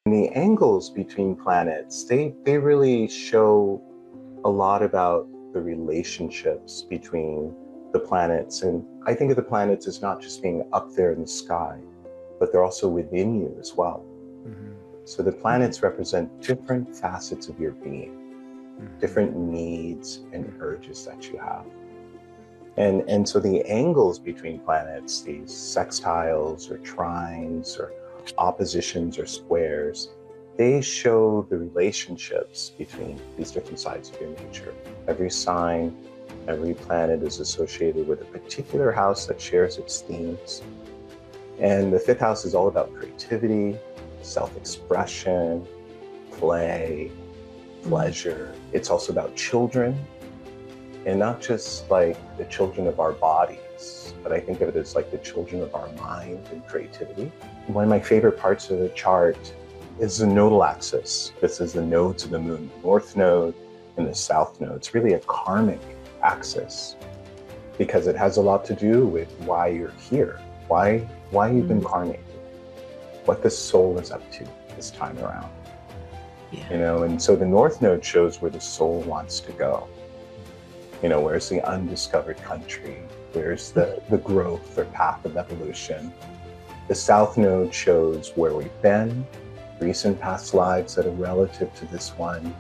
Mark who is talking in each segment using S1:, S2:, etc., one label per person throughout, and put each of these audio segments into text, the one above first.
S1: The angles between planets, they really show a lot about the relationships between the planets. And I think of the planets as not just being up there in the sky, but they're also within you as well. Mm-hmm. So the planets represent different facets of your being, mm-hmm. different needs and urges that you have. And so the angles between planets, these sextiles or trines or oppositions or squares, they show the relationships between these different sides of your nature. Every sign, every planet is associated with a particular house that shares its themes. And the fifth house is all about creativity, self-expression, play, pleasure. It's also about children, and not just like the children of our bodies, but I think of it as like the children of our mind and creativity. One of my favorite parts of the chart is the nodal axis. This is the nodes of the moon, the north node and the south node. It's really a karmic axis because it has a lot to do with why you're here, why you've been incarnated, what the soul is up to this time around. Yeah. You know, and so the north node shows where the soul wants to go. You know, where's the undiscovered country? Where's the growth or path of evolution? The south node shows where we've been, recent past lives that are relative to this one,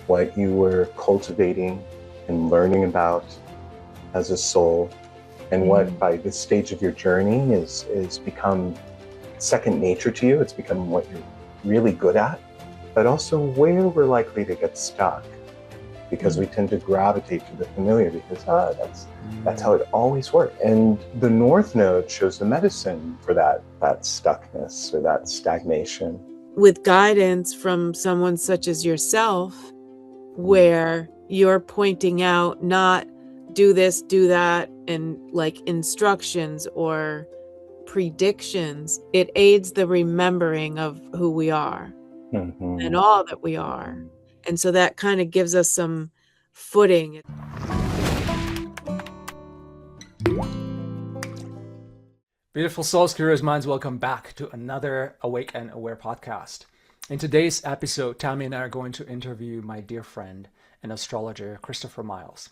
S1: what you were cultivating and learning about as a soul, and what by this stage of your journey is become second nature to you. It's become what you're really good at, but also where we're likely to get stuck, because we tend to gravitate to the familiar because that's how it always worked. And the north node shows the medicine for that stuckness or that stagnation.
S2: With guidance from someone such as yourself, where you're pointing out not do this, do that, and like instructions or predictions, it aids the remembering of who we are and all that we are. And so that kind of gives us some footing.
S3: Beautiful souls, curious minds, welcome back to another Awake and Aware podcast. In today's episode, Tammy and I are going to interview my dear friend and astrologer, Christopher Miles,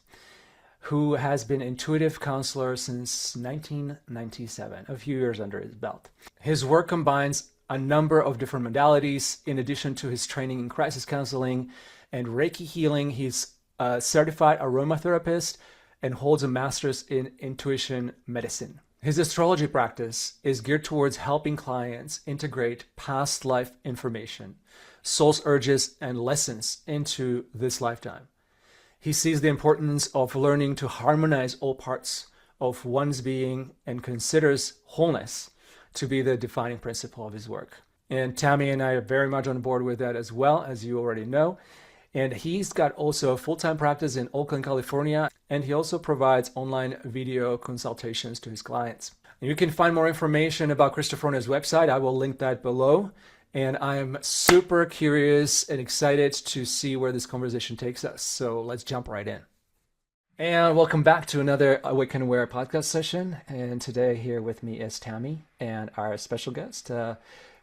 S3: who has been intuitive counselor since 1997, a few years under his belt. His work combines a number of different modalities. In addition to his training in crisis counseling and Reiki healing, he's a certified aromatherapist and holds a master's in intuition medicine. His astrology practice is geared towards helping clients integrate past life information, soul's urges, and lessons into this lifetime. He sees the importance of learning to harmonize all parts of one's being and considers wholeness to be the defining principle of his work. And Tammy and I are very much on board with that as well, as you already know. And he's got also a full-time practice in Oakland, California, and he also provides online video consultations to his clients. You can find more information about Christopher on his website. I will link that below. And I'm super curious and excited to see where this conversation takes us. So let's jump right in. And welcome back to another Awake and Aware podcast session. And today here with me is Tammy and our special guest,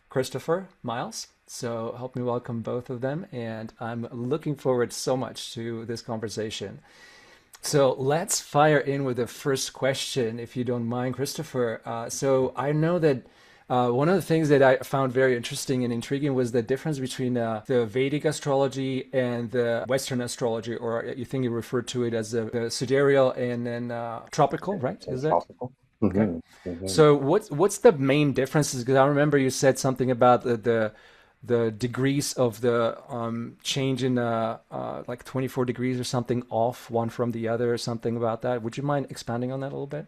S3: Christopher Miles. So help me welcome both of them. And I'm looking forward so much to this conversation. So let's fire in with the first question, if you don't mind, Christopher. So I know that one of the things that I found very interesting and intriguing was the difference between the Vedic astrology and the Western astrology, or you think you referred to it as the Sidereal and then tropical, right? Is that?
S1: Tropical.
S3: Okay.
S1: Mm-hmm. Mm-hmm.
S3: So what's the main differences? Because I remember you said something about the degrees of the change in like 24 degrees or something off one from the other, or something about that. Would you mind expanding on that a little bit?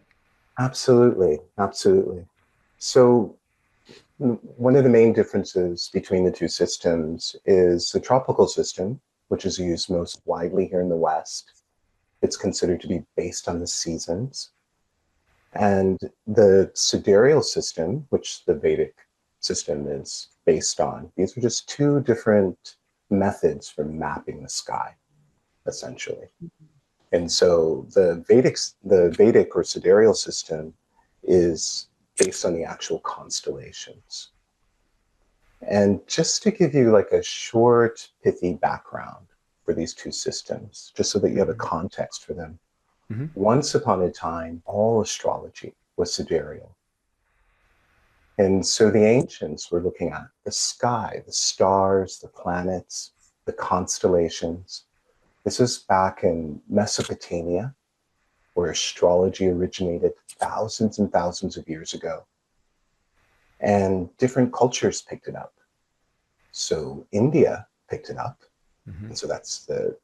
S1: Absolutely. So one of the main differences between the two systems is the tropical system, which is used most widely here in the West. It's considered to be based on the seasons. And the sidereal system, which the Vedic system is based on, these are just two different methods for mapping the sky, essentially. And so the Vedic or sidereal system is based on the actual constellations. And just to give you like a short, pithy background for these two systems, just so that you have a context for them.
S3: Mm-hmm.
S1: Once upon a time, all astrology was sidereal. And so the ancients were looking at the sky, the stars, the planets, the constellations. This is back in Mesopotamia, where astrology originated thousands and thousands of years ago. And different cultures picked it up. So India picked it up.
S3: Mm-hmm.
S1: And so that's the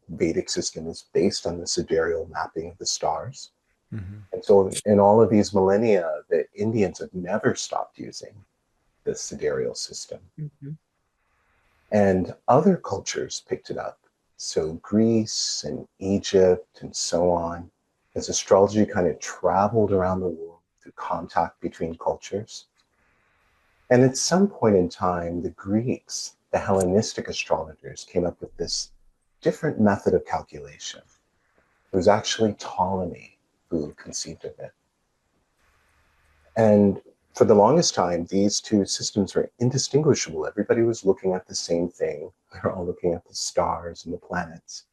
S1: Vedic system is based on the sidereal mapping of the stars.
S3: Mm-hmm.
S1: And so in all of these millennia, the Indians have never stopped using the sidereal system.
S2: Mm-hmm.
S1: And other cultures picked it up. So Greece and Egypt and so on, as astrology kind of traveled around the world through contact between cultures. And at some point in time, the Greeks, the Hellenistic astrologers, came up with this different method of calculation. It was actually Ptolemy who conceived of it. And for the longest time, these two systems were indistinguishable. Everybody was looking at the same thing. They're all looking at the stars and the planets.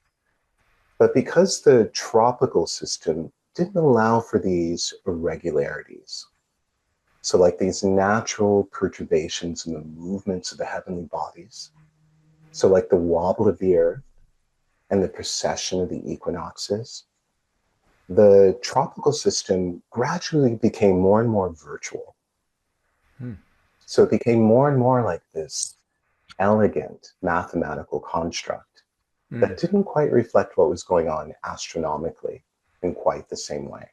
S1: But because the tropical system didn't allow for these irregularities, so like these natural perturbations in the movements of the heavenly bodies, so like the wobble of the earth and the precession of the equinoxes, the tropical system gradually became more and more virtual. So it became more and more like this elegant mathematical construct that didn't quite reflect what was going on astronomically in quite the same way.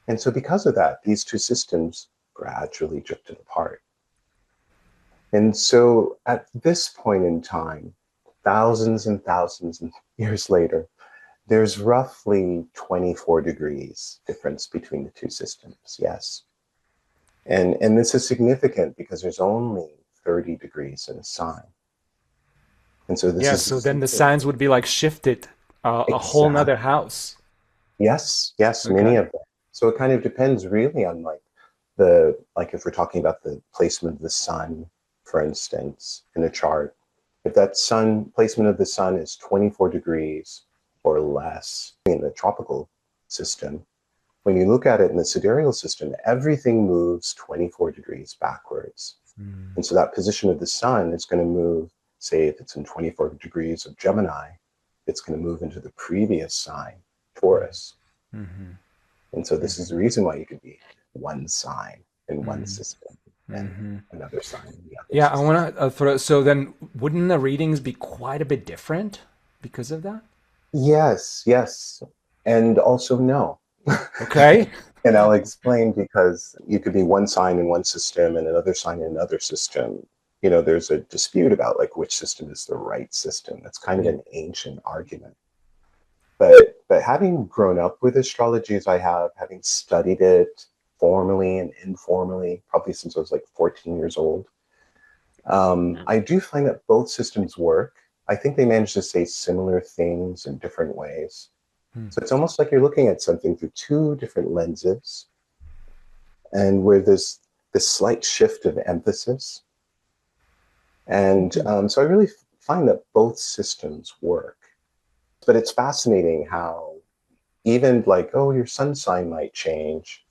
S1: And so because of that, these two systems gradually drifted apart. And so at this point in time, thousands and thousands of years later, there's roughly 24 degrees difference between the two systems, yes. And this is significant because there's only 30 degrees in a sign. And so this
S3: Yeah,
S1: is
S3: so then the signs would be like shifted a whole
S1: exactly.
S3: nother house.
S1: Yes,
S3: Okay.
S1: many of them. So it kind of depends really on like if we're talking about the placement of the sun, for instance, in a chart, if that sun placement of the sun is 24 degrees or less in the tropical system, when you look at it in the sidereal system, everything moves 24 degrees backwards. And so that position of the sun is going to move, say, if it's in 24 degrees of Gemini, it's going to move into the previous sign, Taurus. And so this is the reason why you could be one sign in one system and another sign in the other
S3: Yeah, I
S1: system.
S3: want to throw. So then, wouldn't the readings be quite a bit different because of that?
S1: Yes. And also no.
S3: Okay.
S1: And I'll explain because you could be one sign in one system and another sign in another system. You know, there's a dispute about like which system is the right system. That's kind of an ancient argument. But having grown up with astrology as I have, having studied it formally and informally, probably since I was like 14 years old, I do find that both systems work. I think they manage to say similar things in different ways. So it's almost like you're looking at something through two different lenses, and where there's this slight shift of emphasis. And so I really find that both systems work. But it's fascinating how even like, oh, your sun sign might change,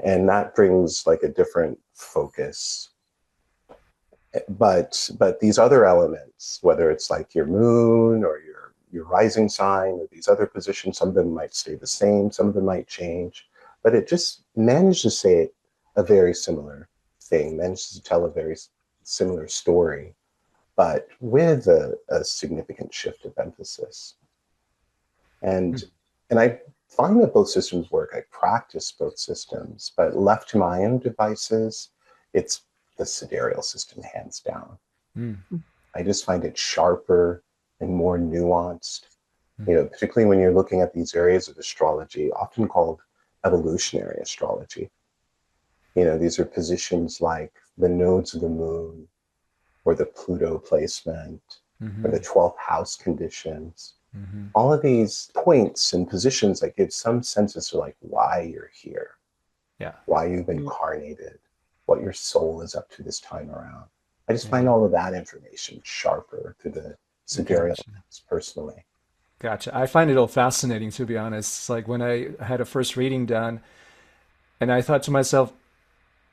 S1: and that brings like a different focus. But these other elements, whether it's like your moon or your rising sign or these other positions, some of them might stay the same, some of them might change, but it just manages to say a very similar thing, manages to tell a very similar story, but with a significant shift of emphasis. And I find that both systems work. I practice both systems, but left to my own devices, it's the sidereal system, hands down. I just find it sharper and more nuanced, you know, particularly when you're looking at these areas of astrology, often called evolutionary astrology. You know, these are positions like the nodes of the moon or the Pluto placement or the 12th house conditions. All of these points and positions that give some sense as to like why you're here,
S3: Yeah.
S1: why you've incarnated. what your soul is up to this time around. I just find
S3: Yeah.
S1: all of that information sharper through the sidereal
S3: Gotcha.
S1: personally.
S3: Gotcha. I find it all fascinating, to be honest. It's like when I had a first reading done, and I thought to myself,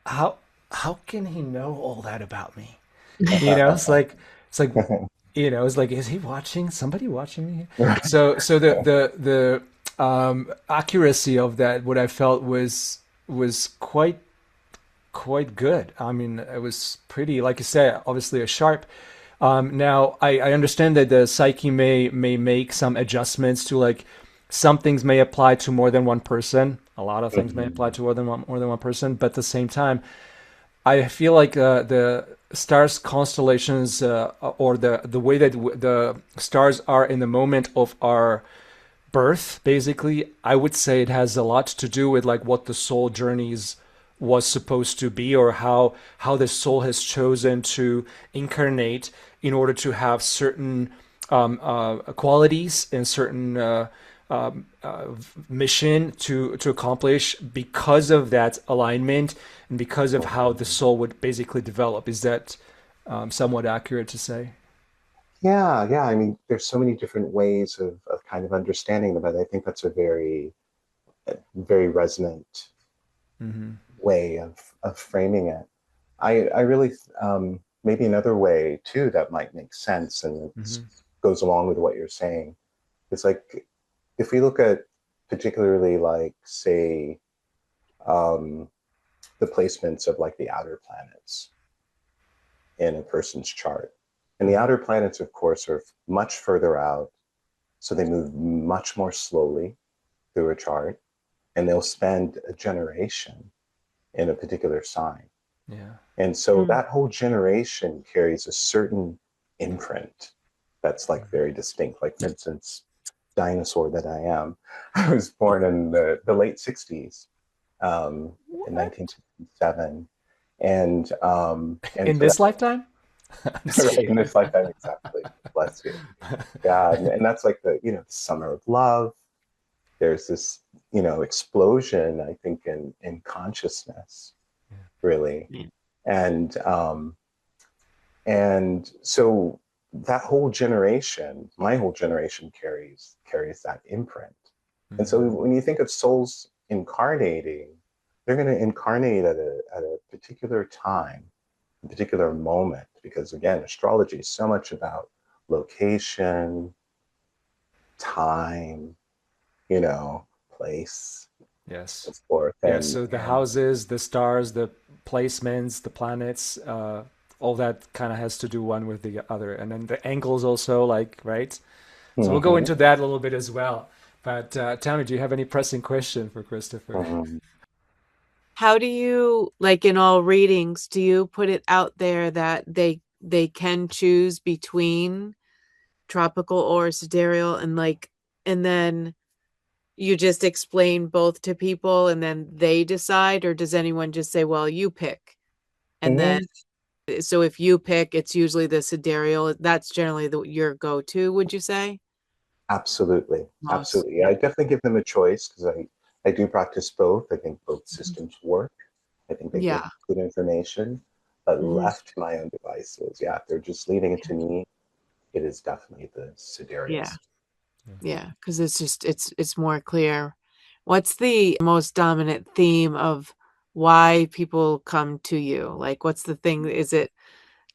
S3: how how can he know all that about me? You know, it's like it's like, is he watching? Somebody watching me? So the accuracy of that, what I felt was quite good. I mean, it was pretty, like you said, obviously a sharp. Now I understand that the psyche may make some adjustments to, like, some things may apply to more than one person. A lot of things may apply
S1: Mhm.
S3: to more than one person, but at the same time, I feel like the stars constellations, or the way that the stars are in the moment of our birth, basically, I would say it has a lot to do with, like, what the soul journeys was supposed to be, or how the soul has chosen to incarnate in order to have certain qualities and certain mission to accomplish because of that alignment and because of how the soul would basically develop. Is that somewhat accurate to say?
S1: Yeah, yeah. I mean, there's so many different ways of kind of understanding them, but I think that's a very resonant
S3: Mm-hmm.
S1: way of framing it. I really maybe another way too that might make sense and it
S3: Mm-hmm.
S1: goes along with what you're saying. It's like if we look at particularly like say um, the placements of like the outer planets in a person's chart. And the
S3: Mm-hmm.
S1: outer planets, of course, are much further out, so they move much more slowly through a chart, and they'll spend a generation in a particular sign.
S3: Yeah.
S1: And so
S2: Mm.
S1: that whole generation carries a certain imprint that's like
S3: Mm-hmm.
S1: very distinct. Like, for instance, dinosaur that I am, I was born in the late 60s, in
S3: What?
S1: 1967. And
S3: In
S1: so that,
S3: this lifetime? I'm just
S1: right, in
S3: kidding.
S1: this lifetime, exactly. Bless you. Yeah. And that's like the summer of love. There's this, explosion, I think, in consciousness, really.
S2: Yeah.
S1: And and so that whole generation, my whole generation carries that imprint. And so
S3: Mm-hmm.
S1: when you think of souls incarnating, they're going to incarnate at a particular time, a particular moment, because again, astrology is so much about location, time, place,
S3: Yes.
S1: so forth.
S3: Yeah,
S1: And
S3: so the
S1: and
S3: houses, the stars, the placements, the planets, all that kind of has to do one with the other. And then the angles also, like, right? So we'll go
S1: Mhm,
S3: into that a little bit as well. But Tammy, do you have any pressing question for Christopher?
S1: mhm.
S2: How do you, like in all readings, do you put it out there that they can choose between tropical or sidereal, and then you just explain both to people and then they decide, or does anyone just say, well, you pick? And then
S1: Mhm.
S2: so if you pick, it's usually the sidereal. That's generally your go-to, would you say?
S1: Absolutely.
S2: Most.
S1: Absolutely.
S2: Yeah.
S1: I definitely give them a choice because I do practice both. I think both
S2: Mhm.
S1: systems work. I think they give
S2: Yeah.
S1: good information, but
S2: Hmm.
S1: left to my own devices, yeah, if they're just leaving it to me, it is definitely the sidereal.
S2: Yeah. Yeah. Because it's more clear. What's the most dominant theme of why people come to you? Like, what's the thing? Is it,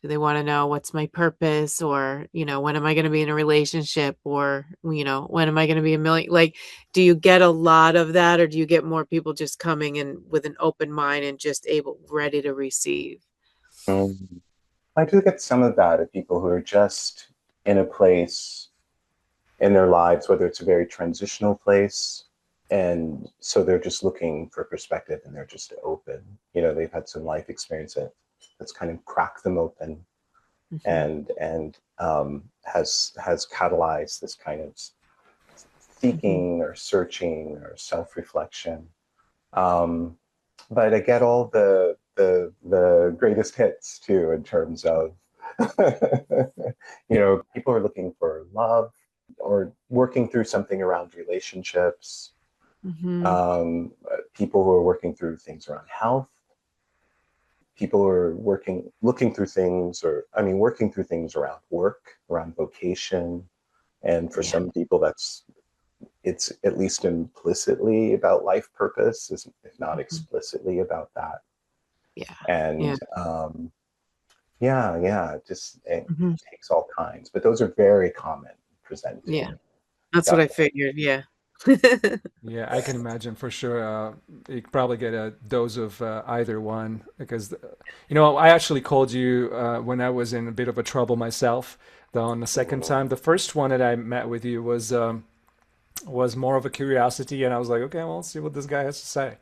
S2: do they want to know what's my purpose, or, when am I going to be in a relationship, or, when am I going to be a million? Like, do you get a lot of that, or do you get more people just coming in with an open mind and just ready to receive?
S1: Mm. I do get some of that of people who are just in a place in their lives, whether it's a very transitional place. And so they're just looking for perspective and they're just open. They've had some life experience that's kind of cracked them open
S2: Hmm.
S1: and has catalyzed this kind of
S2: Hmm.
S1: seeking or searching or self-reflection. Um, but I get all the greatest hits too in terms of people are looking for love or working through something around relationships.
S2: Hmm.
S1: People who are working through things around health, people are looking through things, working through things around work, around vocation. And for some people, it's at least implicitly about life purpose, if not explicitly about that.
S2: Yeah.
S1: And it
S2: Mhm.
S1: takes all kinds, but those are very common presenting.
S2: Yeah. That's what I
S1: Definitely.
S2: figured. Yeah.
S3: Yeah, I can imagine for sure. You could probably get a dose of either one because, I actually called you when I was in a bit of a trouble myself. Though on the second time, the first one that I met with you was more of a curiosity, and I was like, okay, well, let's see what this guy has to say,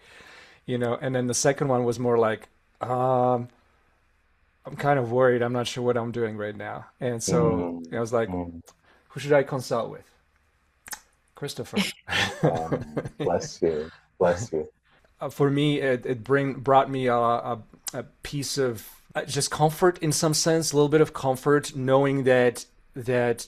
S3: And then the second one was more like, I'm kind of worried. I'm not sure what I'm doing right now, and so I was like,
S1: Mm.
S3: who should I consult with? Christopher.
S1: Bless you. Bless you.
S3: For me, it brought me a piece of just comfort in some sense, a little bit of comfort, knowing that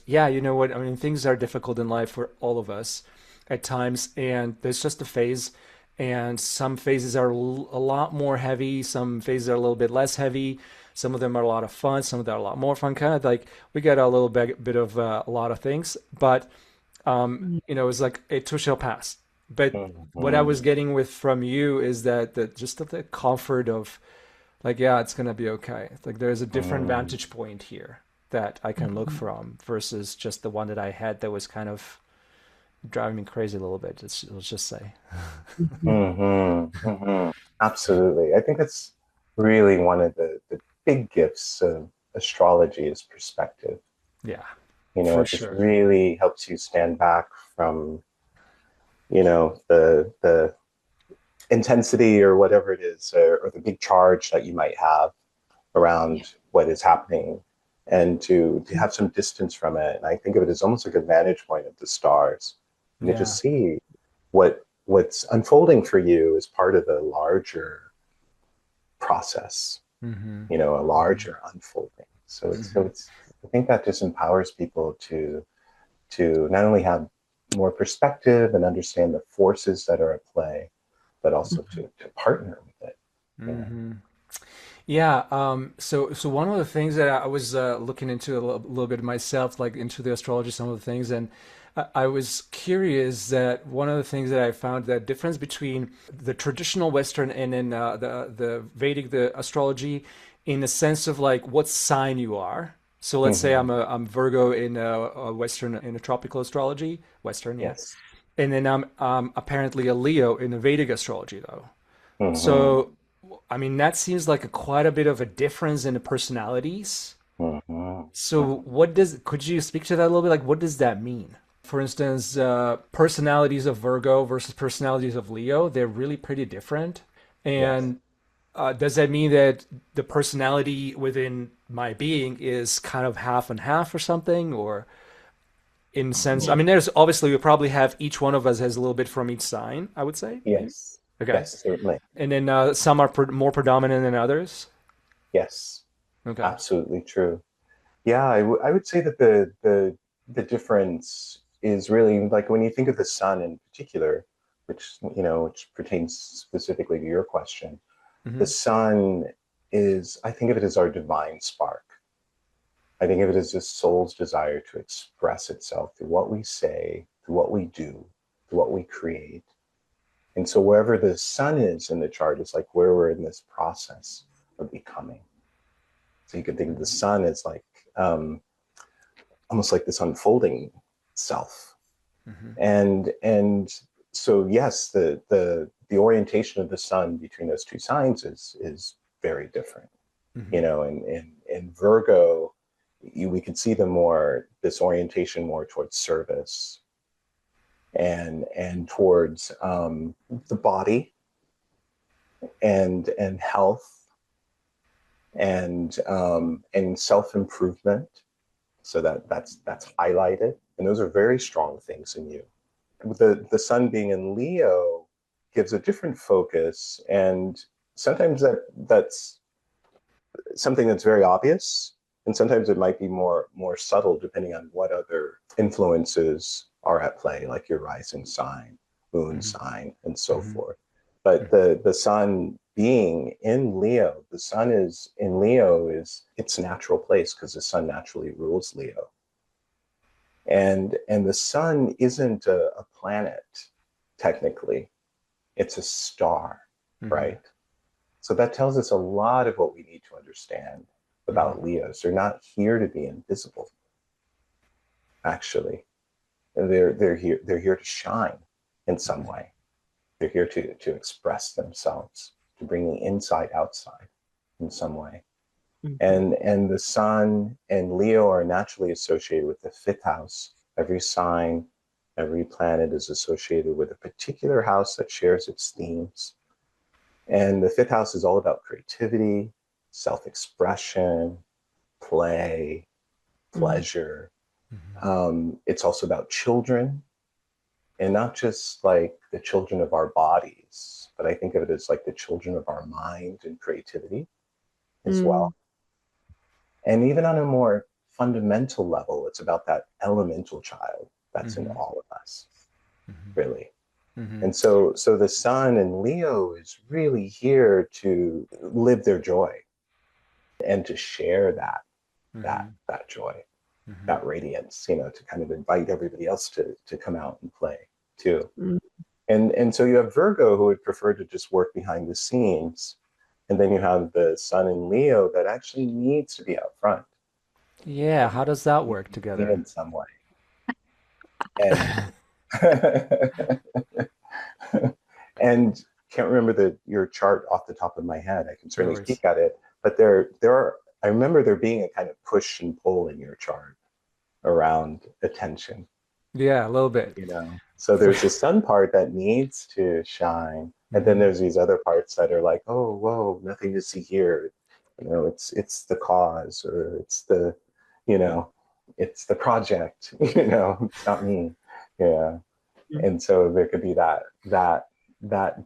S3: yeah, you know what? I mean, things are difficult in life for all of us at times, and there's just a phase, and some phases are a lot more heavy, some phases are a little bit less heavy. Some of them are a lot of fun, some of them are a lot more fun. Kind of like we get a little bit of a lot of things, but it's like it too shall pass. But what I was
S1: Mhm.
S3: getting with from you is that just the comfort of like, yeah, it's gonna be okay. Like there's a different
S1: Mm.
S3: vantage point here that I can look from versus just the one that I had that was kind of driving me crazy a little bit. Let's just say.
S1: Absolutely. I think that's really one of the big gifts of astrology is perspective.
S3: Yeah, for
S1: It just
S3: sure.
S1: really helps you stand back from, the intensity or whatever it is, or the big charge that you might have
S2: Yeah.
S1: around what is happening, and to have some distance from it. And I think of it as almost like a vantage point of the stars, and to
S3: Yeah.
S1: just see what's unfolding for you as part of the larger process,
S3: Mm-hmm.
S1: a larger unfolding. So it's I think that just empowers people to not only have more perspective and understand the forces that are at play, but also to partner with it.
S3: Mm-hmm. Yeah. So one of the things that I was looking into a little bit myself, like into the astrology, some of the things, and I was curious that one of the things that I found that difference between the traditional Western and then the Vedic, the astrology, in the sense of like what sign you are. So let's say
S1: Mm-hmm.
S3: I'm Virgo in a Western in a tropical astrology, Western, yeah,
S1: Yes.
S3: and then I'm apparently a Leo in a Vedic astrology though.
S1: Mm-hmm.
S3: So, I mean, that seems like quite a bit of a difference in the personalities.
S1: Mm-hmm.
S3: So, could you speak to that a little bit? Like, what does that mean? For instance, personalities of Virgo versus personalities of Leo, they're really pretty different.
S1: Yes.
S3: And does that mean that the personality within my being is kind of half and half or something? Or in sense, I
S1: Mm-hmm.
S3: mean, there's obviously we probably have each one of us has a little bit from each sign, I would say, maybe.
S1: Yes.
S3: Okay.
S1: Yes, certainly.
S3: And then some are more predominant than others.
S1: Yes,
S3: Okay.
S1: absolutely true. Yeah, I would say that the difference is really like when you think of the sun in particular, which pertains specifically to your question. The
S3: Hmm.
S1: sun is, I think of it as our divine spark. I think of it as the soul's desire to express itself through what we say, through what we do, through what we create. And so wherever the sun is in the chart is like where we're in this process of becoming. So you could think of the sun as like um, almost like this unfolding self.
S3: Hmm.
S1: And so yes, the orientation of the sun between those two signs is very different.
S3: Hmm.
S1: In Virgo, we can see this orientation more towards service and towards the body and health and self improvement. So that's highlighted, and those are very strong things in you. The sun being in Leo gives a different focus, and sometimes that's something that's very obvious, and sometimes it might be more subtle depending on what other influences are at play, like your rising sign, moon
S3: Hmm.
S1: sign, and so
S3: Hmm.
S1: forth. But the sun being in Leo. The sun is in Leo, is its natural place because the sun naturally rules Leo. And the sun isn't a planet, technically. It's a star, right? So that tells us a lot of what we need to understand about Leos. They're not here to be invisible, actually. They're here to shine in some way. They're here to express themselves, to bring the inside outside in some way. And the sun and Leo are naturally associated with the fifth house. Every sign, every planet is associated with a particular house that shares its themes. And the fifth house is all about creativity, self-expression, play, pleasure. It's also about children, and not just like the children of our bodies, but I think of it as like the children of our mind and creativity as well. And even on a more fundamental level, it's about that elemental child that's in all of us, really. And so the sun in Leo is really here to live their joy and to share that joy, that radiance, you know, to kind of invite everybody else to come out and play too. And so you have Virgo, who would prefer to just work behind the scenes. And then you have the sun in Leo that actually needs to be out front.
S3: Yeah, how does that work together?
S1: In some way. And and can't remember your chart off the top of my head. I can certainly peek at it, but there are, I remember there being a kind of push and pull in your chart around attention.
S3: Yeah, a little bit.
S1: You know, so there's the sun part that needs to shine, and then there's these other parts that are like, oh, whoa, nothing to see here. You know, it's the cause, or it's the, you know, it's the project. You know, it's not me. Yeah, and so there could be that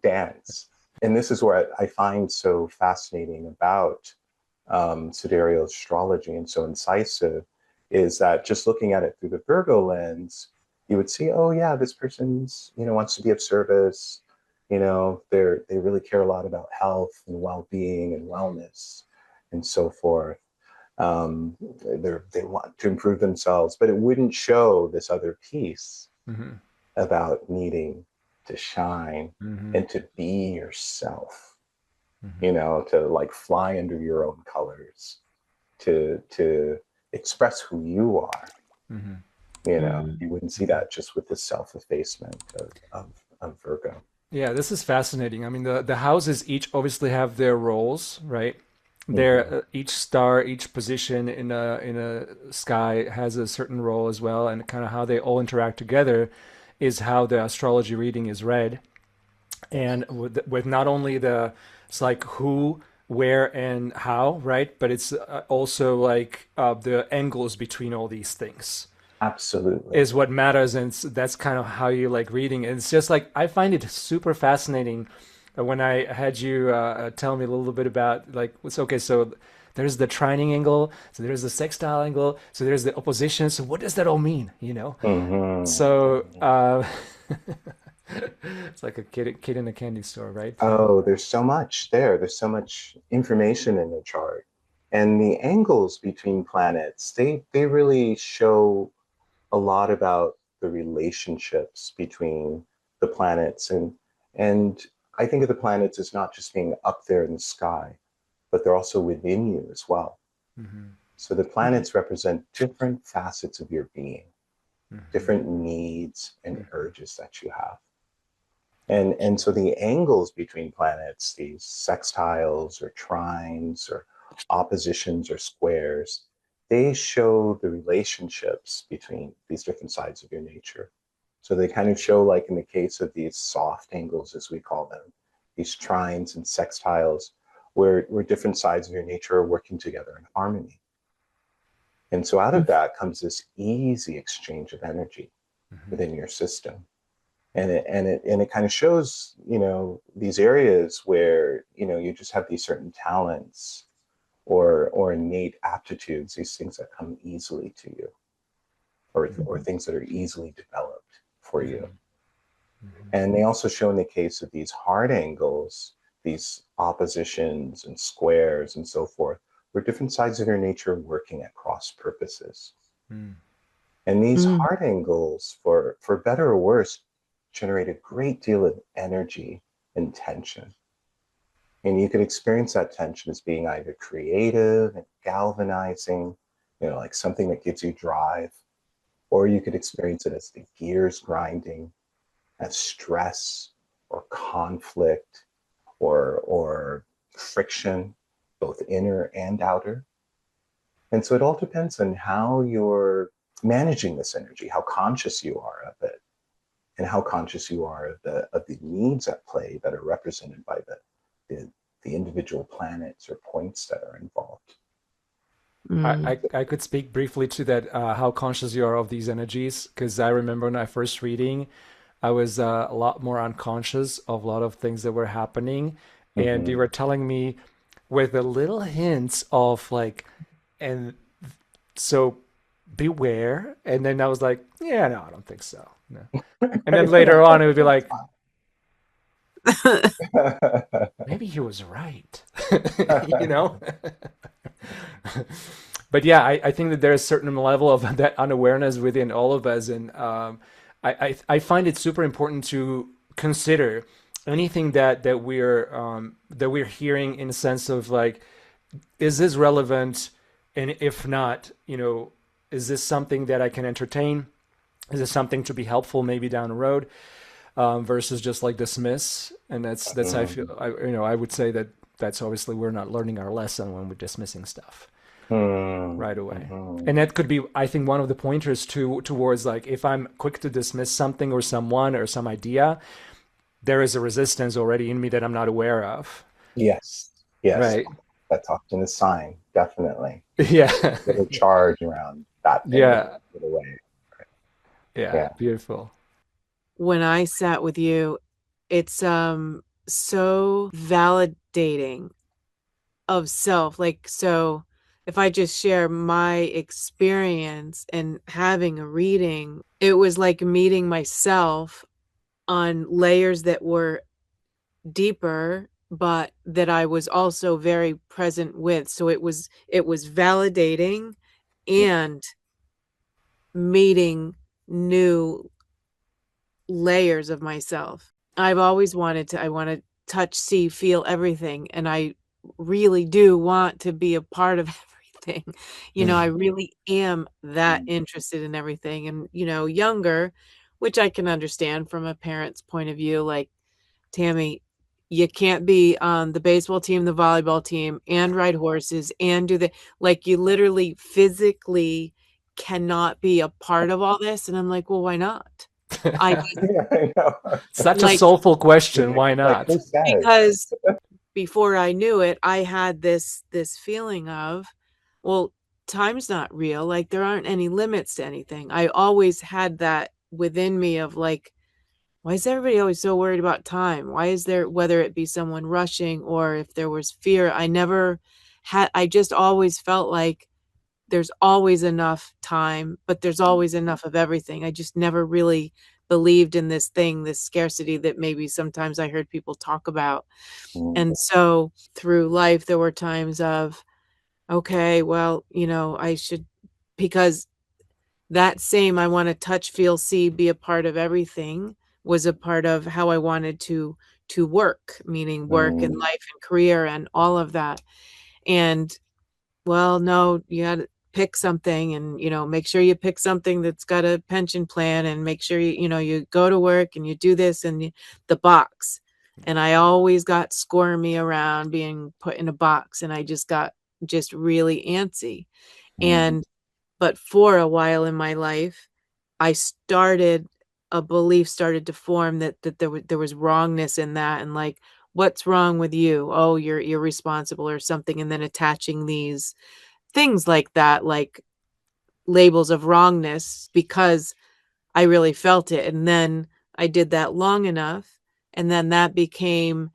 S1: dance. And this is what I find so fascinating about sidereal astrology and so incisive, is that just looking at it through the Virgo lens, you would see, oh yeah, this person's, you know, wants to be of service. You know, they really care a lot about health and well-being and wellness and so forth. They want to improve themselves, but it wouldn't show this other piece about needing to shine and to be yourself, you know, to like fly under your own colors, to express who you are. You know, you wouldn't see that just with the self-effacement of Virgo.
S3: Yeah, this is fascinating. I mean, the houses each obviously have their roles, right? Their each star, each position in a sky has a certain role as well, and kind of how they all interact together is how the astrology reading is read. And with not only it's like who, where, and how, right? But it's also like the angles between all these things.
S1: Absolutely.
S3: Is what matters, and that's kind of how you like reading. And it's just like I find it super fascinating when I had you tell me a little bit about like what's okay. So there's the trining angle, so there's the sextile angle, so there's the opposition. So what does that all mean? You know? So it's like a kid in a candy store, right?
S1: Oh, there's so much there. There's so much information in the chart, and the angles between planets, they really show a lot about the relationships between the planets. And I think of the planets as not just being up there in the sky, but they're also within you as well. So the planets represent different facets of your being, different needs and urges that you have. And so the angles between planets, these sextiles or trines or oppositions or squares, they show the relationships between these different sides of your nature. So they kind of show, like in the case of these soft angles, as we call them, these trines and sextiles, where different sides of your nature are working together in harmony. And so out of that comes this easy exchange of energy within your system. And it kind of shows, you know, these areas where, you know, you just have these certain talents or innate aptitudes, these things that come easily to you, or things that are easily developed for you. And they also show in the case of these hard angles, these oppositions and squares and so forth, were different sides of your nature working at cross purposes.
S3: Mm.
S1: And these hard angles, for better or worse, generate a great deal of energy and tension. And you could experience that tension as being either creative and galvanizing, like something that gives you drive, or you could experience it as the gears grinding, as stress or conflict or friction, both inner and outer. And so it all depends on how you're managing this energy, how conscious you are of it, and how conscious you are of the needs at play that are represented by the individual planets or points that are involved.
S3: I could speak briefly to that, how conscious you are of these energies, because I remember when I first reading, I was a lot more unconscious of a lot of things that were happening, and you
S1: Mm-hmm.
S3: were telling me with the little hints of like, and so beware, and then I was like, yeah, no, I don't think so. No. And then later on, it would be like, maybe he was right, you know? But yeah, I think that there's a certain level of that unawareness within all of us, and I find it super important to consider anything that we're hearing in a sense of like, is this relevant, and if not, is this something that I can entertain? Is this something to be helpful maybe down the road, versus just like dismiss? And that's I feel I would say that that's obviously we're not learning our lesson when we're dismissing stuff right away.
S1: Mm-hmm.
S3: And that could be, I think, one of the pointers towards like, if I'm quick to dismiss something or someone or some idea, there is a resistance already in me that I'm not aware of.
S1: Yes, yes,
S3: Right.
S1: that's often a sign, definitely.
S3: Yeah.
S1: A little charge around that thing that
S3: Yeah.
S1: you put away.
S3: Yeah.
S1: Yeah.
S3: Beautiful.
S2: When I sat with you, it's so validating of self. Like, so if I just share my experience and having a reading, it was like meeting myself on layers that were deeper, but that I was also very present with. So it was validating and meeting new layers of myself. I've always I want to touch, see, feel everything. And I really do want to be a part of everything. I really am that interested in everything. And, younger, which I can understand from a parent's point of view, like, Tammy, you can't be on the baseball team, the volleyball team, and ride horses and do like, you literally physically cannot be a part of all this. And I'm like, well, why not? I
S1: Yeah, I know.
S3: Such a
S2: like,
S3: soulful question. Why
S1: Like
S3: not?
S1: who says?
S2: because before I knew it, I had this feeling of, well, time's not real. Like, there aren't any limits to anything. I always had that within me of like, why is everybody always so worried about time? Why is there, whether it be someone rushing or if there was fear, I just always felt like there's always enough time, but there's always enough of everything. I just never really believed in this thing, this scarcity that maybe sometimes I heard people talk about.
S1: Mm,
S2: And so through life, there were times of, okay, well, I should, because that same, I want to touch, feel, see, be a part of everything was a part of how I wanted to work, meaning work and
S1: mm,
S2: life and career and all of that. And well, no, you got to pick something and, make sure you pick something that's got a pension plan and make sure you go to work and you do this and the box. And I always got squirmy around being put in a box, and I just got just really antsy.
S1: mm,
S2: And, but for a while in my life, a belief started to form that there was wrongness in that, and like, what's wrong with you? Oh, you're irresponsible or something. And then attaching these things like that, like labels of wrongness, because I really felt it. And then I did that long enough. And then that became,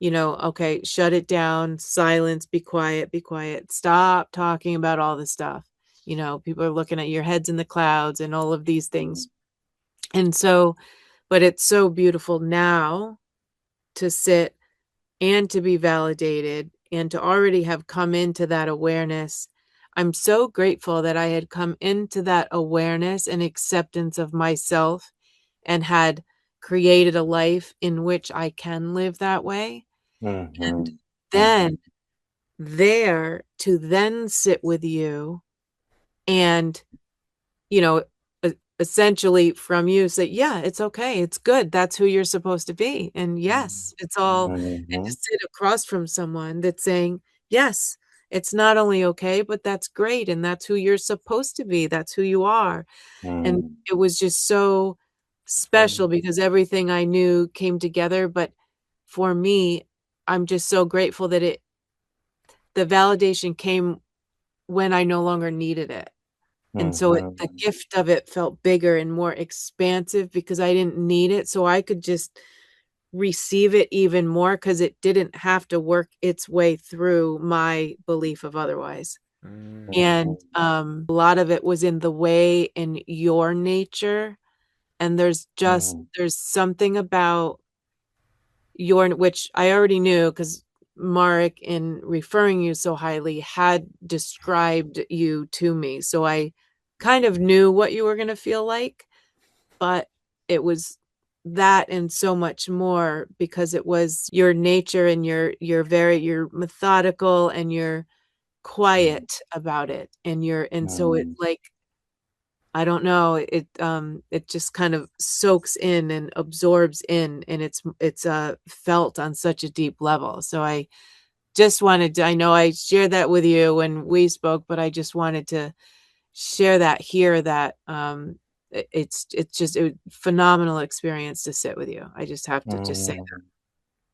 S2: okay, shut it down, silence, be quiet, stop talking about all this stuff. People are looking at your heads in the clouds and all of these things. And so, but it's so beautiful now to sit and to be validated and to already have come into that awareness. I'm so grateful that I had come into that awareness and acceptance of myself and had created a life in which I can live that way. And
S1: Mhm.
S2: then there to then sit with you and, you know, essentially from you say, yeah, it's okay. It's good. That's who you're supposed to be. And yes, it's all, and to
S1: Mhm.
S2: sit across from someone that's saying, yes, it's not only okay, but that's great. And that's who you're supposed to be. That's who you are. And
S1: Mhm.
S2: it was just so special because everything I knew came together. But for me, I'm just so grateful that the validation came when I no longer needed it. And so the
S1: Mhm.
S2: gift of it felt bigger and more expansive because I didn't need it. So I could just receive it even more because it didn't have to work its way through my belief of otherwise.
S3: Mm.
S2: And a lot of it was in the way in your nature. And
S1: Mhm.
S2: there's something about which I already knew because Marek, in referring you so highly, had described you to me. So I kind of knew what you were going to feel like, but it was that and so much more because it was your nature and you're methodical and you're quiet about it. And so it
S1: Mhm.
S2: like, I don't know, it just kind of soaks in and absorbs in, and it's felt on such a deep level. So I just wanted to, I know I shared that with you when we spoke, but I just wanted to share that here that it's just a phenomenal experience to sit with you. I just have to just say
S1: Mhm.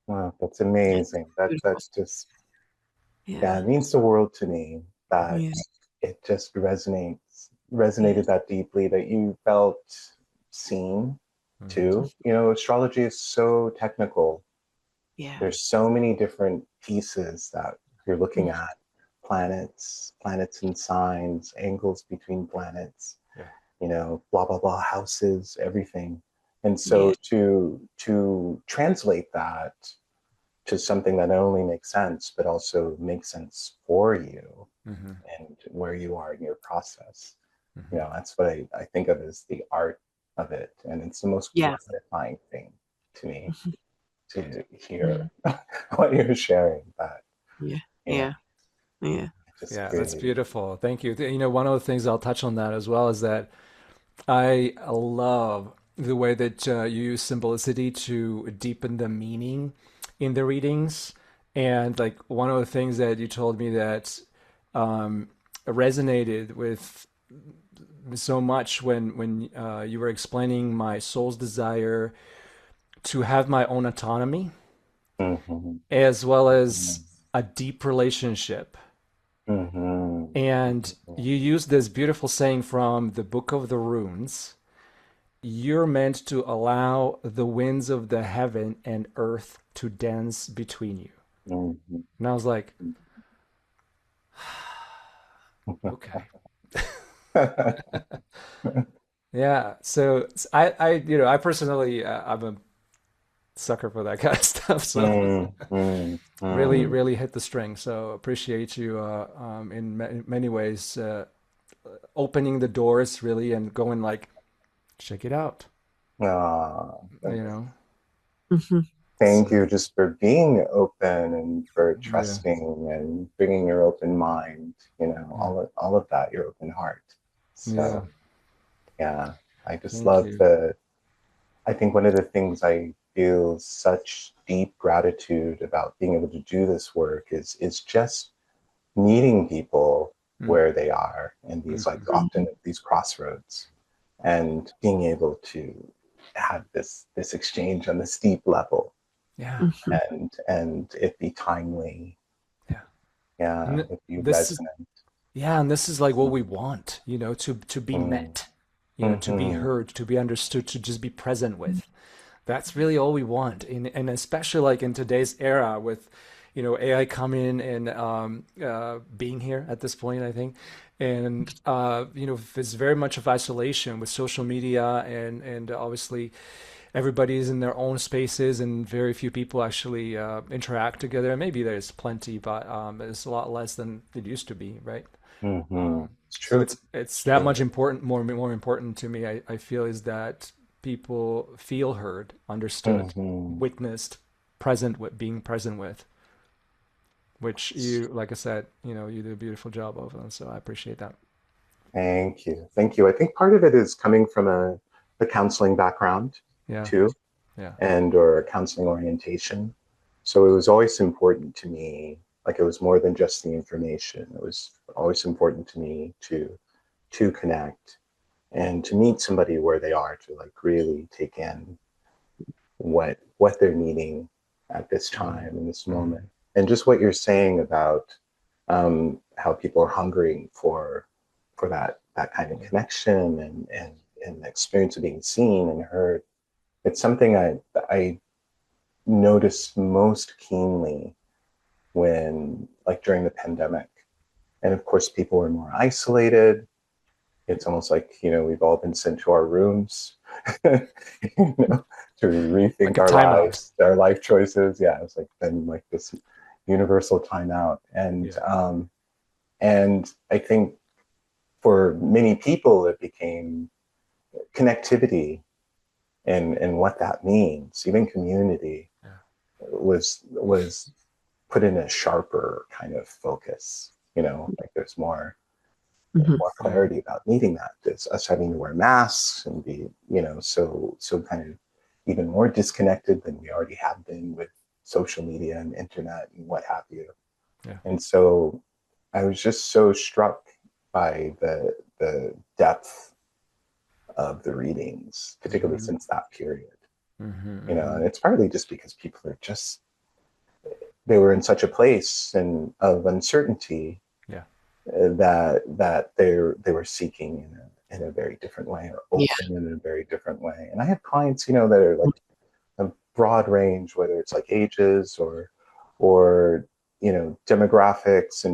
S1: Wow, that's
S2: that.
S1: amazing.
S2: Beautiful.
S1: That's just, yeah,
S2: Yeah.
S1: it means the world to me that
S2: Yeah.
S1: it just
S2: Yeah.
S1: resonated that deeply that you felt seen
S3: Mhm.
S1: too. You know, astrology is so technical.
S2: Yeah.
S1: There's so many different pieces that you're looking
S2: Mm.
S1: at, planets and signs, angles between planets,
S3: Yeah.
S1: you know, blah blah blah, houses, everything. And
S2: Yeah.
S1: so to translate that to something that not only makes sense but also makes sense for you
S3: Mhm.
S1: and where you are in your process, you
S3: Mhm.
S1: know, that's what I think of as the art of it. And it's the most
S2: Yeah.
S1: gratifying thing to me
S2: Mhm.
S1: to hear
S2: Yeah.
S1: what you're sharing. But
S2: Yeah.
S1: yeah,
S2: Yeah. Yeah.
S1: it just
S3: Yeah, that's
S1: really.
S3: beautiful. Thank you. You know, one of the things I'll touch on that as well is that I love the way that you use simplicity to deepen the meaning in the readings. And like one of the things that you told me that um, resonated with so much when you were explaining my soul's desire to have my own autonomy
S1: Mhm,
S3: as well as
S1: mhm,
S3: a deep relationship.
S1: mhm,
S3: And you use this beautiful saying from the Book of the Runes. You're meant to allow the winds of the heaven and earth to dance between you.
S1: mhm,
S3: And I was like,
S1: mhm.
S3: okay. Yeah. So I personally, I'm a sucker for that kind of stuff. So
S1: Mm, mm,
S3: really,
S1: mm.
S3: really hit the string. So appreciate you in many ways, opening the doors really and going like, check it out,
S1: Ah,
S3: you know?
S2: Mhm.
S1: thank
S3: So,
S1: you just for being open and for
S3: yeah,
S1: trusting and bringing your open mind, you know,
S3: yeah,
S1: all of that, your open heart.
S3: yeah.
S1: So, yeah, I just
S3: Thank
S1: love
S3: you.
S1: I think one of the things I feel such deep gratitude about being able to do this work is just meeting people
S3: Mm,
S1: where they are in these, like,
S3: mhm.
S1: often at these crossroads, and being able to have this exchange on this deep level,
S3: Yeah,
S2: Mhm.
S1: and it be timely,
S3: yeah.
S1: yeah,
S3: And
S1: it be
S3: this is
S1: resonant.
S3: yeah, and this is like what we want, to be
S1: Mm,
S3: met, to be
S1: mhm,
S3: heard, to be understood, to just be present with. That's really all we want. And especially like in today's era with, AI coming and being here at this point, I think. And, there's very much of isolation with social media and obviously everybody's in their own spaces and very few people actually interact together. Maybe there's plenty, but it's a lot less than it used to be, right?
S1: It's
S3: So
S1: true.
S3: it's
S1: It's
S3: that
S1: true.
S3: much important, more important to me. I feel is that people feel heard, understood,
S1: Hmm.
S3: witnessed, present with being present with, which you, like I said, you do a beautiful job of, and so I appreciate that.
S1: Thank you. Thank you. I think part of it is coming from a counseling background
S3: Yeah,
S1: too,
S3: yeah,
S1: and or counseling orientation. So it was always important to me, like it was more than just the information. It was always important to me to connect and to meet somebody where they are, to like really take in what they're needing at this
S3: hmm
S1: time in this
S3: hmm
S1: moment. And just what you're saying about how people are hungering for that kind of connection and the experience of being seen and heard. It's something I noticed most keenly when, like, during the pandemic. And of course, people were more isolated. It's almost like, we've all been sent to our rooms, you know, to
S3: like
S1: rethink
S3: a
S1: our
S3: timeout.
S1: lives, our life choices. Yeah, it's like been like this universal timeout.
S3: Yeah.
S1: And I think for many people, it became connectivity and what that means. Even community
S3: Yeah.
S1: was put in a sharper kind of focus. Like there's
S2: Mhm.
S1: more
S3: Yeah.
S1: clarity about needing that. It's us having to wear masks and be, so kind of even more disconnected than we already have been with social media and internet and what have you.
S3: Yeah.
S1: And so I was just so struck by the depth of the readings, particularly
S3: hmm
S1: since that period.
S3: hmm
S1: And it's partly just because people are just they were in such a place and of uncertainty
S3: Yeah.
S1: that they were seeking in a very different way, or
S2: Yeah.
S1: open in a very different way. And I have clients, that are like a broad range, whether it's like ages or demographics,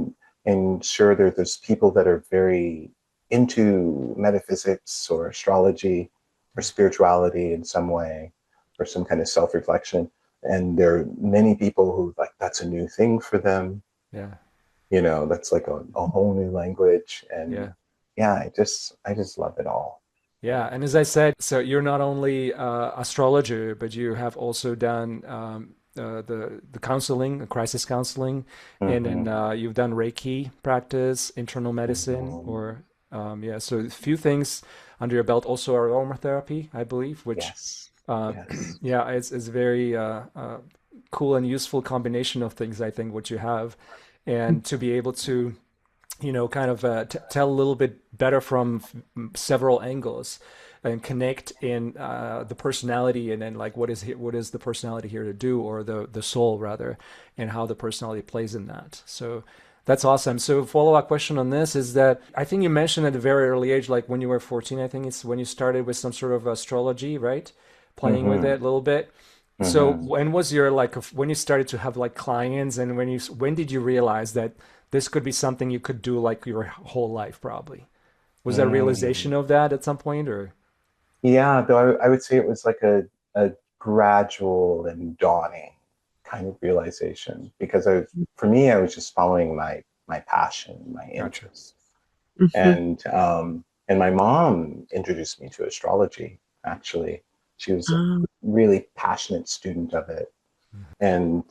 S1: and sure, there's people that are very into metaphysics or astrology or spirituality in some way, or some kind of self-reflection. And there are many people who, like, that's a new thing for them.
S3: Yeah.
S1: That's like a whole new language. And
S3: Yeah.
S1: yeah, I just love it all.
S3: Yeah, and as I said, so you're not only astrologer, but you have also done the counseling, crisis counseling, and then
S1: Mm-hmm.
S3: you've done Reiki practice, internal medicine,
S1: Mm-hmm.
S3: or yeah, so a few things under your belt. Also aromatherapy, I believe, which
S1: Yes.
S3: uh,
S1: Yes.
S3: yeah, it's very cool and useful combination of things, I think, what you have, and to be able to kind of tell a little bit better from several angles and connect in the personality and then like what is the personality here to do, or the soul rather, and how the personality plays in that. So that's awesome. So follow-up question on this is that I think you mentioned at a very early age, like when you were 14, I think it's when you started with some sort of astrology, right? Playing with
S1: Mm-hmm.
S3: it a little bit. So
S1: Mm-hmm.
S3: when was your like when you started to have like clients, and when did you realize that this could be something you could do like your whole life probably? Was there realization
S1: Mm.
S3: of that at some point, or?
S1: Yeah, though I would say it was like a gradual and dawning kind of realization, because for me, I was just following my passion, my
S3: Gotcha.
S1: interest.
S2: Mhm.
S1: And my mom introduced me to astrology, actually. She was a
S2: Um,
S1: really passionate student of it. And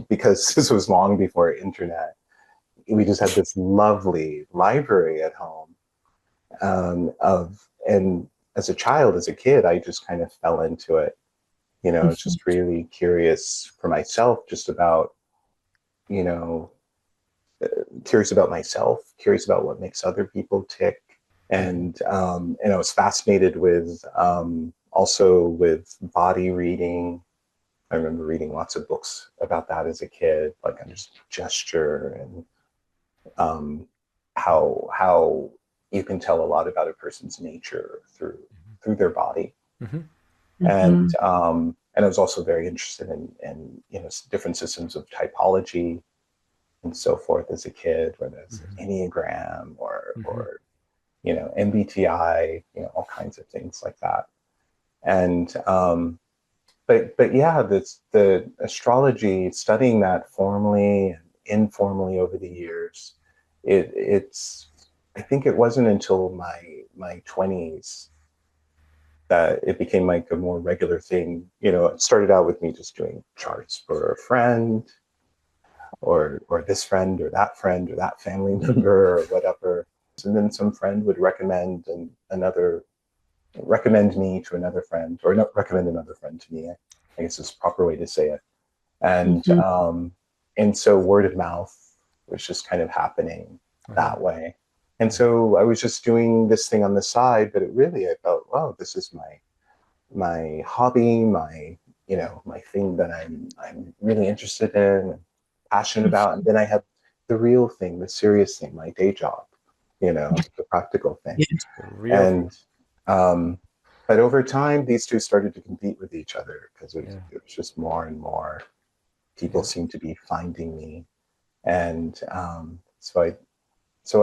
S1: because this was long before internet, we just had this lovely library at home, and as a child, as a kid, I just kind of fell into it. I was
S2: mhm.
S1: just really curious for myself, just about, you know, curious about myself, curious about what makes other people tick.
S3: hmm
S1: And I was fascinated with, also with body reading. I remember reading lots of books about that as a kid, like on just gesture and um, how you can tell a lot about a person's nature through their body.
S3: hmm
S1: And I was also very interested in different systems of typology and so forth as a kid, whether it's
S3: hmm
S1: Enneagram or
S3: hmm
S1: or MBTI, all kinds of things like that. And but yeah, the astrology, studying that formally and informally over the years, it's I think it wasn't until my 20s that it became like a more regular thing. It started out with me just doing charts for a friend, or this friend or that family member or whatever. And then some friend would recommend me to another friend, or not recommend another friend to me. I guess is the proper way to say it. And
S2: Mhm.
S1: and so word of mouth was just kind of happening that way. And so I was just doing this thing on the side, but I felt, wow, this is my hobby, my thing that I'm really interested in, passionate about. And then I have the real thing, the serious thing, my day job, the practical thing.
S2: Yeah.
S3: Real.
S1: And but over time, these two started to compete with each other, because it was just more and more people seemed to be finding me. And so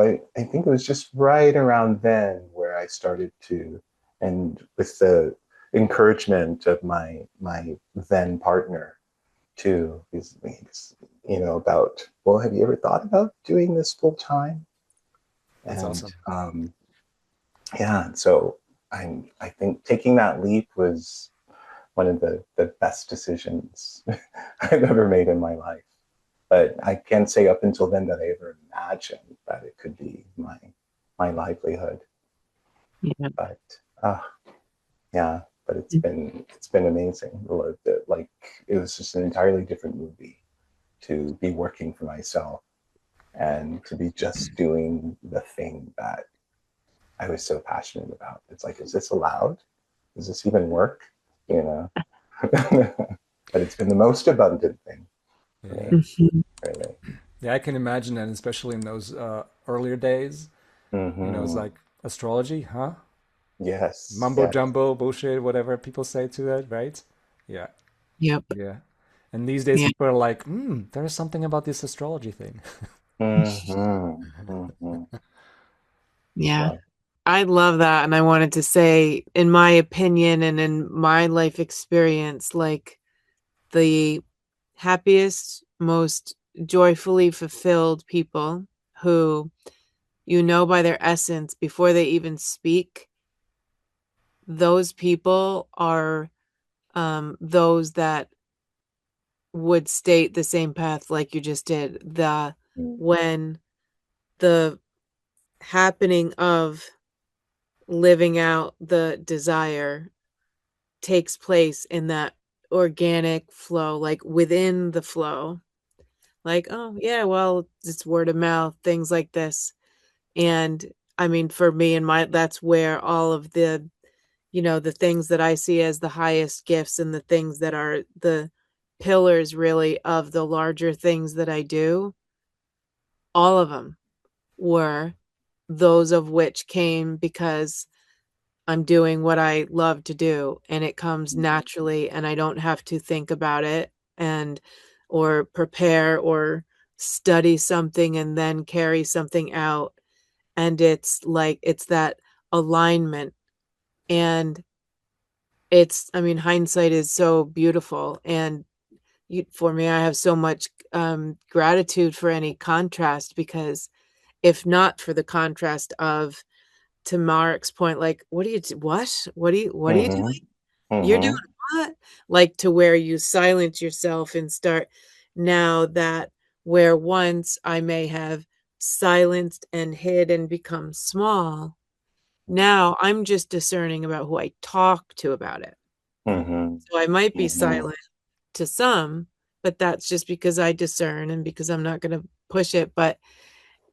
S1: I think it was just right around then where I started to, and with the encouragement of my then partner too, he's about, well, have you ever thought about doing this full time?
S3: That's
S1: And
S3: awesome.
S1: yeah, so I think taking that leap was one of the best decisions I've ever made in my life. But I can't say up until then that I ever imagined that it could be my livelihood.
S2: Yeah.
S1: But yeah, but it's been amazing. Like, it was just an entirely different movie to be working for myself and to be just doing the thing that I was so passionate about. It's like, is this allowed? Does this even work? You know. But it's been the most abundant thing for
S3: Yeah.
S1: me,
S2: Mhm.
S1: really.
S3: Yeah, I can imagine that, especially in those earlier days. It's
S1: Mm-hmm.
S3: like astrology, huh?
S1: Yes,
S3: Mumbo
S1: yes.
S3: jumbo, bullshit, whatever people say to that, right? Yeah,
S2: Yep.
S3: yeah. And these days
S2: Yeah.
S3: people are like, there's something about this astrology thing.
S1: Mm-hmm. Mm-hmm.
S2: Yeah.
S1: Well,
S2: I love that. And I wanted to say, in my opinion and in my life experience, like the happiest, most joyfully fulfilled people who by their essence before they even speak, those people are those that would state the same path like you just did. When the happening of living out the desire takes place in that organic flow, like within the flow, like, oh yeah, well, it's word of mouth, things like this. And I mean, for me and that's where all of the things that I see as the highest gifts and the things that are the pillars really of the larger things that I do, all of them were those of which came because I'm doing what I love to do and it comes naturally and I don't have to think about it and or prepare or study something and then carry something out. And it's like it's that alignment. And I mean, hindsight is so beautiful. And for me, I have so much gratitude for any contrast, because if not for the contrast of, to Mark's point, like, what are you
S1: mm-hmm.
S2: doing? You're doing
S1: Mm-hmm.
S2: what? Like, to where you silence yourself and start, now that where once I may have silenced and hid and become small, now I'm just discerning about who I talk to about it.
S1: Mm-hmm.
S2: So I might be
S1: Mm-hmm.
S2: silent to some, but that's just because I discern and because I'm not going to push it. But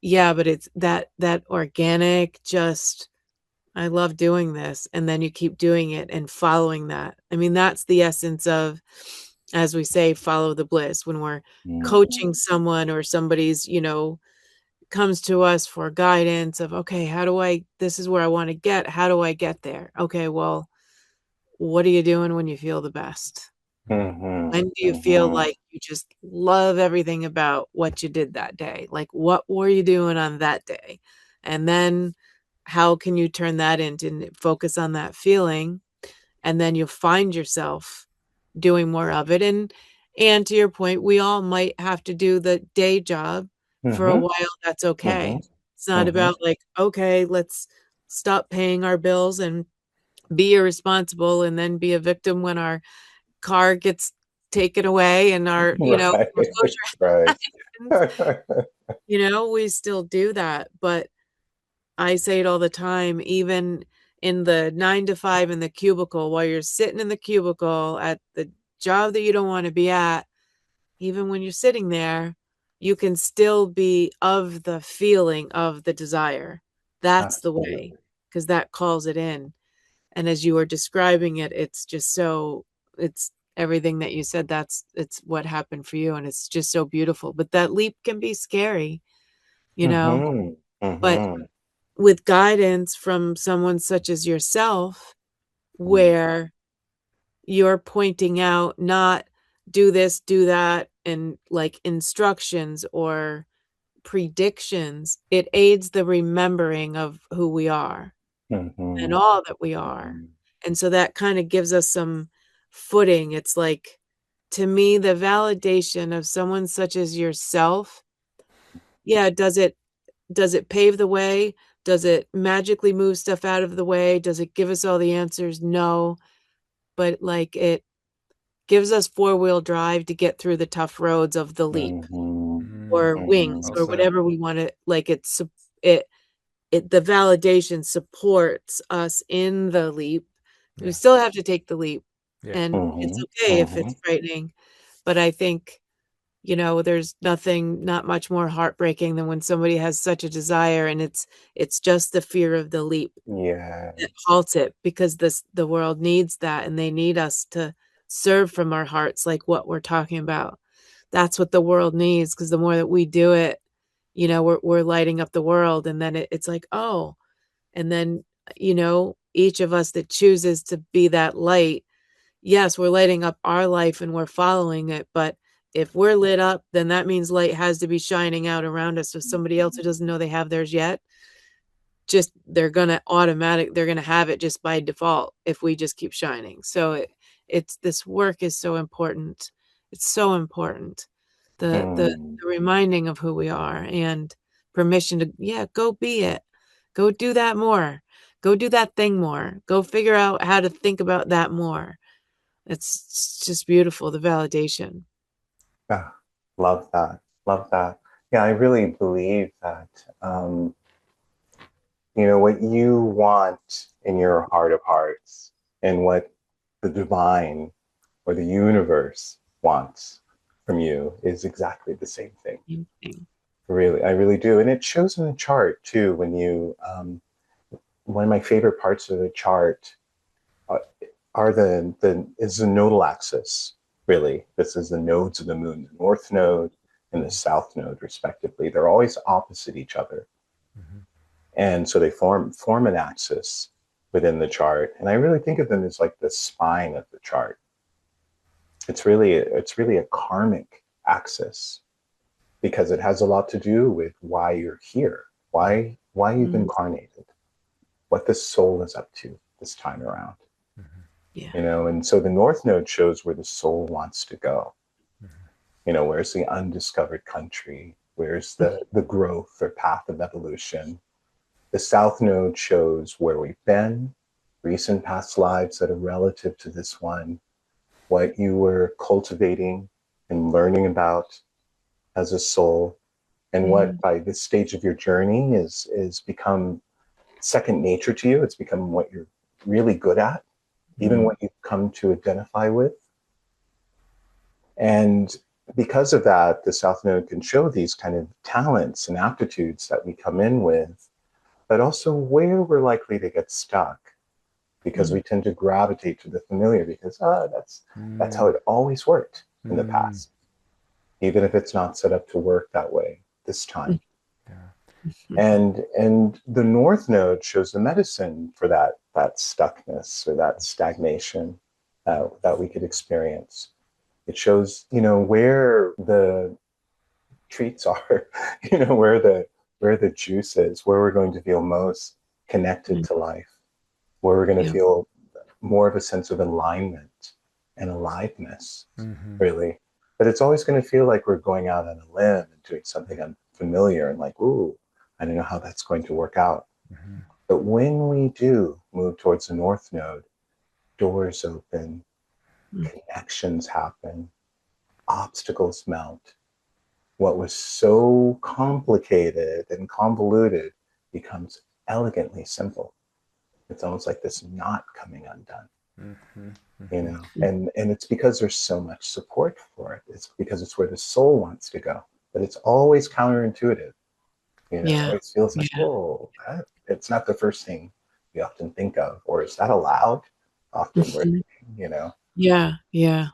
S2: yeah, but it's that organic, just, I love doing this. And then you keep doing it and following that. I mean, that's the essence of, as we say, follow the bliss. When we're coaching someone or somebody's, comes to us for guidance of, okay, this is where I want to get, how do I get there? Okay, well, what are you doing when you feel the best?
S1: Mm-hmm.
S2: When do you feel
S1: Mm-hmm.
S2: like you just love everything about what you did that day? Like, what were you doing on that day? And then how can you turn that into focus on that feeling and then you'll find yourself doing more of it. And to your point, we all might have to do the day job for a
S1: Mm-hmm.
S2: while. That's okay.
S1: Mm-hmm.
S2: It's not
S1: Mm-hmm.
S2: about like, okay, let's stop paying our bills and be irresponsible and then be a victim when our car gets taken away and our,
S1: Right.
S2: foreclosure happens. We still do that. But I say it all the time, even in the 9 to 5 in the cubicle, while you're sitting in the cubicle at the job that you don't want to be at, even when you're sitting there, you can still be of the feeling of the desire. That's the
S1: Absolutely.
S2: way, because that calls it in. And as you were describing it, it's just it's everything that you said, it's what happened for you. And it's just so beautiful. But that leap can be scary,
S1: Mm-hmm.
S2: but
S1: Mm-hmm.
S2: with guidance from someone such as yourself, where you're pointing out not do this, do that, and like instructions or predictions, it aids the remembering of who we are and
S1: Mm-hmm.
S2: all that we are. And so that kind of gives us some footing. It's like, to me, the validation of someone such as yourself, yeah, does it pave the way? Does it magically move stuff out of the way? Does it give us all the answers? No. But like, it gives us four-wheel drive to get through the tough roads of the leap,
S1: Mm-hmm.
S2: or
S1: Mm-hmm.
S2: wings,
S3: Well
S2: or
S3: said.
S2: whatever we want to, like, it the validation supports us in the leap. We
S3: Yeah.
S2: still have to take the leap,
S3: Yeah.
S2: and it's
S1: Mm-hmm.
S2: okay if
S1: Mm-hmm.
S2: it's frightening. But I think, there's not much more heartbreaking than when somebody has such a desire and it's just the fear of the leap
S1: Yes.
S2: that halts it, because the world needs that, and they need us to serve from our hearts, like what we're talking about. That's what the world needs, because the more that we do it, we're lighting up the world. And then it's like, oh, and then, each of us that chooses to be that light, yes, we're lighting up our life and we're following it. But if we're lit up, then that means light has to be shining out around us. So somebody else who doesn't know they have theirs yet, they're gonna have it just by default if we just keep shining. So it's this work is so important. It's so important. The
S1: Mm.
S2: reminding of who we are, and permission to, go be it. Go do that more. Go do that thing more. Go figure out how to think about that more. It's just beautiful, the validation.
S1: Ah, love that. Love that. Yeah, I really believe that, um, what you want in your heart of hearts and what the divine or the universe wants from you is exactly the same thing.
S2: Same thing.
S1: Really, I really do. And it shows in the chart too, one of my favorite parts of the chart uh, is the nodal axis. Really, this is the nodes of the moon, the north node and the south node, respectively. They're always opposite each other,
S3: Mm-hmm.
S1: and so they form an axis within the chart. And I really think of them as like the spine of the chart. It's really a karmic axis because it has a lot to do with why you're here, why you've
S2: Mm,
S1: incarnated, what the soul is up to this time around.
S3: Mm-hmm.
S2: yeah.
S1: And so the north node shows where the soul wants to go.
S3: Mm-hmm.
S1: Where's the undiscovered country? Where's the growth or path of evolution? The south node shows where we've been, recent past lives that are relative to this one, what you were cultivating and learning about as a soul, and what
S2: Mm,
S1: by this stage of your journey is become second nature to you. It's become what you're really good at, even what you've come to identify with. And because of that, the South Node can show these kind of talents and aptitudes that we come in with, but also where we're likely to get stuck, because we tend to gravitate to the familiar because that's how it always worked in the
S3: Mm-hmm.
S1: past, even if it's not set up to work that way this time.
S3: Yeah.
S1: And the North Node shows the medicine for that stuckness or that stagnation that we could experience. It shows, where the treats are, where the juice is, where we're going to feel most connected to life, where we're going to
S2: yeah.
S1: feel more of a sense of alignment and aliveness,
S3: Mm-hmm.
S1: really. But it's always going to feel like we're going out on a limb and doing something unfamiliar and like, ooh, I don't know how that's going to work out.
S3: Mm-hmm.
S1: But when we do move towards the North Node, doors open, connections happen, obstacles melt. What was so complicated and convoluted becomes elegantly simple. It's almost like this knot coming undone.
S3: Mm-hmm.
S1: You
S3: Mm-hmm.
S1: know, and it's because there's so much support for it. It's because it's where the soul wants to go, but it's always counterintuitive. You know, it
S2: Yeah.
S1: always feels like,
S2: Yeah.
S1: whoa, it's not the first thing we often think of, or is that allowed? Often we're
S2: Mhm.
S1: thinking, you know.
S2: Yeah. Yeah.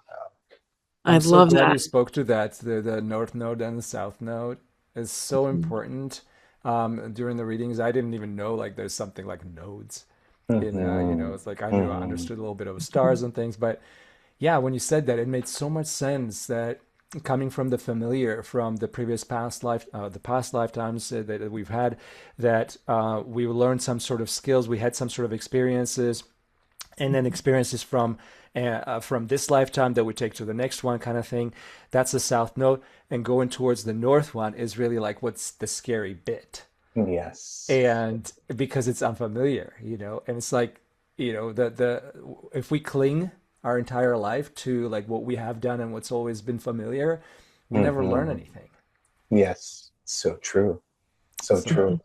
S2: I
S3: I'm so
S2: love
S3: glad
S2: that.
S3: you spoke to that. The North Node and the South Node is so
S2: Mhm.
S3: important. During the readings, I didn't even know like there's something like nodes in
S1: Mm-hmm.
S3: it's like I
S1: Mm-hmm.
S3: understood a little bit of stars and things, but yeah, when you said that, it made so much sense that coming from the familiar, from the previous the past lifetimes that we've had, that we learned some sort of skills, we had some sort of experiences, and then experiences from this lifetime that we take to the next one, kind of thing. That's the South Node, and going towards the North one is really like what's the scary bit,
S1: Yes.
S3: and because it's unfamiliar, and it's like, the if we cling our entire life to like what we have done and what's always been familiar, we never learn
S1: Mm-hmm.
S3: anything.
S1: Yes. So true. So
S3: So
S1: true.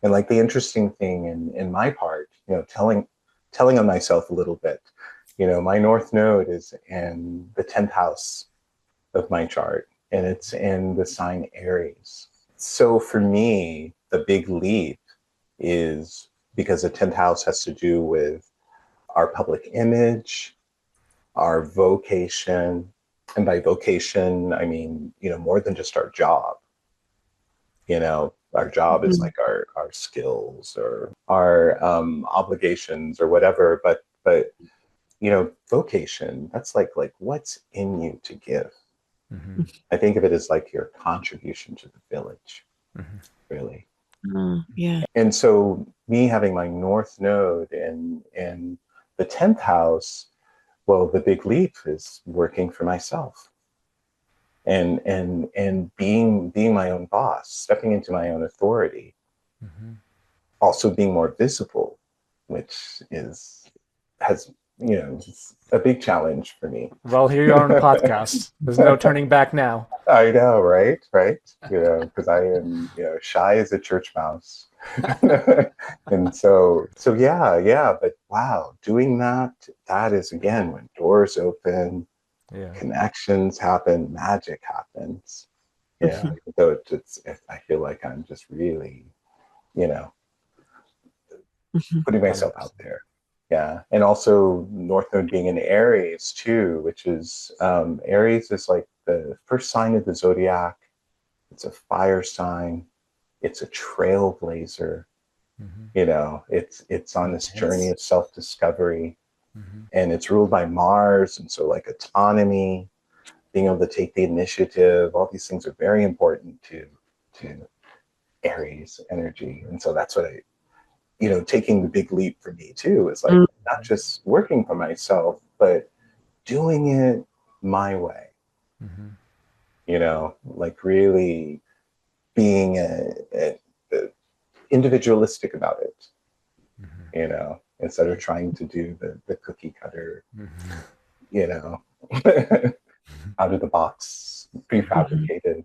S1: And like the interesting thing in my part, you know, telling on myself a little bit, you know, my North Node is in the 10th house of my chart, and it's in the sign Aries. So for me, the big leap is because the 10th house has to do with our public image, our vocation. And by vocation, I mean, you know, more than just our job. You know, our job is
S2: Mhm.
S1: like our skills or our obligations or whatever. But you know, vocation, that's like what's in you to give.
S3: mhm,
S1: I think of it as like your contribution to the village,
S3: mhm,
S1: really.
S2: Yeah.
S1: And so me having my North Node in the 10th house, well, the big leap is working for myself and being my own boss, stepping into my own authority,
S3: mhm.
S1: also being more visible, which has, you know, it's a big challenge for me.
S3: Well, here you are on a podcast. There's no turning back now.
S1: I know, right? Right? You know, because I am, you know, shy as a church mouse. And so yeah, yeah, but wow, doing that, that is again when doors open,
S3: Yeah.
S1: connections happen, magic happens. Yeah, so I feel like I'm just really, you know, putting myself out
S3: 100%.
S1: there. Yeah, and also North Node being in Aries too, which is Aries is like the first sign of the zodiac. It's a fire sign. It's a trailblazer.
S3: Mhm.
S1: You know, it's on this journey
S3: Intense.
S1: of self-discovery,
S3: Mhm.
S1: and it's ruled by Mars, and so like autonomy, being able to take the initiative, all these things are very important to Aries energy, and so that's what I, you know, taking the big leap for me too is like
S2: Mhm.
S1: not just working for myself, but doing it my way.
S3: Mhm.
S1: You know, like really being a individualistic about it.
S3: Mhm.
S1: You know, instead of trying to do the cookie cutter,
S3: Mhm.
S1: you know, out of the box
S3: Mhm.
S1: prefabricated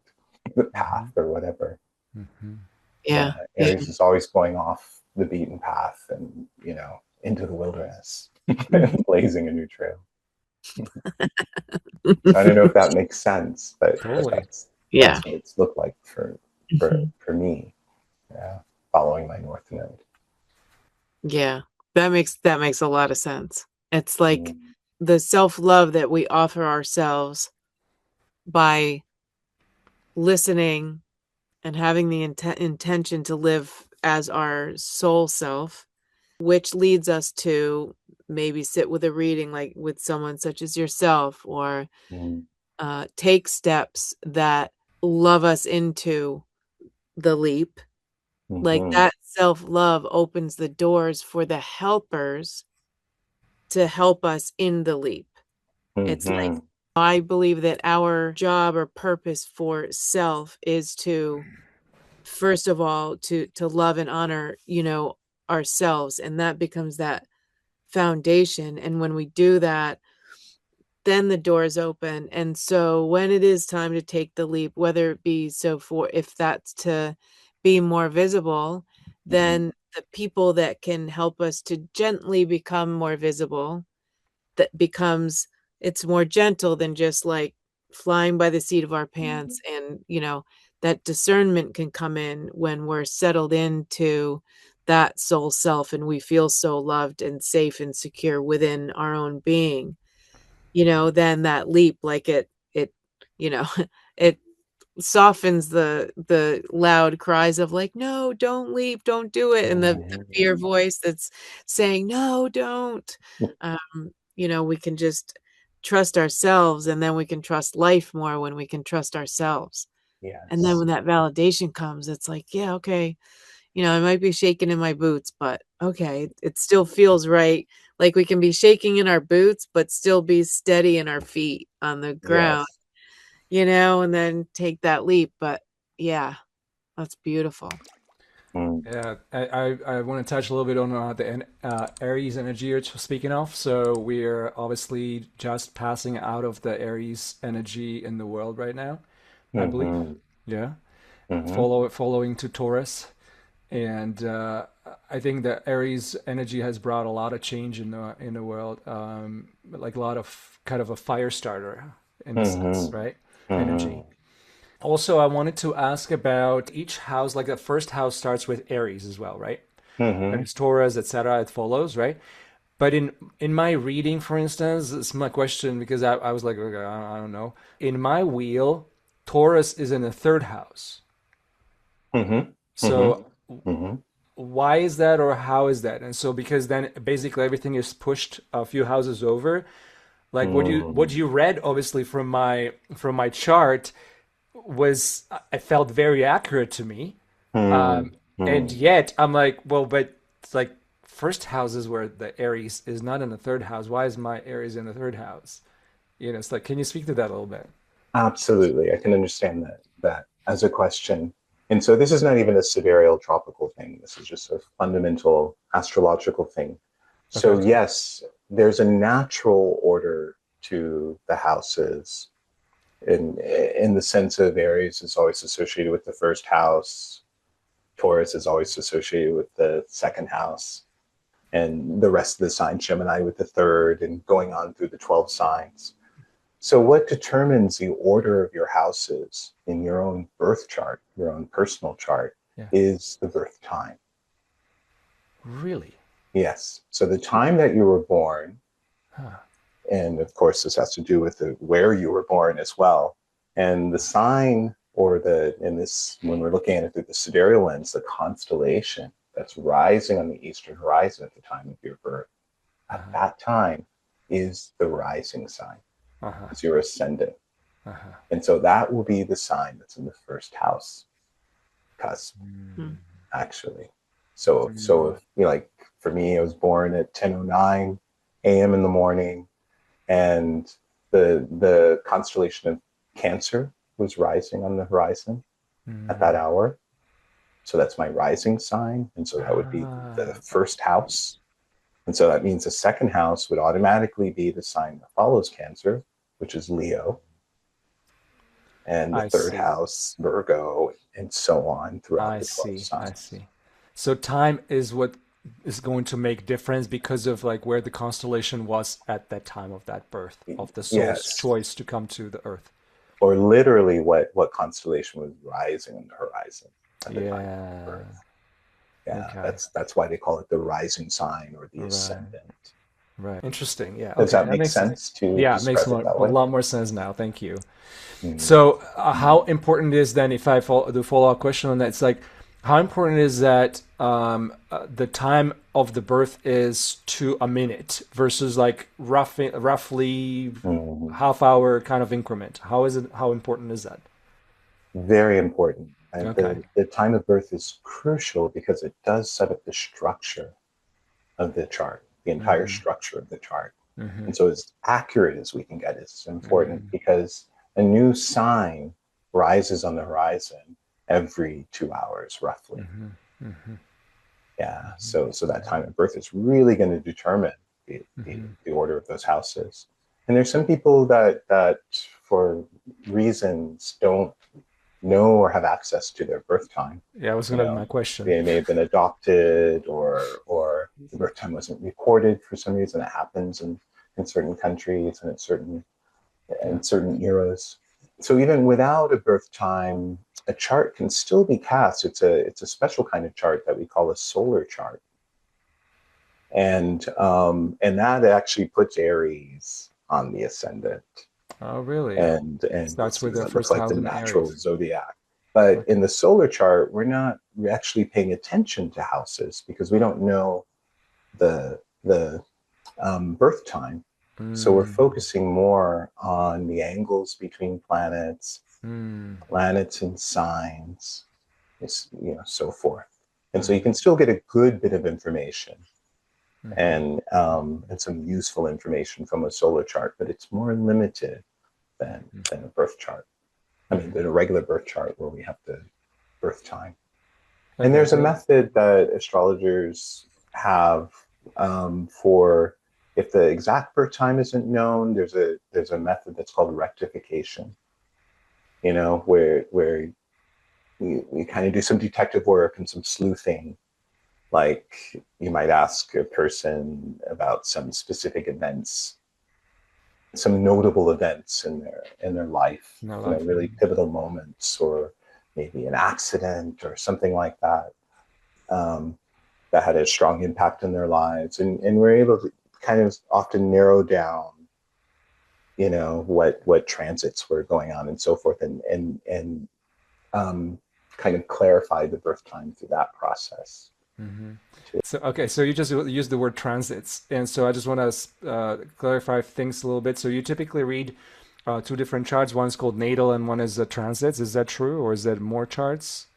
S1: path
S3: Mhm.
S1: or whatever.
S3: Mhm.
S2: Yeah.
S1: Yeah,
S2: Yeah.
S1: Aries is always going off the beaten path and, you know, into the wilderness,
S2: Mhm.
S1: blazing a new trail. I don't know if that makes sense, but
S3: Totally.
S2: Yeah.
S1: that's what it's looked like
S2: Mhm.
S1: for me. Yeah, following my North Node.
S2: Yeah. That makes a lot of sense. It's like
S1: Mm,
S2: the self-love that we offer ourselves by listening and having the intention to live as our soul self, which leads us to maybe sit with a reading like with someone such as yourself, or
S1: mm,
S2: take steps that love us into the leap. Like
S1: mhm,
S2: that self love opens the doors for the helpers to help us in the leap. It's like, I believe that our job or purpose for self is to, first of all, to love and honor, ourselves. And that becomes that foundation. And when we do that, then the doors open. And so when it is time to take the leap, whether it be if that's to be more visible, then the people that can help us to gently become more visible, it's more gentle than just like flying by the seat of our pants. And that discernment can come in when we're settled into that soul self and we feel so loved and safe and secure within our own being. Then that leap, like it it softens the loud cries of like, no, don't leap, don't do it, and the fear voice that's saying, no, don't. We can just trust ourselves, and then we can trust life more when we can trust ourselves. And then when that validation comes, it's like, yeah, okay, I might be shaking in my boots, but okay, it still feels right. Like we can be shaking in our boots, but still be steady in our feet on the ground, and then take that leap. But yeah, that's beautiful.
S3: Yeah, I want to touch a little bit on the Aries energy you're speaking of. So we're obviously just passing out of the Aries energy in the world right now, I believe. Yeah, following to Taurus. And I think that Aries energy has brought a lot of change in the world, like a lot of kind of a fire starter in a sense, right? Energy. Also, I wanted to ask about each house. Like the first house starts with Aries as well, right? There's Taurus, etc. It follows, right? But in my reading, for instance, it's my question because I was like, okay, I don't know. In my wheel, Taurus is in the third house. So why is that, or how is that? And so because then basically everything is pushed a few houses over. Like what you read obviously from my chart was, I felt very accurate to me. And yet I'm like, well, but it's like first house is where the Aries is not in the third house. Why is my Aries in the third house? It's like, can you speak to that a little bit?
S1: Absolutely. I can understand that as a question. And so this is not even a sidereal tropical thing. This is just a fundamental astrological thing. So
S3: Okay.
S1: yes, there's a natural order to the houses in the sense of Aries is always associated with the first house. Taurus is always associated with the second house, and the rest of the sign, Gemini with the third, and going on through the 12 signs. So what determines the order of your houses in your own birth chart, your own personal chart,
S3: Yeah.
S1: is the birth time.
S3: Really?
S1: Yes. So the time that you were born, and of course this has to do with where you were born as well, and the sign when we're looking at it through the sidereal lens, the constellation that's rising on the eastern horizon at the time of your birth, at that time is the rising sign. It's your ascendant. And so that will be the sign that's in the first house cusp, actually. So if like for me, I was born at 10:09 a.m. in the morning, and the constellation of Cancer was rising on the horizon at that hour. So that's my rising sign. And so that would be the first house. And so that means the second house would automatically be the sign that follows Cancer, which is Leo. And the third house, Virgo, and so on throughout the 12 signs.
S3: I see. So time is what is going to make difference because of like where the constellation was at that time of that birth, of the soul's choice to come to the earth.
S1: Or literally what constellation was rising on the horizon at the time of birth. Yeah, okay. That's why they call it the rising sign or the ascendant.
S3: Right. Interesting. Yeah.
S1: Does that make sense to
S3: it makes a lot more sense now. Thank you. So how important is then, if I do follow-up question on that, it's like, how important is that the time of the birth is to a minute versus like roughly half hour kind of increment? How important is that?
S1: Very important. And the time of birth is crucial because it does set up the structure of the chart. the entire structure of the chart.
S3: Mm-hmm.
S1: And so as accurate as we can get is important
S3: Mm-hmm.
S1: because a new sign rises on the horizon every 2 hours, roughly.
S3: Mm-hmm. Mm-hmm.
S1: Yeah. So that time of birth is really going to determine the order of those houses. And there's some people that for reasons don't know or have access to their birth time.
S3: Yeah, that was
S1: You
S3: gonna be my
S1: know,
S3: question.
S1: they may have been adopted or the birth time wasn't recorded for some reason. It happens in certain countries and in certain eras. So even without a birth time, a chart can still be cast. It's a special kind of chart that we call a solar chart. And that actually puts Aries on the ascendant.
S3: Oh, really?
S1: And
S3: Starts with the
S1: it looks
S3: first
S1: like the
S3: house in
S1: natural
S3: Aries.
S1: zodiac. But
S3: Okay.
S1: in the solar chart, we're actually paying attention to houses because we don't know the birth time. So we're
S3: Mm.
S1: focusing more on the angles between planets,
S3: Mm.
S1: planets and signs, so forth. And so you
S3: Mm.
S1: can still get a good bit of information
S3: Mm-hmm.
S1: and some useful information from a solar chart, but it's more limited than a birth chart. I mean, than a regular birth chart where we have the birth time. And
S3: Okay,
S1: there's a
S3: so
S1: method that astrologers have for if the exact birth time isn't known. There's a method that's called rectification. Where we kind of do some detective work and some sleuthing. Like you might ask a person about some specific events, some notable events in their life,
S3: no life.
S1: really pivotal moments, or maybe an accident or something like that. That had a strong impact in their lives, and we're able to kind of often narrow down, what transits were going on and so forth, and kind of clarify the birth time through that process.
S3: Mm-hmm.
S1: Too.
S3: So okay, so you just used the word transits, and so I just want to clarify things a little bit. So you typically read two different charts. One's called natal, and one is transits. Is that true, or is that more charts?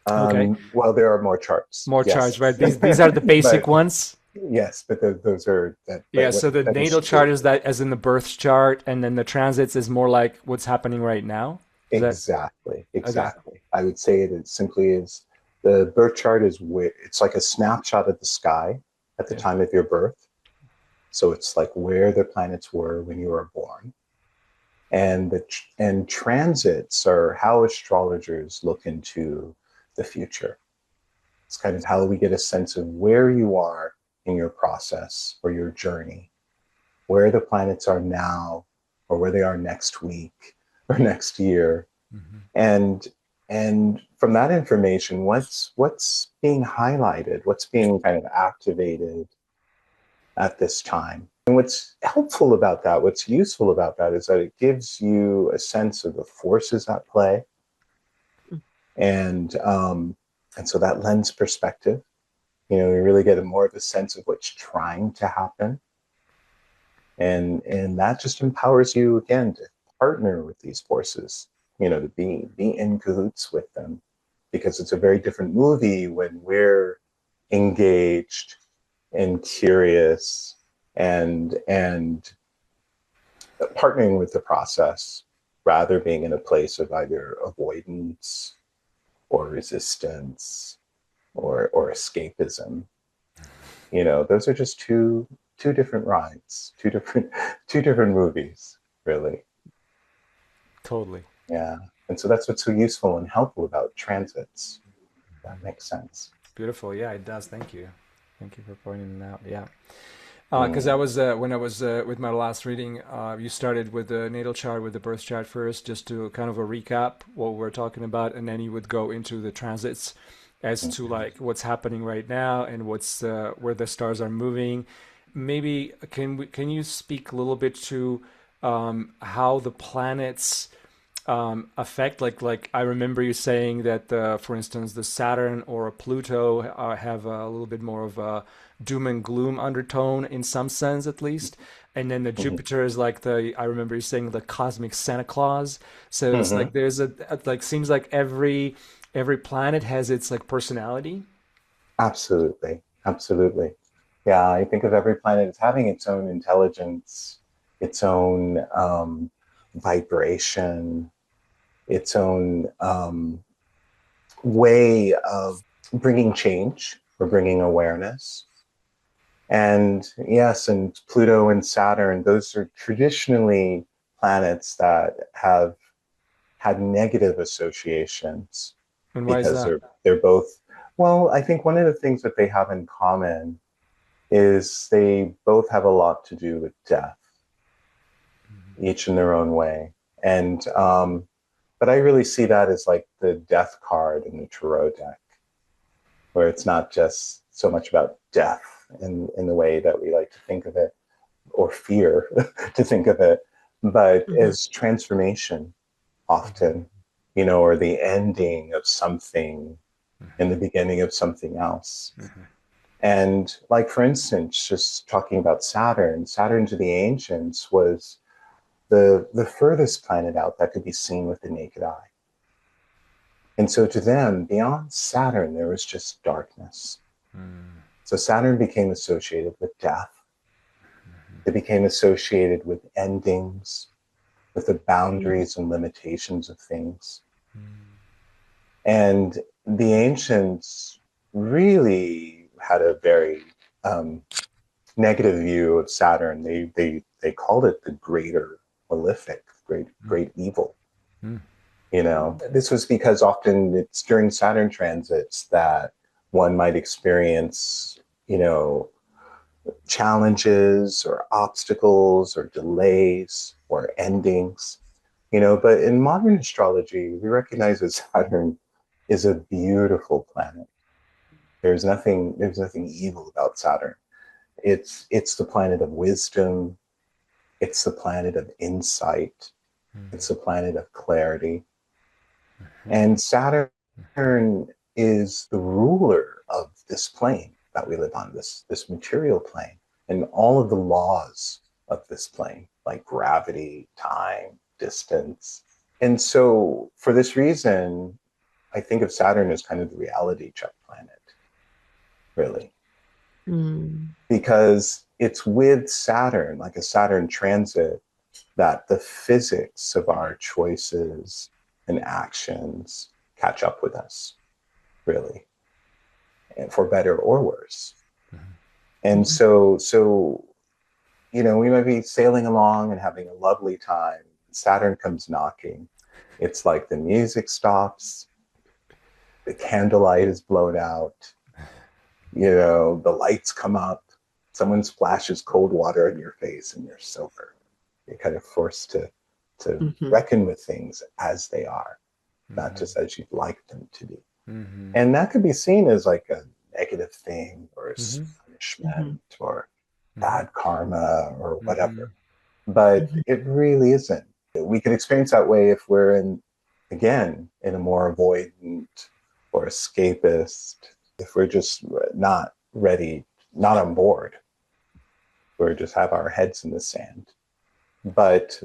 S3: Okay,
S1: Well, there are more charts,
S3: more charts, right?
S1: yes,
S3: These are the basic
S1: but
S3: ones.
S1: yes, but those are that.
S3: Yeah.
S1: But
S3: So the
S1: that is
S3: natal chart
S1: true.
S3: is that as in the birth chart, and then the transits is more like what's happening right now. Is that
S1: Exactly,
S3: okay?
S1: exactly. I would say it simply is the birth chart is where it's like a snapshot of the sky at the
S3: Yeah.
S1: time of your birth. So it's like where the planets were when you were born. And transits are how astrologers look into the future. It's kind of how we get a sense of where you are in your process or your journey, where the planets are now, or where they are next week or next year.
S3: Mm-hmm.
S1: And from that information, what's being highlighted, what's being kind of activated at this time. And what's helpful about that, what's useful about that, is that it gives you a sense of the forces at play, and so that lends perspective. You really get more of a sense of what's trying to happen, and that just empowers you again to partner with these forces. To be in cahoots with them, because it's a very different movie when we're engaged and curious and partnering with the process rather being in a place of either avoidance or resistance or escapism. Those are just two different rides, two different movies, really.
S3: Totally.
S1: Yeah. And so that's what's so useful and helpful about transits. That makes sense.
S3: Beautiful. Yeah, it does. Thank you. Thank you for pointing it out. Yeah. Because I
S1: Mm.
S3: was when I was with my last reading, you started with the natal chart, with the birth chart first, just to kind of a recap what we're talking about, and then you would go into the transits as to like what's happening right now and what's where the stars are moving. Maybe can you speak a little bit to how the planets affect like I remember you saying that for instance the Saturn or Pluto have a little bit more of a doom and gloom undertone in some sense at least, and then the
S1: Mhm.
S3: Jupiter is like the I remember you saying the cosmic Santa Claus. So it's like
S1: Mhm.
S3: there's a like seems like every planet has its like personality.
S1: Absolutely. Absolutely. Yeah, I think of every planet as having its own intelligence, its own vibration, its own way of bringing change or bringing awareness. And yes, and Pluto and Saturn, those are traditionally planets that have had negative associations
S3: And why is
S1: because
S3: that?
S1: they're both, well, I think one of the things that they have in common is they both have a lot to do with death, each in their own way. And but I really see that as like the death card in the tarot deck, where it's not just so much about death in the way that we like to think of it, or fear to think of it, but
S2: Mhm.
S1: as transformation often, or the ending of something in the beginning of something else. And like, for instance, just talking about Saturn, Saturn to the ancients was the furthest planet out that could be seen with the naked eye. And so to them, beyond Saturn, there was just darkness. So Saturn became associated with death. It became associated with endings, with the boundaries and limitations of things. And the ancients really had a very negative view of Saturn. They called it the greater malefic, great evil. This was because often it's during Saturn transits that one might experience, challenges or obstacles or delays or endings. But in modern astrology, we recognize that Saturn is a beautiful planet. There's nothing evil about Saturn. It's the planet of wisdom. It's the planet of insight. It's the planet of clarity. And Saturn is the ruler of this plane that we live on, this material plane, and all of the laws of this plane, like gravity, time, distance. And so for this reason, I think of Saturn as kind of the reality check planet, really. Because it's with Saturn, like a Saturn transit, that the physics of our choices and actions catch up with us, really, and for better or worse. And so we might be sailing along and having a lovely time. Saturn comes knocking. It's like the music stops, the candlelight is blown out, the lights come up, someone splashes cold water in your face, and you're sober. You're kind of forced to reckon with things as they are, not just as you'd like them to be. And that could be seen as like a negative thing or as punishment or bad karma or whatever. But it really isn't. We can experience that way if we're again, in a more avoidant or escapist, if we're just not ready, not on board. We just have our heads in the sand. But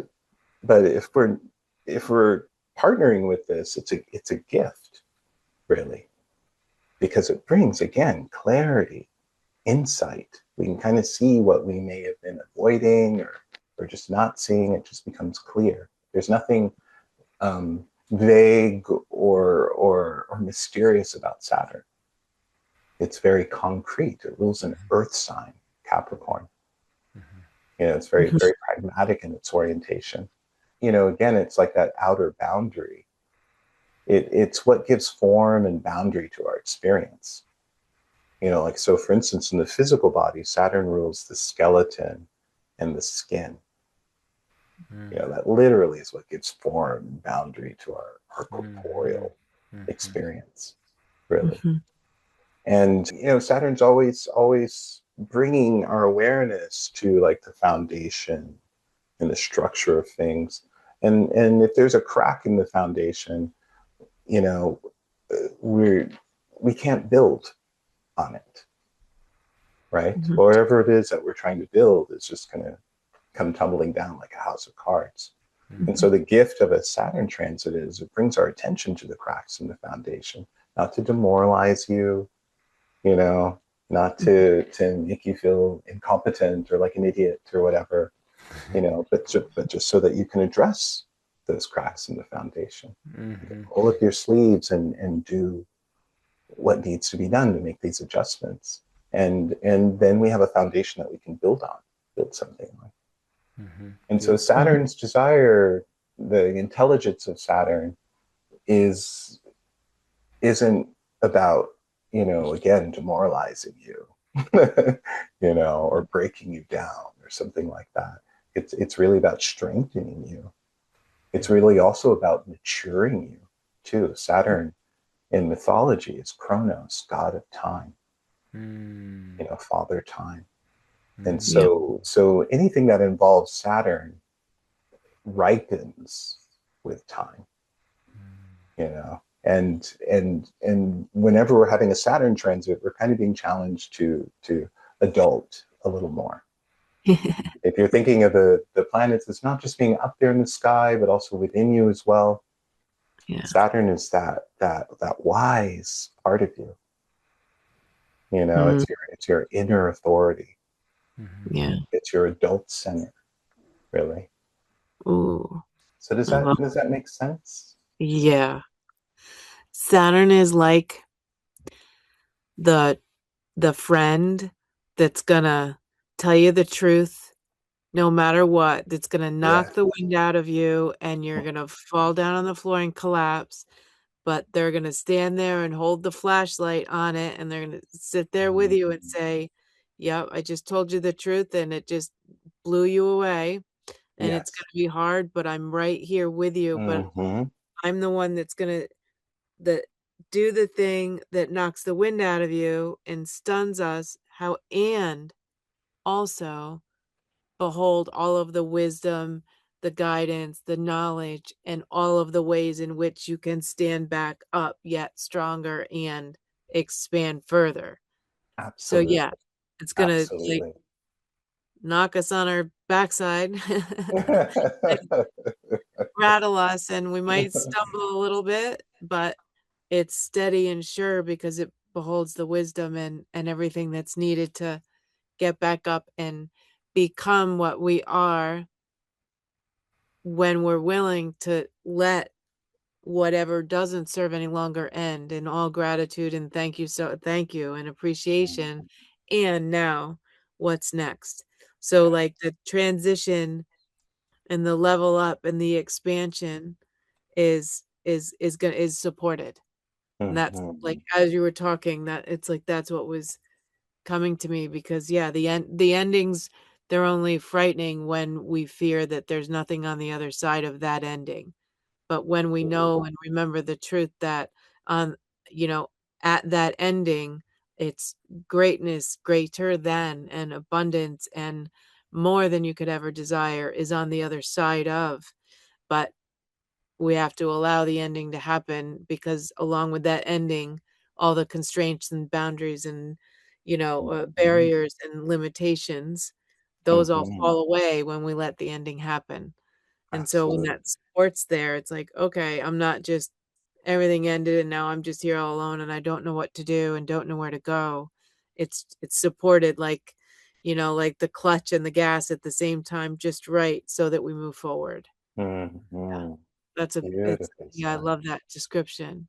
S1: if we're partnering with this, it's a gift, really, because it brings, again, clarity, insight. We can kind of see what we may have been avoiding or just not seeing. It just becomes clear. There's nothing vague or mysterious about Saturn. It's very concrete. It rules an earth sign, Capricorn. It's very, very pragmatic in its orientation. Again, it's like that outer boundary. It's what gives form and boundary to our experience. Like, so for instance, in the physical body, Saturn rules the skeleton and the skin. That literally is what gives form and boundary to our corporeal experience, really. And, Saturn's always bringing our awareness to like the foundation and the structure of things. And if there's a crack in the foundation, we can't build on it, right? Or whatever it is that we're trying to build is just going to come tumbling down like a house of cards. And so the gift of a Saturn transit is it brings our attention to the cracks in the foundation, not to demoralize you, not to make you feel incompetent or like an idiot or whatever, but just so that you can address those cracks in the foundation. Roll up your sleeves and do what needs to be done to make these adjustments. And then we have a foundation that we can build something on. And so Saturn's desire, the intelligence of Saturn isn't about, again, demoralizing you, or breaking you down or something like that. It's really about strengthening you. It's really also about maturing you too. Saturn in mythology is Kronos, god of time, father time. And so anything that involves Saturn ripens with time, and whenever we're having a Saturn transit, we're kind of being challenged to adult a little more. If you're thinking of the planets, it's not just being up there in the sky, but also within you as well.
S2: Yeah.
S1: Saturn is that wise part of you. It's your inner authority.
S2: Yeah.
S1: It's your adult center, really.
S2: Ooh.
S1: So does that make sense?
S2: Yeah. Saturn is like the friend that's gonna tell you the truth no matter what, that's gonna knock the wind out of you, and you're gonna fall down on the floor and collapse, but they're gonna stand there and hold the flashlight on it, and they're gonna sit there with you and say, yep, I just told you the truth and it just blew you away, and it's gonna be hard, but I'm right here with you, but I'm the one that's gonna do the thing that knocks the wind out of you and stuns us, and also behold all of the wisdom, the guidance, the knowledge, and all of the ways in which you can stand back up yet stronger and expand further.
S1: Absolutely.
S2: So it's gonna knock us on our backside and rattle us, and we might stumble a little bit, but it's steady and sure because it beholds the wisdom and everything that's needed to get back up and become what we are when we're willing to let whatever doesn't serve any longer end, in all gratitude and thank you and appreciation. And now what's next? So like the transition and the level up and the expansion is supported. And that's like, as you were talking, that it's like that's what was coming to me, because the endings, they're only frightening when we fear that there's nothing on the other side of that ending. But when we know and remember the truth that on at that ending, it's greatness, greater than, and abundance and more than you could ever desire is on the other side of. But we have to allow the ending to happen, because along with that ending, all the constraints and boundaries and barriers and limitations, those all fall away when we let the ending happen. And so when that support's there, it's like, okay, I'm not just everything ended and now I'm just here all alone and I don't know what to do and don't know where to go. It's supported, like like the clutch and the gas at the same time, just right, so that we move forward. That's I love that description.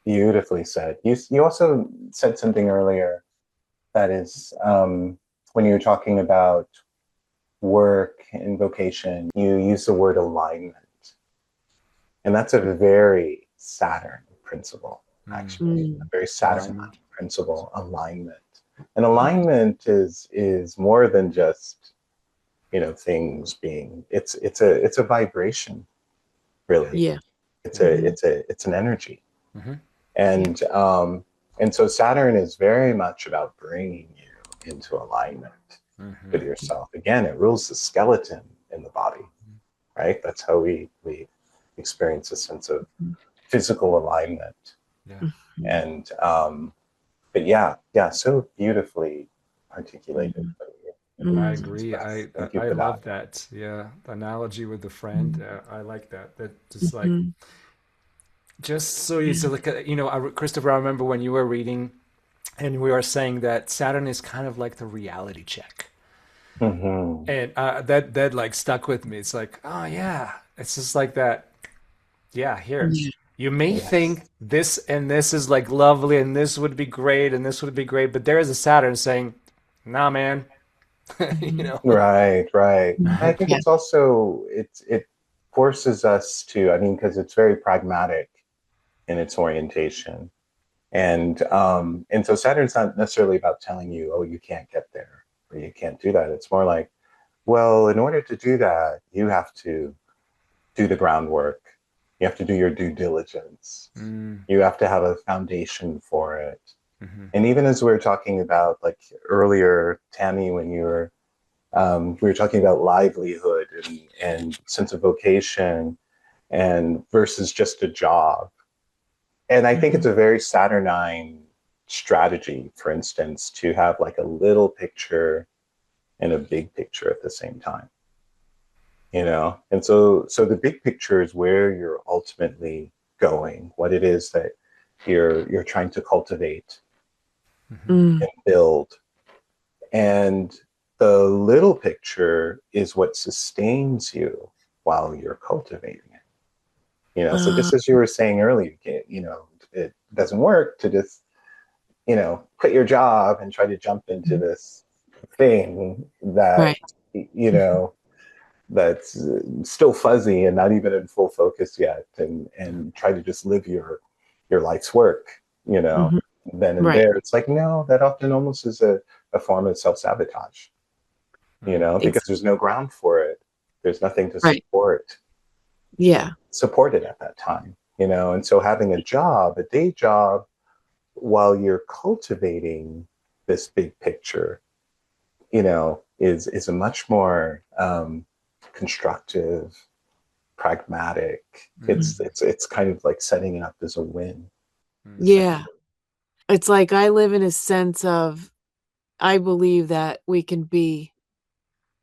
S1: Beautifully said. You also said something earlier that is, when you were talking about work and vocation, you use the word alignment. And that's a very Saturn principle, actually. A very Saturn principle, alignment. And alignment is more than just, things being, it's a vibration, really.
S2: Yeah.
S1: It's an energy. And so Saturn is very much about bringing you into alignment with yourself. Again, it rules the skeleton in the body, right? That's how we experience a sense of physical alignment. And but so beautifully articulated.
S3: I agree. I love that. Yeah, the analogy with the friend. I like that. That just like, just so you, so like, Christopher, I remember when you were reading and we were saying that Saturn is kind of like the reality check.
S1: Hmm.
S3: And that like stuck with me. It's like, oh yeah, it's just like that. Yeah, here.
S2: Yeah.
S3: You may think
S1: Yes.
S3: this and this is like lovely and this would be great and this would be great, but there is a Saturn saying, nah, man, you
S2: Mhm.
S3: know.
S1: Right, right. I
S2: Mhm.
S1: think
S2: Yeah.
S1: it's also it forces us to, I mean, because it's very pragmatic in its orientation. And so Saturn's not necessarily about telling you, oh, you can't get there or you can't do that. It's more like, well, in order to do that, you have to do the groundwork. You have to do your due diligence.
S3: Mm,
S1: You have to have a foundation for it.
S3: hmm.
S1: And even as we were talking about like earlier, Tammy, when you were we were talking about livelihood and sense of vocation and versus just a job. And I think it's
S2: Mhm.
S1: a very Saturnine strategy, for instance, to have like a little picture and a big picture at the same time, you know? And so the big picture is where you're ultimately going, what it is that you're trying to cultivate
S3: Hmm.
S2: Mm.
S1: and build. And the little picture is what sustains you while you're cultivating it. You know, so
S2: Uh,
S1: just as you were saying earlier, you know, it doesn't work to just, you know, quit your job and try to jump into this thing that,
S2: right.
S1: you
S2: Mhm.
S1: know, that's still fuzzy and not even in full focus yet,
S3: Yeah.
S1: and try to just live your life's work, you know,
S2: Mhm.
S1: then and
S2: Right.
S1: there. It's like, no, that often almost is a form of self-sabotage, you
S3: Mm,
S1: know,
S2: Ex-
S1: because there's no ground for it. There's nothing to
S2: right. Yeah.
S1: support it at that time, you know. And so having a job, a day job, while you're cultivating this big picture, you know, is a much more constructive, pragmatic.
S3: hmm.
S1: It's kind of like setting it up as a win,
S2: Yeah.
S1: essentially.
S2: It's like I live in a sense of I believe that we can be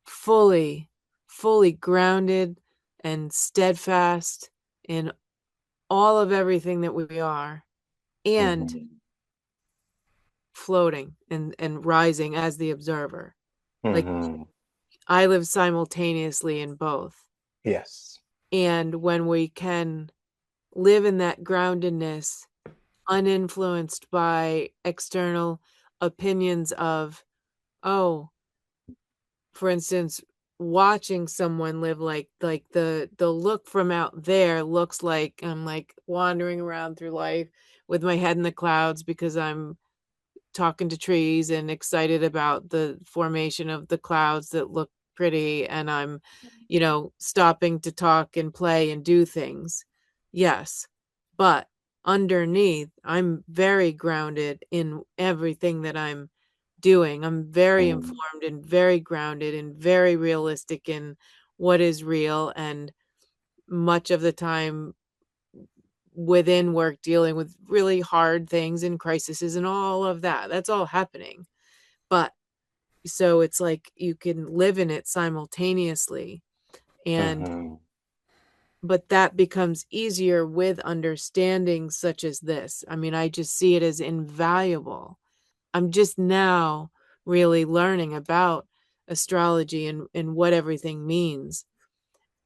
S2: fully, fully grounded and steadfast in all of everything that we are and
S1: Mm-hmm.
S2: floating and rising as the observer. Like
S1: Mm-hmm.
S2: I live simultaneously in both.
S1: Yes.
S2: And when we can live in that groundedness, uninfluenced by external opinions of, oh, for instance, watching someone live like the look from out there looks like I'm like wandering around through life with my head in the clouds because I'm talking to trees and excited about the formation of the clouds that look pretty and I'm, stopping to talk and play and do things. Yes. But underneath, I'm very grounded in everything that I'm doing. I'm very
S1: Mm-hmm.
S2: informed and very grounded and very realistic in what is real and much of the time within work dealing with really hard things and crises and all of that. That's all happening. But so it's like you can live in it simultaneously and
S1: Mm-hmm.
S2: but that becomes easier with understanding such as this. I mean, I just see it as invaluable. I'm just now really learning about astrology and what everything means.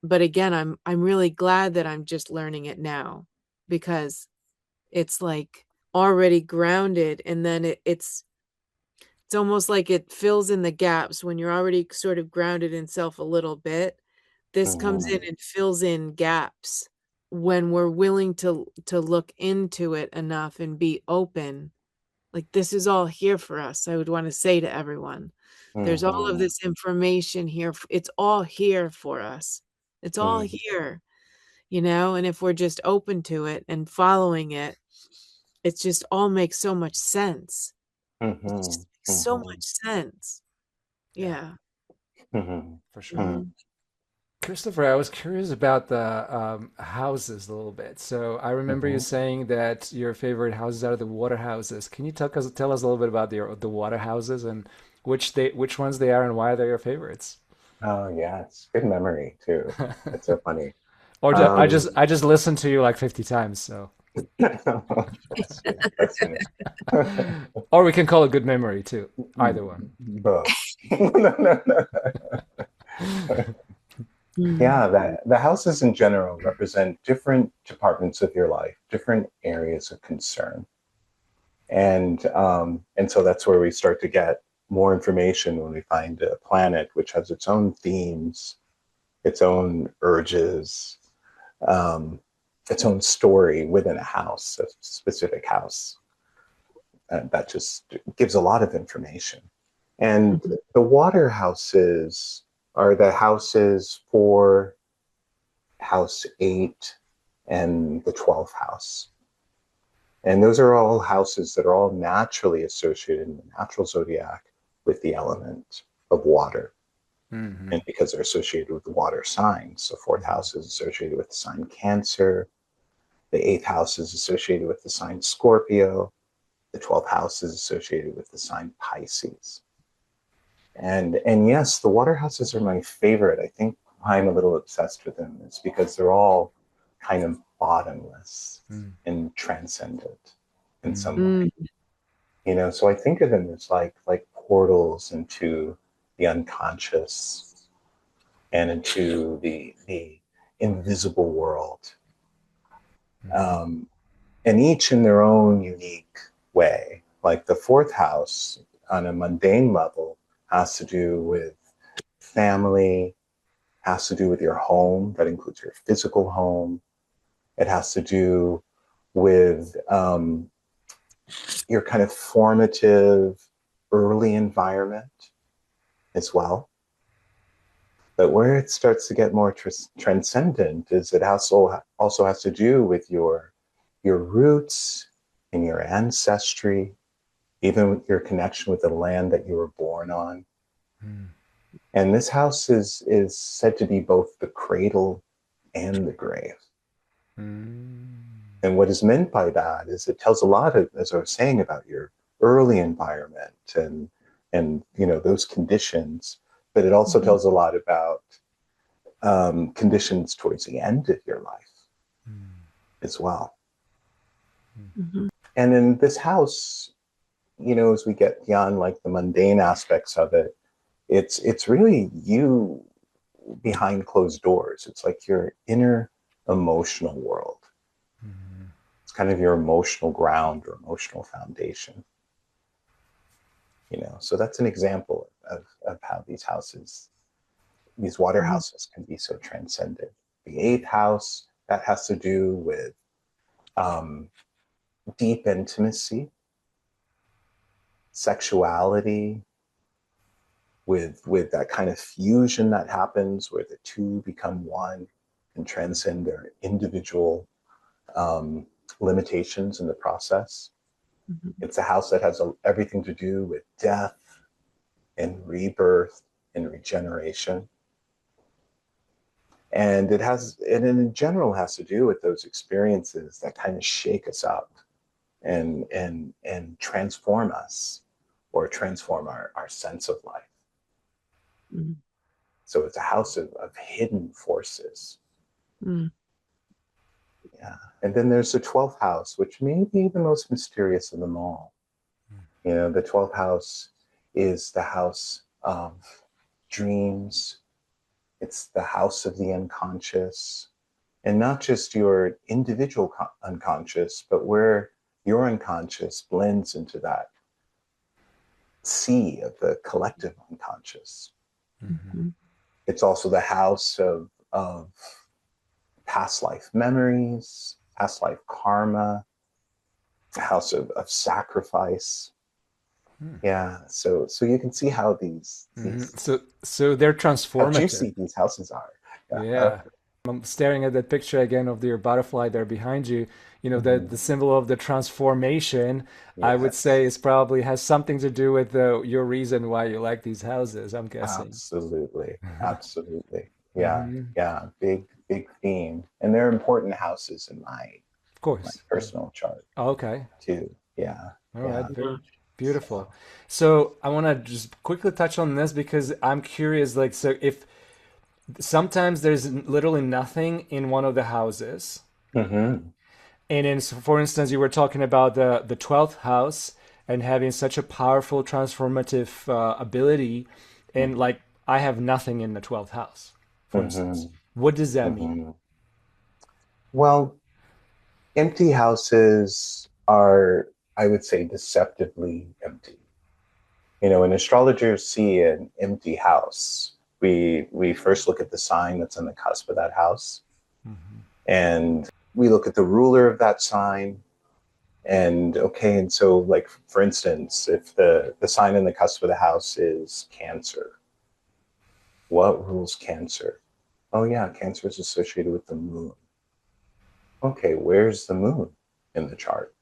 S2: But again, I'm really glad that I'm just learning it now because it's like already grounded and then it's almost like it fills in the gaps when you're already sort of grounded in self a little bit. This comes in
S1: Mm-hmm.
S2: and fills in gaps when we're willing to look into it enough and be open. Like this is all here for us. I would want to say to everyone, there's all of
S1: Mm-hmm.
S2: this information here. It's all here for us. It's all here, and if we're just open to it and following it, it just all makes so much sense. It
S1: Mm-hmm.
S2: just makes so
S1: Mm-hmm.
S2: much sense.
S3: Yeah,
S2: Yeah.
S1: Mm-hmm.
S3: for sure.
S1: Mm-hmm.
S2: Mhm.
S3: Christopher, I was curious about the houses a little bit. So I remember you
S1: Mm-hmm.
S3: saying that your favorite houses are the water houses. Can you tell us a little bit about the water houses and which ones they are and why they're your favorites?
S1: Oh yes, good memory too. It's so funny.
S3: Or
S1: Um,
S3: I just listened to you like 50 times, so.
S1: That's funny.
S3: Or we can call it good memory too. Either one.
S1: Both. No.
S2: Mm.
S1: Yeah, that the houses in general represent different departments of your life, different areas of concern. And so that's where we start to get more information when we find a planet which has its own themes, its own urges, um, its own story within a house, a specific house. And that just gives a lot of information. And
S2: Mhm.
S1: the water houses are the houses for house 8 and the 12th house. And those are all houses that are all naturally associated in the natural zodiac with the element of water.
S3: Mm-hmm.
S1: And because they're associated with the water signs, so fourth house is associated with the sign Cancer, the 8th house is associated with the sign Scorpio, the 12th house is associated with the sign Pisces. And yes, the water houses are my favorite. I think why I'm a little obsessed with them is because they're all kind of bottomless and transcendent in some way.
S2: Mm.
S1: So I think of them as like portals into the unconscious and into the invisible world, um, and each in their own unique way. Like the fourth house, on a mundane level, has to do with family, has to do with your home. That includes your physical home. It has to do with your kind of formative early environment as well. But where it starts to get more transcendent is it also has to do with your roots and your ancestry, even with your connection with the land that you were born on.
S3: Mm.
S1: And this house is said to be both the cradle and the grave.
S3: Mm.
S1: And what is meant by that is it tells a lot of, as I was saying, about your early environment and those conditions, but it also
S2: Mhm.
S1: tells a lot about conditions towards the end of your life as well.
S2: Mhm.
S1: And in this house, as we get beyond like the mundane aspects of it, it's really you behind closed doors. It's like your inner emotional world.
S3: Mm.
S1: It's kind of your emotional ground or emotional foundation. So that's an example of how these water
S2: Mhm.
S1: houses can be so transcendent. The 8th house, that has to do with um, deep intimacy, sexuality, with that kind of fusion that happens where the two become one and transcend their individual um, limitations in the process.
S2: Mhm.
S1: It's a house that has everything to do with death and rebirth and regeneration. And in general has to do with those experiences that kind of shake us up and transform us or transform our sense of life.
S2: Mhm.
S1: So it's a house of hidden forces.
S2: Mm.
S1: Yeah. And then there's the 12th house, which may be the most mysterious of them all. The 12th house is the house of dreams. It's the house of the unconscious, and not just your individual unconscious, but where your unconscious blends into that sea of the collective unconscious.
S3: Mm-hmm.
S2: Mhm.
S1: It's also the house of past life memories, past life karma, the house of sacrifice.
S3: Mm.
S1: Yeah, so you can see how these
S3: Mm-hmm.
S1: these
S3: So they're
S1: how
S3: transformative.
S1: juicy these houses are. Yeah.
S3: Yeah. I'm staring at that picture again of your butterfly there behind you. The
S1: Mhm.
S3: symbol of the transformation, I would say,
S1: Yes,
S3: is probably has something to do with your reason why you like these houses, I'm guessing.
S1: absolutely, absolutely. Yeah,
S3: Hmm.
S1: yeah. Big theme, and they're important houses in
S3: Of
S1: my
S3: course. Yeah.
S1: personal chart
S3: Okay.
S1: too. Yeah,
S3: All right.
S1: yeah.
S2: Yeah.
S3: Beautiful. So I want to just quickly touch on this because I'm curious, like, so if sometimes there's literally nothing in one of the houses,
S1: Hmm.
S3: And in, so for instance, you were talking about the 12th house and having such a powerful transformative ability. And like, I have nothing in the 12th house, for instance.
S1: Hmm.
S3: What does that mean?
S1: Hmm. Well, empty houses are, I would say, deceptively empty. When astrologers see an empty house, we first look at the sign that's on the cusp of that house,
S3: Hmm.
S1: and we look at the ruler of that sign. And okay, and so like for instance, if the sign in the cusp of the house is Cancer, what rules Cancer? Oh yeah, Cancer is associated with the moon. Okay, where's the moon in the chart?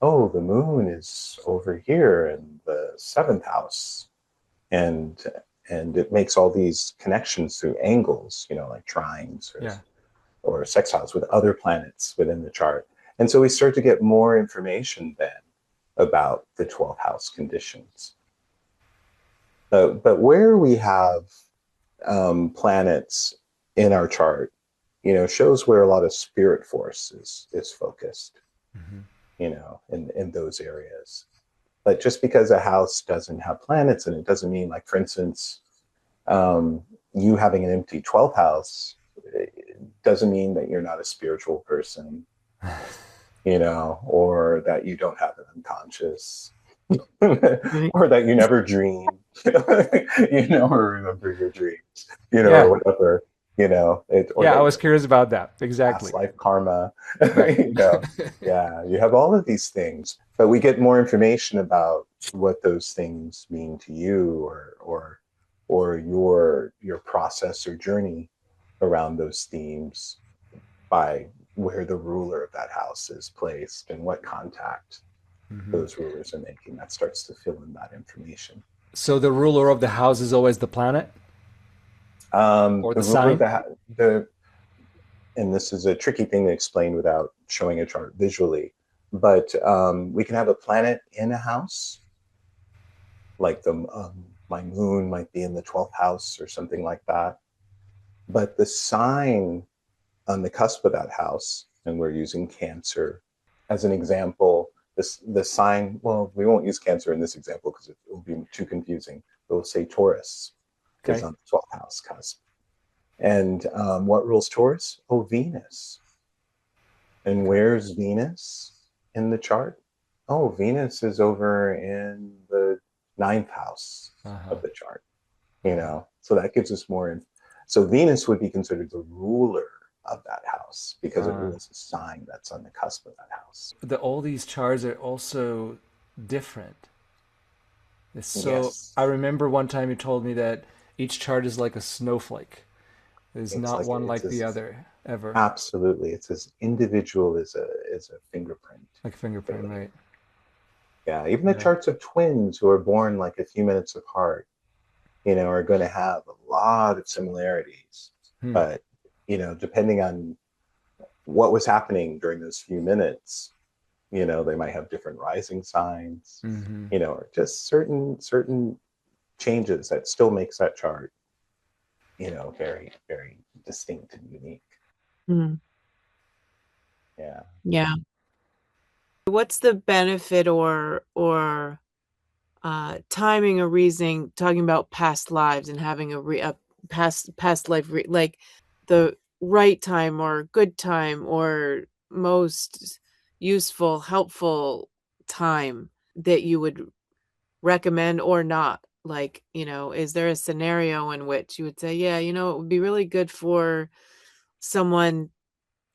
S1: Oh, the moon is over here in the seventh house. And it makes all these connections through angles, like trines
S3: Yeah.
S1: or sextiles with other planets within the chart. And so we start to get more information then about the 12th house conditions. But where we have planets in our chart, shows where a lot of spirit force is focused,
S3: Hmm.
S1: in those areas. But just because a house doesn't have planets in it doesn't mean, like, for instance, you having an empty 12th house doesn't mean that you're not a spiritual person, or that you don't have an unconscious,
S2: Right.
S1: or that you never dream, or remember your dreams, or
S3: Yeah.
S1: whatever, or
S3: Yeah, I
S1: that
S3: was
S1: you're
S3: curious about that.
S1: past
S3: Exactly.
S1: life karma,
S3: Right.
S1: you know. Yeah, you have all of these things, but we get more information about what those things mean to you, or your process or journey around those themes by where the ruler of that house is placed and what contact
S3: Hmm.
S1: those rulers are making. That starts to fill in that information.
S3: So the ruler of the house is always the planet or
S1: The
S3: the
S1: ruler of
S3: sign?
S1: the and this is a tricky thing to explain without showing a chart visually, but we can have a planet in a house, like my moon might be in the 12th house or something like that. But the sign on the cusp of that house, and we're using Cancer as an example. The sign, well, we won't use Cancer in this example because it will be too confusing. We'll say Taurus is
S3: Okay.
S1: on the 12th house cusp. And what rules Taurus? Oh, Venus. And
S3: Okay.
S1: where's Venus in the chart? Oh, Venus is over in the ninth house
S3: Uh-huh.
S1: of the chart, So that gives us more. So Venus would be considered the ruler of that house because it
S3: Uh,
S1: rules a sign that's on the cusp of that house.
S3: all these charts are also different. So I
S1: Yes.
S3: remember one time you told me that each chart is like a snowflake. There's
S1: It's
S3: not
S1: like
S3: one
S1: it's
S3: like the
S1: as
S3: other ever.
S1: absolutely it's as individual as a fingerprint,
S3: Like fingerprint,
S1: really.
S3: right?
S1: Yeah, even the
S3: Yeah.
S1: charts of twins who are born like a few minutes apart, are going to have a lot of similarities.
S3: Hmm.
S1: But, depending on what was happening during those few minutes, they might have different rising signs,
S3: Mm-hmm.
S1: or just certain changes that still makes that chart, very, very distinct and unique.
S2: Mm,
S1: Yeah.
S2: yeah. What's the benefit or timing or reasoning talking about past lives and having a past life like the right time or good time or most useful helpful time that you would recommend or not, like, is there a scenario in which you would say, yeah, it would be really good for someone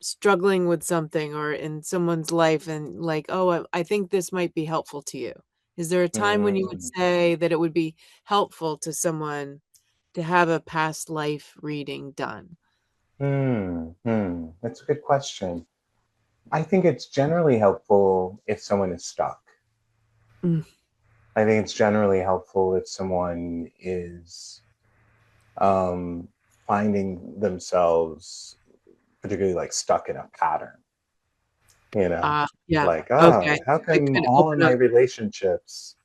S2: struggling with something or in someone's life and like, oh, I think this might be helpful to you. Is there a time when you would
S1: Mm,
S2: say that it would be helpful to someone to have a past life reading done?
S1: That's a good question. I think it's generally helpful if someone is stuck.
S2: Mm.
S1: I think it's generally helpful if someone is um, finding themselves particularly like stuck in a pattern,
S2: Yeah.
S1: like,
S2: Okay.
S1: how
S2: It
S1: come
S2: could
S1: all of
S2: open
S1: my
S2: up.
S1: relationships,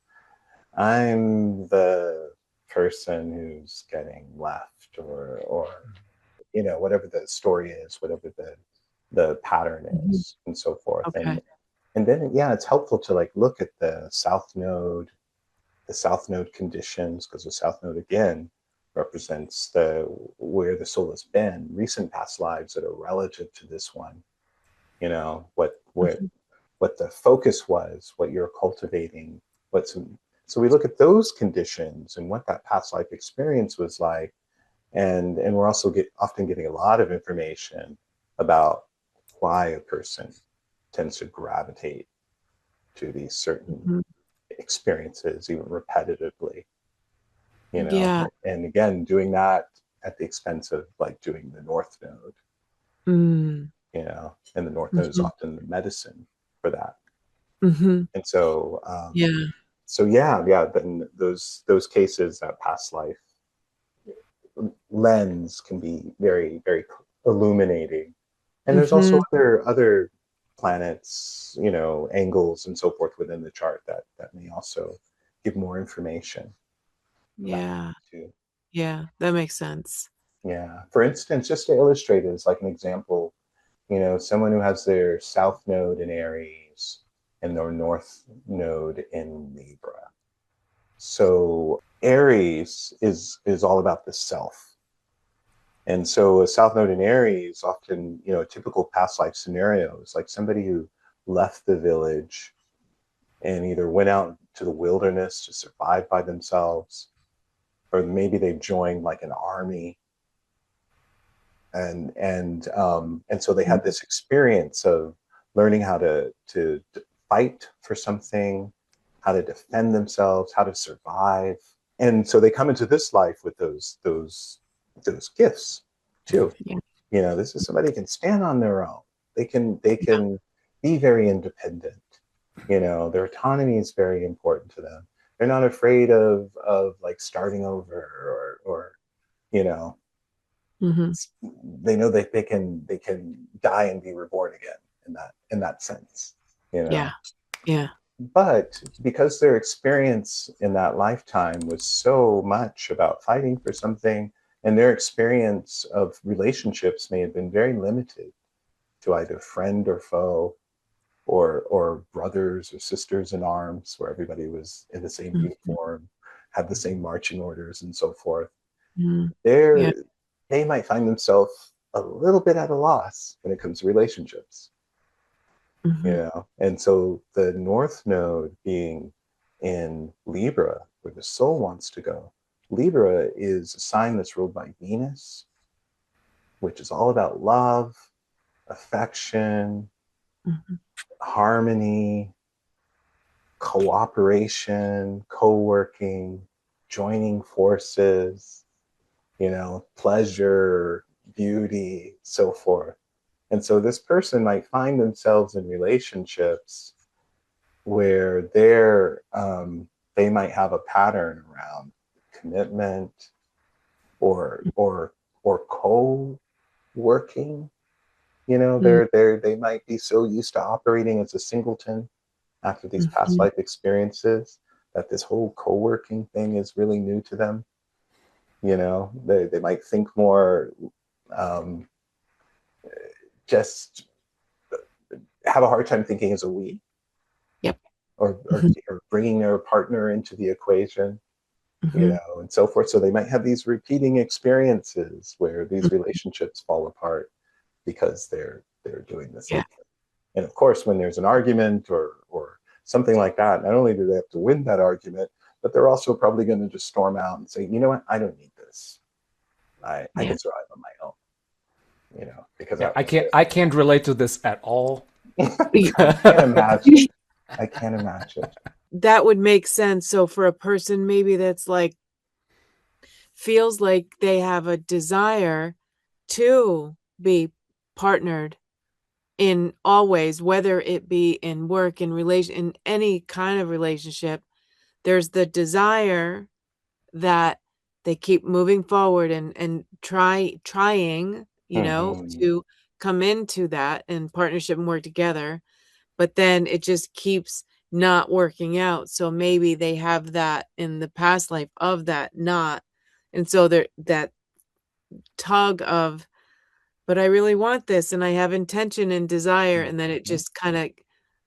S1: I'm the person who's getting left, or whatever the story is, whatever the the pattern
S2: Mhm.
S1: is and so forth.
S2: Okay.
S1: And then, yeah, it's helpful to like look at the south node conditions, because the south node again represents the where the soul has been, recent past lives that are relative to this one. You know,
S2: Mhm.
S1: what the focus was, what you're cultivating, what's so we look at those conditions and what that past life experience was like, and we're also often getting a lot of information about why a person tends to gravitate to these certain
S2: Mhm.
S1: experiences even repetitively, you know.
S2: Yeah.
S1: And again, doing that at the expense of like doing the north node,
S2: Mm.
S1: you know, and the north node is
S2: Mhm.
S1: often the medicine for that.
S2: Mhm.
S1: And so
S2: Yeah.
S1: so yeah, then those cases, that past life lens can be very, very illuminating. And there's also
S2: Mhm.
S1: other planets, you know, angles and so forth within the chart that may also give more information about
S2: Yeah.
S1: it too.
S2: Yeah. That makes sense.
S1: Yeah. For instance, just to illustrate it as like an example, you know, someone who has their south node in Aries and their north node in Libra. So Aries is all about the self. And so a south node in Aries, often, you know, a typical past life scenario is like somebody who left the village and either went out to the wilderness to survive by themselves, or maybe they've joined like an army, and so they
S2: Mhm.
S1: had this experience of learning how to fight for something, how to defend themselves, how to survive. And so they come into this life with those gifts too.
S2: Yeah.
S1: You know, this is somebody who can stand on their own. They can be very independent. You know, their autonomy is very important to them. They're not afraid of like starting over, or you know,
S2: Mhm.
S1: they know that they can die and be reborn again in that sense. You
S2: Yeah.
S1: know,
S2: Yeah.
S1: but because their experience in that lifetime was so much about fighting for something, and their experience of relationships may have been very limited to either friend or foe, or brothers or sisters in arms, where everybody was in the same
S2: Mhm.
S1: uniform, had the same marching orders and so forth.
S2: Mhm. Yeah.
S1: they're they might find themselves a little bit at a loss when it comes to relationships, you
S2: Mhm.
S1: know. And so the north node being in Libra, where the soul wants to go, Libra is a sign that's ruled by Venus, which is all about love, affection,
S2: Mhm.
S1: harmony, cooperation, co-working, joining forces, you know, pleasure, beauty, so forth. And so this person might find themselves in relationships where they might have a pattern around commitment, or co-working. You know,
S2: Mhm.
S1: they might be so used to operating as a singleton after these past
S2: Mhm.
S1: life experiences that this whole co-working thing is really new to them. You know, they might think more, um, just have a hard time thinking as a we,
S2: Yep.
S1: or, or,
S2: Mhm.
S1: or bringing their partner into the equation, you
S2: Mhm.
S1: know, and so forth. So they might have these repeating experiences where these relationships fall apart because they're doing the
S2: Yeah.
S1: same thing. And of course, when there's an argument or something like that, not only do they have to win that argument, but they're also probably going to just storm out and say, you know what, I don't need this. I
S2: Yeah.
S1: can survive on my own, you know, because
S3: Yeah,
S1: I,
S3: I can't relate to this at all.
S1: I can't imagine. I can't imagine.
S2: That would make sense. So for a person maybe that's like feels like they have a desire to be partnered in all ways, whether it be in work, in relation, in any kind of relationship, there's the desire that they keep moving forward and trying,
S1: Mm-hmm.
S2: to come into that and partnership and work together, but then it just keeps not working out. So maybe they have that in the past life of that not. And so there that tug of but I really want this and I have intention and desire. And then it
S1: Mhm.
S2: just kind of,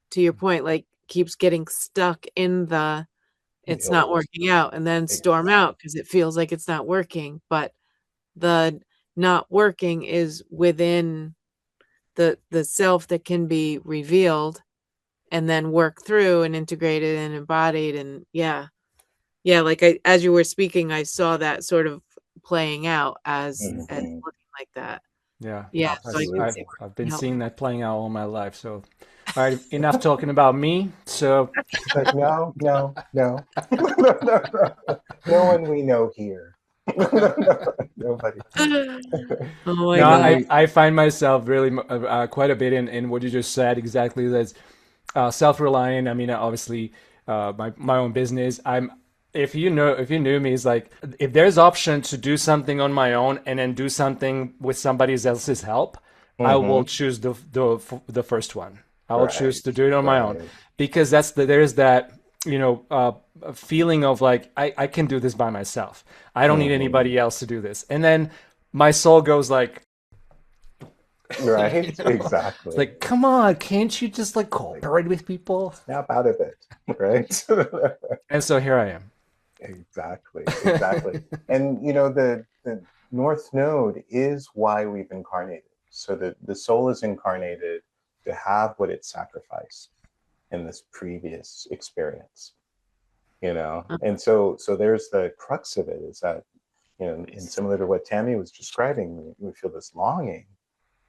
S2: to your point, like keeps getting stuck in the, it's not
S1: Guilt.
S2: working out, and then storm
S1: Exactly.
S2: out because it feels like it's not working. But the not working is within the self that can be revealed and then work through and integrated and embodied. And yeah, like as you were speaking, I saw that sort of playing out as
S1: Mhm.
S2: looking like that.
S3: Yeah,
S2: Yeah, so I can see
S1: Absolutely.
S3: I've
S2: where
S3: been
S2: it helped.
S3: seeing that playing out all my life. So, all right, enough talking about me. So,
S1: But no, no, no. No one we know here. Nobody.
S2: Oh my
S3: no,
S2: God.
S3: I find myself really quite a bit in what you just said. Exactly, that's self-reliant. I mean, obviously, my own business. I'm if you knew me, it's like if there's option to do something on my own and then do something with somebody else's help, I will
S1: Hmm.
S3: choose the first one. I will choose
S1: Right,
S3: to do it on my own
S1: right.
S3: because there's that feeling of like I can do this by myself. I don't need
S1: Hmm.
S3: anybody else to do this. And then my soul goes like,
S1: Right,
S3: it's
S1: exactly.
S3: like, come on, can't you just like
S1: Like,
S3: cooperate with people?
S1: snap out of it, right?
S3: And so here I am.
S1: Exactly, exactly. And the North Node is why we've incarnated. So the soul is incarnated to have what it sacrificed in this previous experience, And so there's the crux of it is that, and similar to what Tammy was describing, we feel this longing,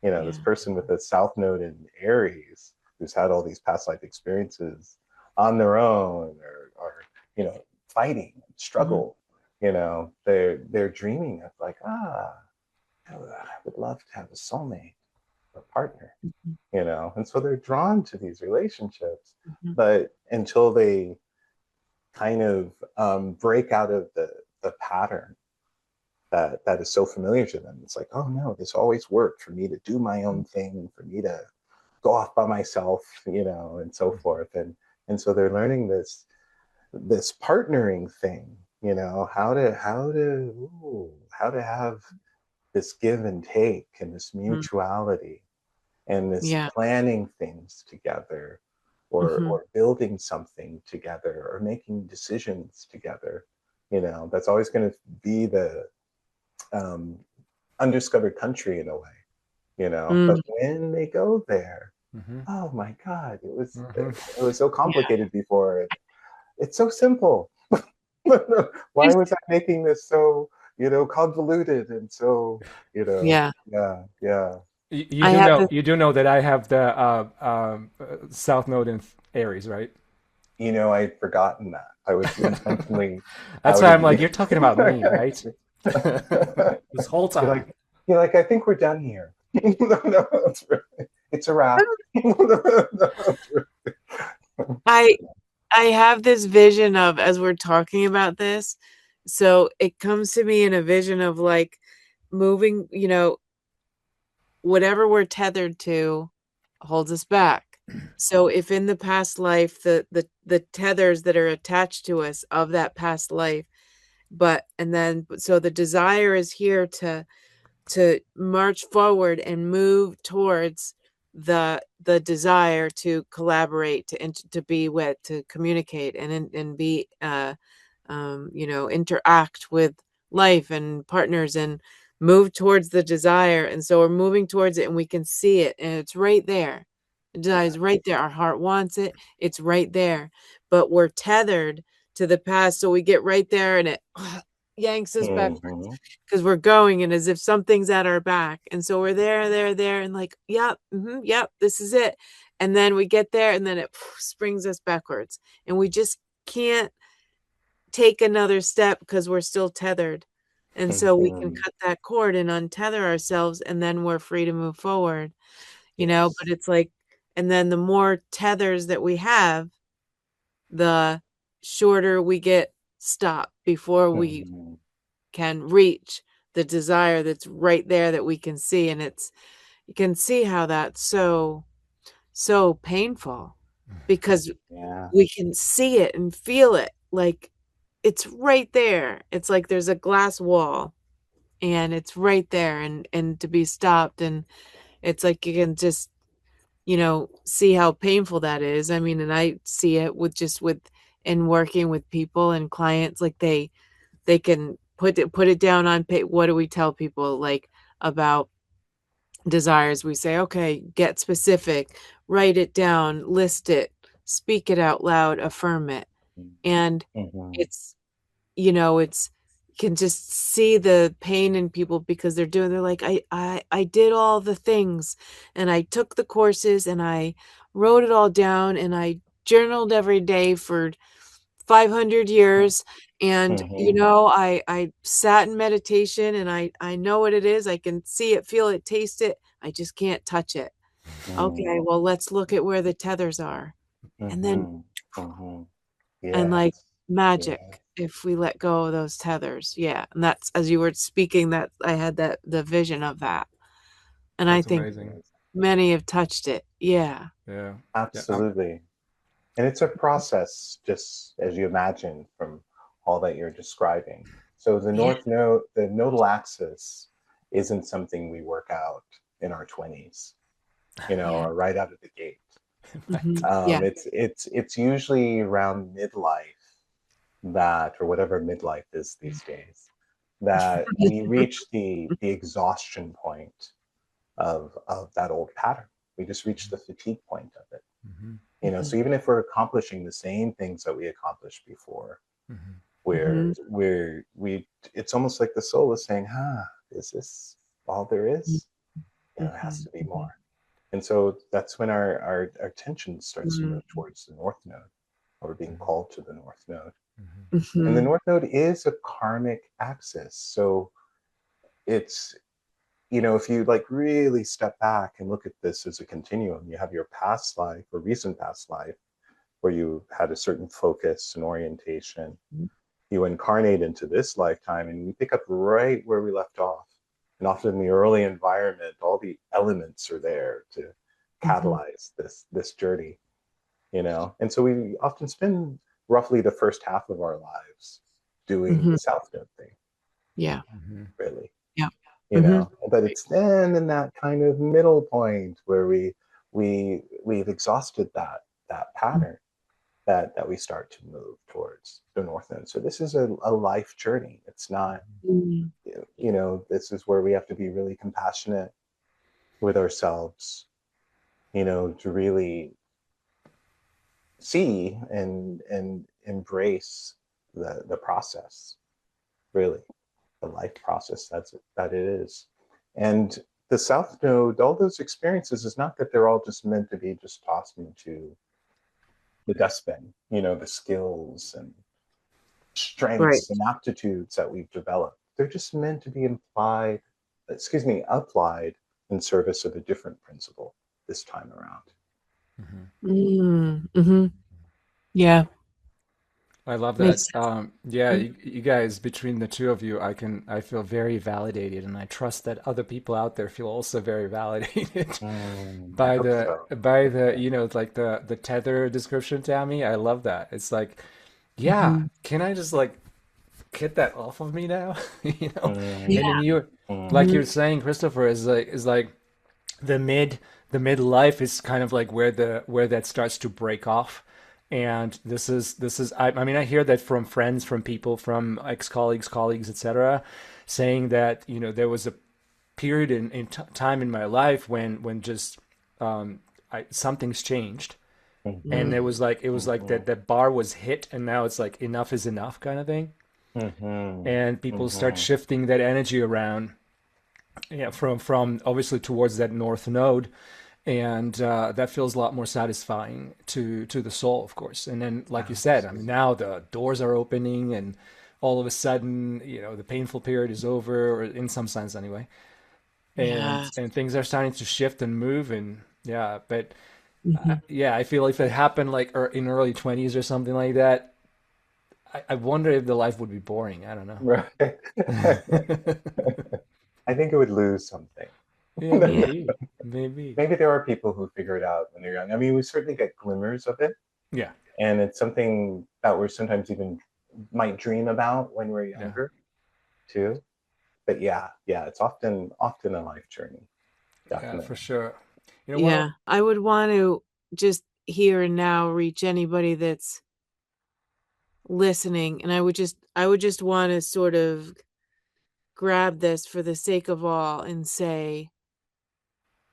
S1: this
S2: Yeah.
S1: person with the South Node in Aries who's had all these past life experiences on their own or fighting,
S2: Mhm.
S1: struggle, they're dreaming of like, I would love to have a soulmate or partner,
S2: Mhm.
S1: and so they're drawn to these relationships,
S2: Mhm.
S1: but until they kind of break out of the pattern that is so familiar to them. It's like, oh no, this always worked for me to do my own thing, for me to go off by myself, and so forth. And so they're learning this partnering thing, how to have this give and take and this
S2: Mhm.
S1: mutuality and this
S2: Yeah.
S1: planning things together
S2: Mhm.
S1: or building something together or making decisions together. That's always going to be the um, undiscovered country in a way,
S2: Mm.
S1: but when they go there,
S3: Hmm.
S1: oh my god, it was
S3: Hmm.
S1: it was so
S2: Yeah.
S1: complicated before. It's so simple. Why was I making this so convoluted and so
S2: Yeah.
S1: yeah, yeah.
S3: You
S2: I
S3: do
S2: have
S3: know
S2: this.
S3: that I have the South Node in Aries, right?
S1: I'd forgotten that. I was intentionally
S3: That's
S1: out
S3: why
S1: of
S3: I'm like,
S1: the
S3: you're talking about me, right? This whole
S1: you're
S3: time.
S1: like you're like, I think we're done here. No, it's a wrap. No,
S2: I I have this vision of, as we're talking about this, so it comes to me in a vision of like moving, whatever we're tethered to holds us back. So if in the past life the tethers that are attached to us of that past life, so the desire is here to march forward and move towards the desire to collaborate, to be with, to communicate and be interact with life and partners and move towards the desire. And so we're moving towards it and we can see it and it's right there. The desire
S1: yeah.
S2: is right there. Our heart wants it. It's right there. But we're tethered to the past. So we get right there and it yanks us backwards
S1: Hmm.
S2: because we're going and as if something's at our back. And so we're there, and like, yep, yep, this is it. And then we get there and then it springs us backwards. And we just can't take another step because we're still tethered. And so we can
S1: Hmm.
S2: cut that cord and untether ourselves, and then we're free to move forward,
S1: Yes.
S2: but it's like, and then the more tethers that we have, the shorter we get stopped before we
S1: Hmm.
S2: can reach the desire that's right there that we can see. And you can see how that's so painful because
S1: Yeah.
S2: we can see it and feel it like it's right there. It's like there's a glass wall and it's right there, and to be stopped, and it's like you can just, see how painful that is. I mean, and I see it with in working with people and clients, like they can put it down on paper. What do we tell people, like, about desires? We say, okay, get specific, write it down, list it, speak it out loud, affirm it. And
S1: Mhm.
S2: it's, it's, you can just see the pain in people because they're like, I did all the things, and I took the courses, and I wrote it all down, and I journaled every day for 500 years, and
S1: Mhm.
S2: I sat in meditation, and I know what it is. I can see it, feel it, taste it. I just can't touch it. Okay,
S1: Mhm.
S2: well, let's look at where the tethers are. And then,
S1: Mhm. Mhm.
S2: and like
S1: Yes.
S2: magic,
S1: Yes.
S2: if we let go of those tethers. Yeah. And that's, as you were speaking, that I had the vision of that. And I
S3: That's
S2: think
S3: amazing.
S2: many have touched it. Yeah.
S3: Yeah. Yeah.
S1: Absolutely. And it's a process, just as you imagine from all that you're describing. So the
S2: Yeah.
S1: north node, the nodal axis, isn't something we work out in our 20s,
S2: Yeah.
S1: or right out of the gate.
S2: Hmm. Yeah.
S1: It's usually around midlife that, or whatever midlife is these days, that we reach the exhaustion point of that old pattern. We just reach the fatigue point of it.
S3: Mm-hmm.
S1: So even if we're accomplishing the same things that we accomplished before,
S3: Mm-hmm.
S2: Hmm.
S1: we it's almost like the soul is saying, is this all there is? It has to be
S2: Hmm.
S1: more. And so that's when our attention starts to
S2: Hmm.
S1: move towards the north node, or being called to the north node.
S3: Mm-hmm.
S1: And the
S2: Hmm.
S1: north node is a karmic axis. So it's, if you like really step back and look at this as a continuum, you have your past life or recent past life where you had a certain focus and orientation. You incarnate into this lifetime and we pick up right where we left off. And often in the early environment, all the elements are there to
S2: Hmm.
S1: catalyze this journey. And so we often spend roughly the first half of our lives doing
S2: Hmm.
S1: the South Node thing,
S2: Yeah.
S3: Mm-hmm.
S1: really.
S2: Yeah.
S1: you
S2: Hmm.
S1: know but it's then in that kind of middle point where we've exhausted that pattern, that we start to move towards the north node. So this is a life journey. It's not,
S2: Hmm.
S1: this is where we have to be really compassionate with ourselves, to really see and embrace the process, really, the life process that it is. And the South Node, all those experiences, is not that they're all just meant to be just tossed into the dustbin, the skills and
S2: Right.
S1: strengths and aptitudes that we've developed. They're just meant to be applied in service of a different principle this time around.
S3: Mm-hmm.
S2: Mm-hmm. Yeah.
S3: I love that.
S2: Makes sense.
S3: Yeah, you guys, between the two of you, I feel very validated, and I trust that other people out there feel also very validated
S1: I
S3: by
S1: hope
S3: the
S1: so.
S3: by the like the tether description, Tammy. I love that. It's like, yeah,
S2: Hmm.
S3: can I just like get that off of me now? And then
S2: Yeah.
S3: you, like
S2: Hmm.
S3: you're saying, Christopher, is like the mid life is kind of like where that starts to break off. And this is I mean, I hear that from friends, from people, from ex-colleagues, etc., saying that there was a period in time in my life when just something's changed, and
S2: Mm.
S3: it was like that bar was hit, and now it's like enough is enough kind of thing. And people start shifting that energy around, yeah, from obviously towards that north node, and that feels a lot more satisfying to the soul, of course. And then, like you said, I mean,
S1: Absolutely.
S3: now the doors are opening, and all of a sudden, the painful period is over, or in some sense, anyway. And
S2: Yes.
S3: and things are starting to shift and move, and yeah, but
S2: Hmm.
S3: yeah, I feel if it happened like in early 20s or something like that, I wonder if the life would be boring. I don't know.
S1: Right. I think it would lose something.
S3: Yeah, maybe, maybe.
S1: Maybe there are people who figure it out when they're young. I mean, we certainly get glimmers of it,
S3: Yeah,
S1: and it's something that we're sometimes even might dream about when we're
S3: yeah.
S1: younger too. yeah, it's often a life journey.
S3: Yeah,
S1: Definitely.
S3: for sure. You know,
S2: Yeah, I would want to just here and now reach anybody that's listening, and I would just want to sort of grab this for the sake of all and say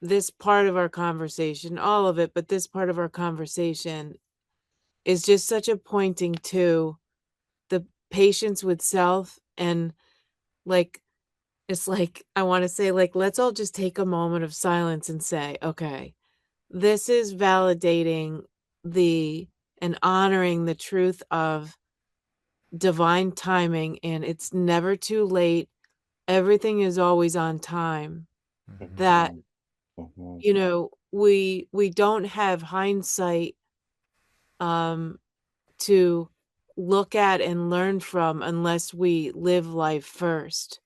S2: this part of our conversation, all of it, but this part of our conversation is just such a pointing to the patience with self. And like, it's like, I want to say, like, let's all just take a moment of silence and say, okay, this is validating and honoring the truth of divine timing, and it's never too late. Everything is always on time. That,
S1: Mhm, mhm,
S2: we don't have hindsight to look at and learn from unless we live life first.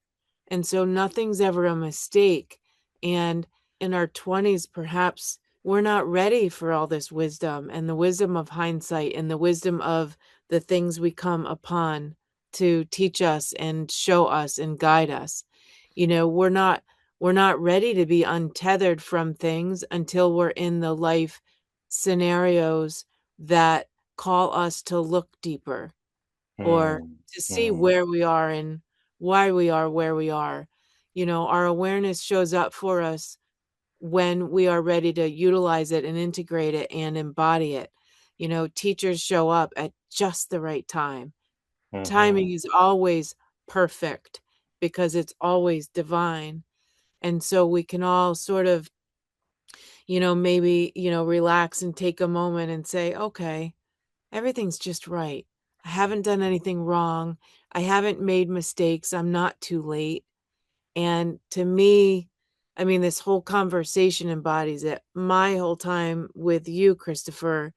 S2: And so nothing's ever a mistake. And in our 20s, perhaps we're not ready for all this wisdom and the wisdom of hindsight and the wisdom of the things we come upon to teach us and show us and guide us. We're not ready to be untethered from things until we're in the life scenarios that call us to look deeper or
S1: mm,
S2: to see
S1: mm,
S2: where we are and why we are where we are. Our awareness shows up for us when we are ready to utilize it and integrate it and embody it. Teachers show up at just the right time.
S1: mhm,
S2: Timing is always perfect because it's always divine. And so we can all sort of, maybe, relax and take a moment and say, okay, everything's just right. I haven't done anything wrong. I haven't made mistakes. I'm not too late. And to me, I mean, this whole conversation embodies it. My whole time with you, Christopher,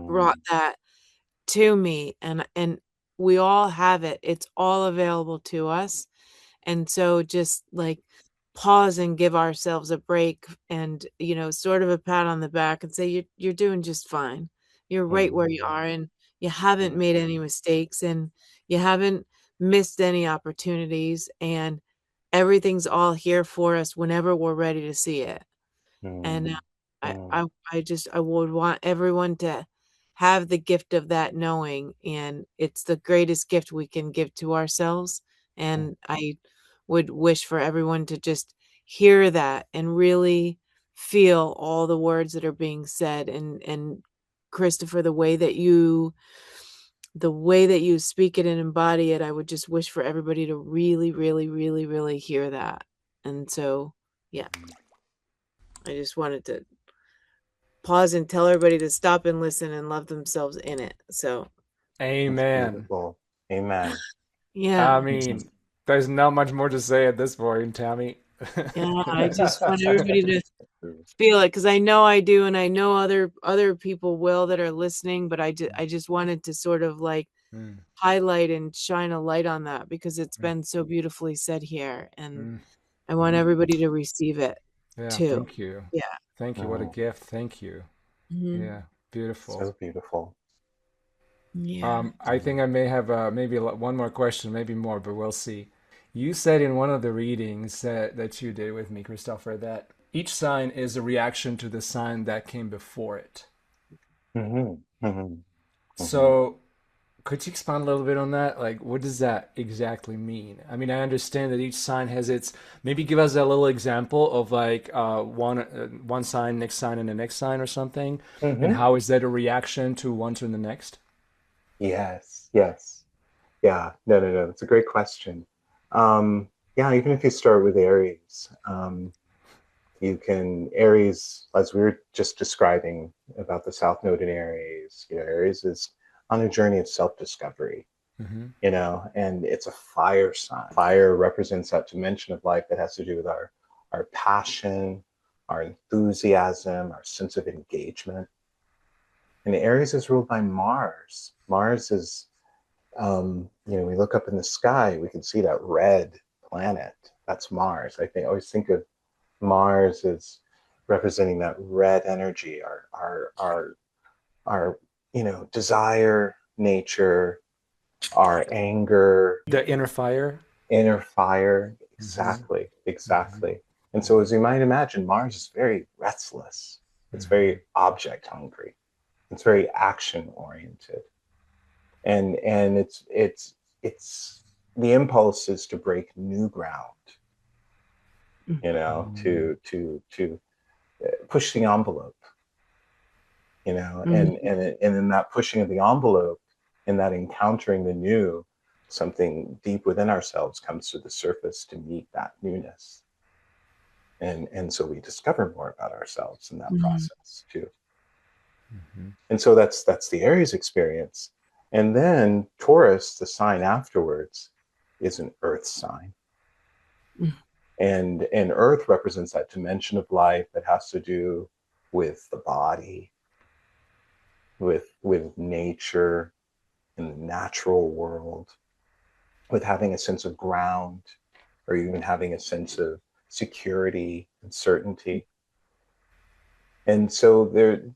S2: brought
S1: mm,
S2: that to me. And we all have it. It's all available to us. And so just like pause and give ourselves a break and, sort of a pat on the back and say, you're doing just fine. You're right where you
S1: mhm,
S2: are. And you haven't made any
S1: mhm,
S2: mistakes and you haven't missed any opportunities. And everything's all here for us whenever we're ready to see it. And
S1: mm,
S2: I,
S1: mm,
S2: I, I would want everyone to have the gift of that knowing, and it's the greatest gift we can give to ourselves.
S1: mm,
S2: And I would wish for everyone to just hear that and really feel all the words that are being said. And Christopher, the way that you speak it and embody it, I would just wish for everybody to really, really, really, really hear that. And so, yeah, I just wanted to pause and tell everybody to stop and listen and love themselves in it. So,
S1: That's
S3: amen.
S1: beautiful. Amen.
S3: I
S2: yeah.
S3: mean, there's not much more to say at this point, Tammy.
S2: Yeah, I just want everybody to feel it because I know I do, and I know other people will that are listening. But I just wanted to sort of like
S3: Mm,
S2: highlight and shine a light on that because it's
S3: mm,
S2: been so beautifully said here, and
S3: mm,
S2: I want
S3: mm.
S2: everybody to receive it
S3: Yeah,
S2: too.
S3: thank you.
S2: Yeah.
S3: Thank you. What a
S1: Mm,
S3: gift. Thank you.
S2: Mhm.
S3: Yeah, beautiful.
S1: so beautiful.
S2: Yeah.
S3: I think I may have maybe one more question, maybe more, but we'll see. You said in one of the readings that you did with me, Christopher, that each sign is a reaction to the sign that came before it.
S1: Mhm, mhm, mhm,
S3: So, could you expand a little bit on that? Like, what does that exactly mean? I mean, I understand that each sign has its. Maybe give us a little example of like one sign, next sign, and the next sign, or something, and
S1: mhm.
S3: how is that a reaction to one to the next?
S1: Yes, yes. Yeah, no, no, no. It's a great question. Yeah, even if you start with Aries, Aries, as we were just describing about the South Node in Aries, Aries is on a journey of self-discovery,
S3: Mm-hmm.
S1: and it's a fire sign. Fire represents that dimension of life that has to do with our passion, our enthusiasm, our sense of engagement. And Aries is ruled by Mars. Mars is we look up in the sky, we can see that red planet. That's Mars. I always think of Mars as representing that red energy, our desire, nature, our anger,
S3: The inner fire.
S1: inner fire. Exactly, exactly. And so, as you might imagine, Mars is very restless. It's very object hungry. It's very action oriented, and it's the impulse is to break new ground. You know, to push the envelope. You know, and in that pushing of the envelope, in that encountering the new, something deep within ourselves comes to the surface to meet that newness. And so we discover more about ourselves in that process too. And so that's the Aries experience. And then Taurus, the sign afterwards, is an earth sign. And earth represents that dimension of life that has to do with the body, with nature in the natural world, with having a sense of ground, or even having a sense of security and certainty. And so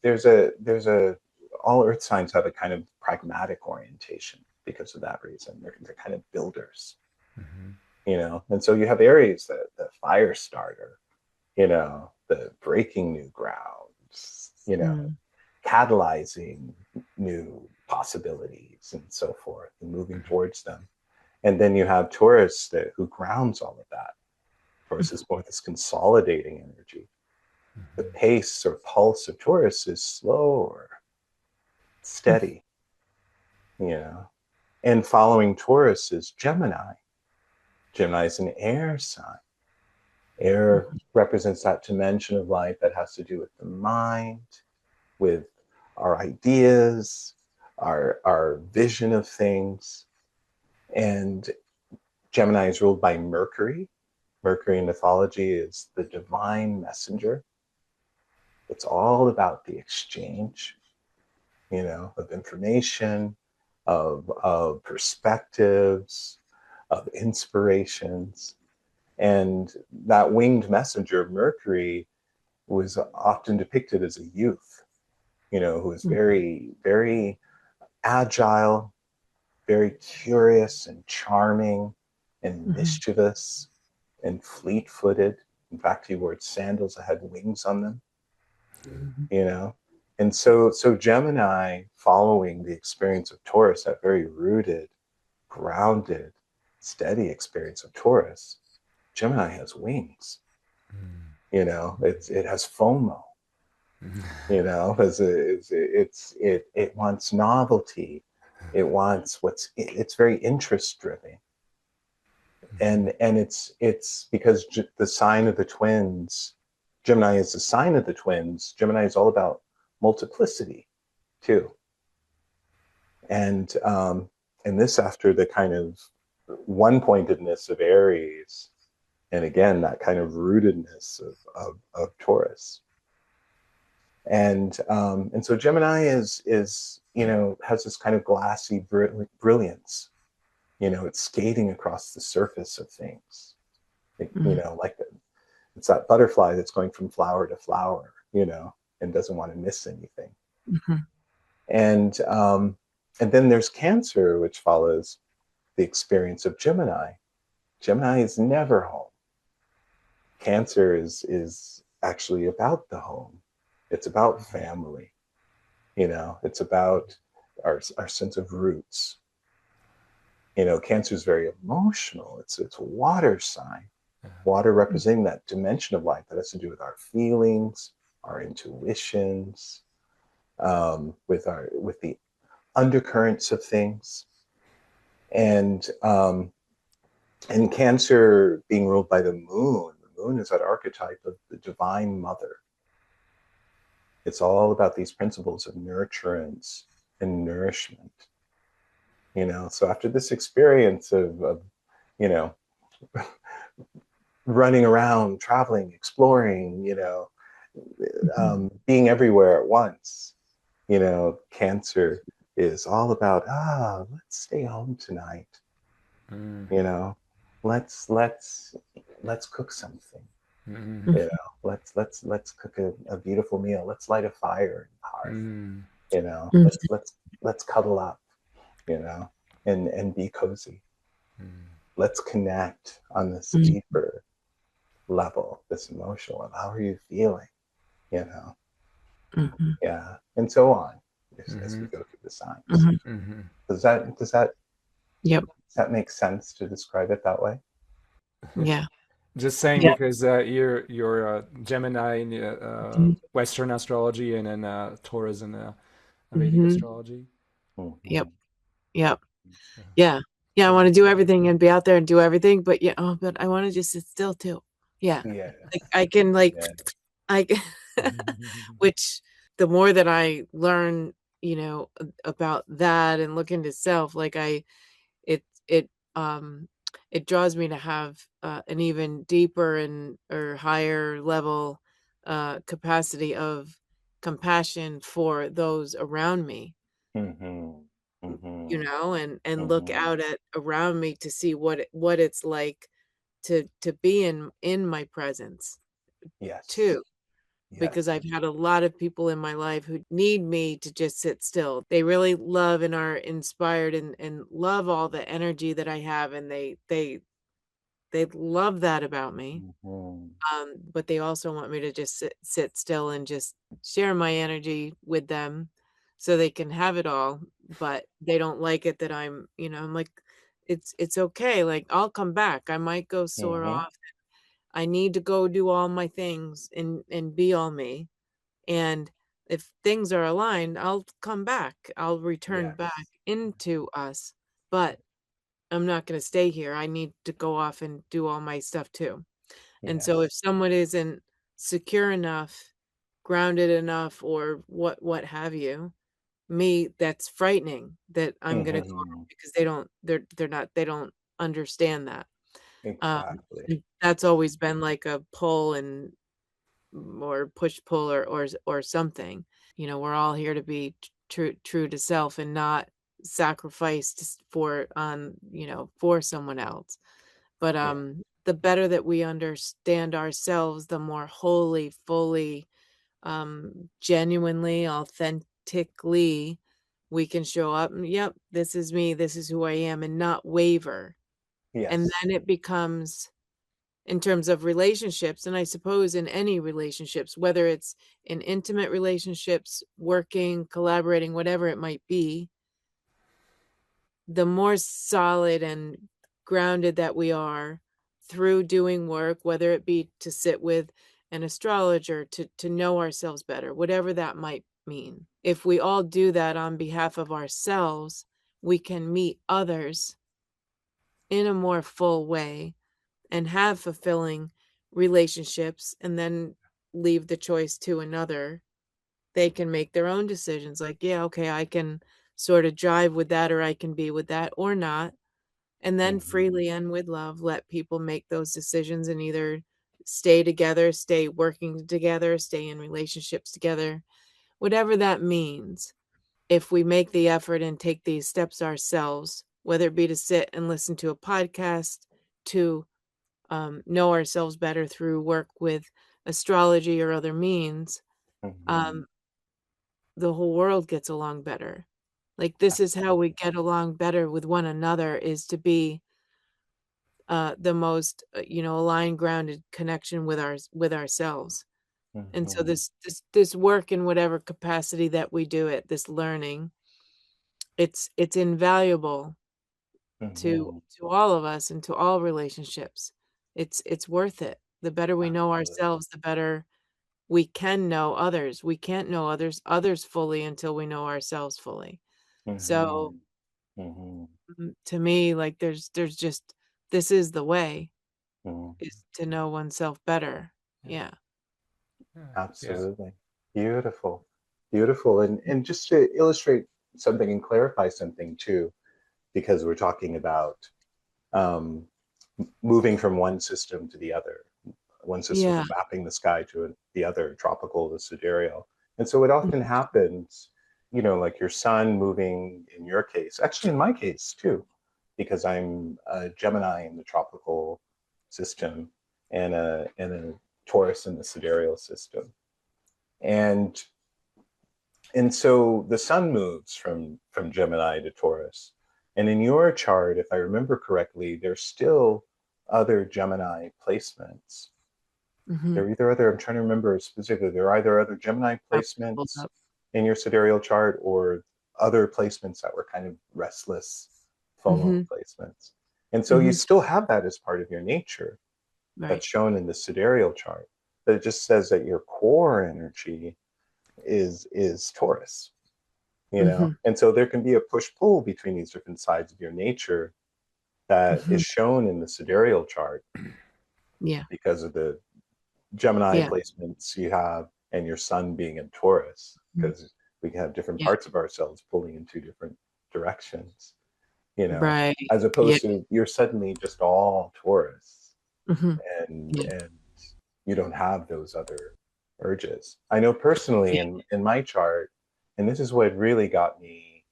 S1: there's a all earth signs have a kind of pragmatic orientation because of that reason. They're kind of builders, you know. And so you have Aries, the fire starter, you know, the breaking new grounds, you know, catalyzing new possibilities and so forth, and moving towards them. And then you have Taurus who grounds all of that. Taurus is more this consolidating energy. The pace or pulse of Taurus is slower, steady, you know. And following Taurus is Gemini. Gemini is an air sign. Air represents that dimension of life that has to do with the mind, with our ideas, our vision of things. And Gemini is ruled by Mercury. Mercury in mythology is the divine messenger. It's all about the exchange, you know, of information, of perspectives, of inspirations. And that winged messenger, Mercury, was often depicted as a youth, you know, who was very, very agile, very curious and charming and mischievous and fleet-footed. In fact, he wore sandals that had wings on them, you know. And so Gemini, following the experience of Taurus, that very rooted, grounded, steady experience of Taurus, Gemini has wings. You know, it has FOMO. You know, it wants novelty. It wants it's very interest driven. And it's because the sign of the twins, Gemini is the sign of the twins. Gemini is all about multiplicity too. And this, after the kind of one pointedness of Aries, and again that kind of rootedness of Taurus. And so Gemini is, you know, has this kind of glassy brilliance. You know, it's skating across the surface of things. You know, like it's that butterfly that's going from flower to flower, you know, and doesn't want to miss anything. And then there's Cancer, which follows the experience of Gemini. Gemini is never home. Cancer is actually about the home. It's about family. You know, it's about our sense of roots. You know, Cancer is very emotional. It's a water sign. Water representing that dimension of life that has to do with our feelings, our intuitions, with the undercurrents of things. And Cancer being ruled by the moon. The moon is that archetype of the divine mother. It's all about these principles of nurturance and nourishment. You know, so after this experience of you know, running around, traveling, exploring, you know, being everywhere at once, you know, Cancer is all about, let's stay home tonight. You know, let's cook something. You know, let's cook a beautiful meal. Let's light a fire in the hearth. You know, let's cuddle up. You know, and be cozy. let's connect on this
S2: Mhm.
S1: deeper level, this emotional level. How are you feeling? You know,
S2: Mhm.
S1: yeah, and so on as we
S3: Mm-hmm.
S1: go through the signs.
S2: Mhm.
S3: Mm-hmm.
S2: Yep.
S1: Does that make sense to describe it that way?
S2: Yeah.
S3: Just saying
S2: Yeah.
S3: because you're Gemini in
S2: Mhm.
S3: Western astrology and then Taurus in Vedic
S2: Mhm.
S3: astrology.
S2: Yep.
S1: Mm-hmm.
S2: Yep.
S3: Yeah.
S2: Yeah. Yeah. I
S3: Yeah.
S2: want to do everything and be out there and do everything, but yeah. Oh, but I want to just sit still too. Yeah.
S1: Yeah,
S2: Like I can like
S1: yeah.
S2: I which the more that I learn, about that and look into self, like it um it draws me to have an even deeper and or higher level capacity of compassion for those around me,
S1: Mm-hmm. Mm-hmm.
S2: and look
S1: Mm-hmm.
S2: out at around me to see what it's like to be in my presence
S1: Yes.
S2: too, because
S1: Yes.
S2: I've had a lot of people in my life who need me to just sit still. They really love and are inspired and love all the energy that I have, and they love that about me.
S1: Mm-hmm.
S2: But they also want me to just sit still and just share my energy with them so they can have it all. But they don't like it that I'm like, it's okay. Like I'll come back. I might go soar
S1: Mm-hmm.
S2: off. I need to go do all my things and be all me. And if things are aligned, I'll come back. I'll return back
S1: Yes.
S2: into us. But I'm not going to stay here. I need to go off and do all my stuff too. And so if
S1: Yes.
S2: someone isn't secure enough, grounded enough, or what have you, me, that's frightening that I'm gonna go
S1: Mm-hmm.
S2: because they don't understand that. Um,
S1: Exactly.
S2: and that's always been like a pull and or push pull or something. We're all here to be true to self and not sacrifice for someone else. But
S1: Yeah.
S2: the better that we understand ourselves, the more wholly, fully, genuinely, authentically we can show up. And, yep, this is me, this is who I am, and not waver. And
S1: Yes.
S2: then it becomes, in terms of relationships, and I suppose in any relationships, whether it's in intimate relationships, working, collaborating, whatever it might be, the more solid and grounded that we are through doing work, whether it be to sit with an astrologer, to know ourselves better, whatever that might mean. If we all do that on behalf of ourselves, we can meet others in a more full way and have fulfilling relationships, and then leave the choice to another. They can make their own decisions like, yeah, okay, I can sort of jive with that, or I can be with that or not. And then
S1: Mm-hmm.
S2: freely and with love, let people make those decisions and either stay together, stay working together, stay in relationships together, whatever that means. If we make the effort and take these steps ourselves, whether it be to sit and listen to a podcast, to know ourselves better through work with astrology or other means,
S1: Mm-hmm.
S2: um, the whole world gets along better. Like this is how we
S1: Absolutely.
S2: get along better with one another, is to be the most aligned, grounded connection with ourselves. And so
S1: Mm-hmm.
S2: this work in whatever capacity that we do it, this learning, it's invaluable to
S1: Mm-hmm.
S2: all of us and to all relationships. It's worth it. The better we know
S1: Absolutely.
S2: ourselves, the better we can know others. We can't know others fully until we know ourselves fully. So
S1: Mm-hmm. Mm-hmm.
S2: to me, like there's just, this is the way,
S1: Mm-hmm.
S2: is to know oneself better.
S3: Yeah.
S2: Yeah.
S3: Yeah. Yeah.
S1: Absolutely. Beautiful. Beautiful. And just to illustrate something and clarify something too, because we're talking about um, moving from one system to the other, one system
S2: Yeah.
S1: mapping the sky to the other, tropical to sidereal. And so it often happens, like your sun moving in your case, actually in my case too, because I'm a Gemini in the tropical system and a Taurus in the sidereal system. And and so the sun moves from Gemini to Taurus, And in your chart, if I remember correctly, there's still other Gemini placements. There are either other, I'm trying to remember specifically, there are either other Gemini placements in your sidereal chart or other placements that were kind of restless phone placements. And so you still have that as part of your nature that's shown in the sidereal chart. But it just says that your core energy is Taurus, you know? And so there can be a push-pull between these different sides of your nature that is shown in the sidereal chart.
S2: Yeah.
S1: Because of the Gemini placements you have and your sun being in Taurus, because we can have different parts of ourselves pulling in two different directions, you know,
S2: right.
S1: as opposed to you're suddenly just all Taurus and you don't have those other urges. I know personally in my chart, and this is what really got me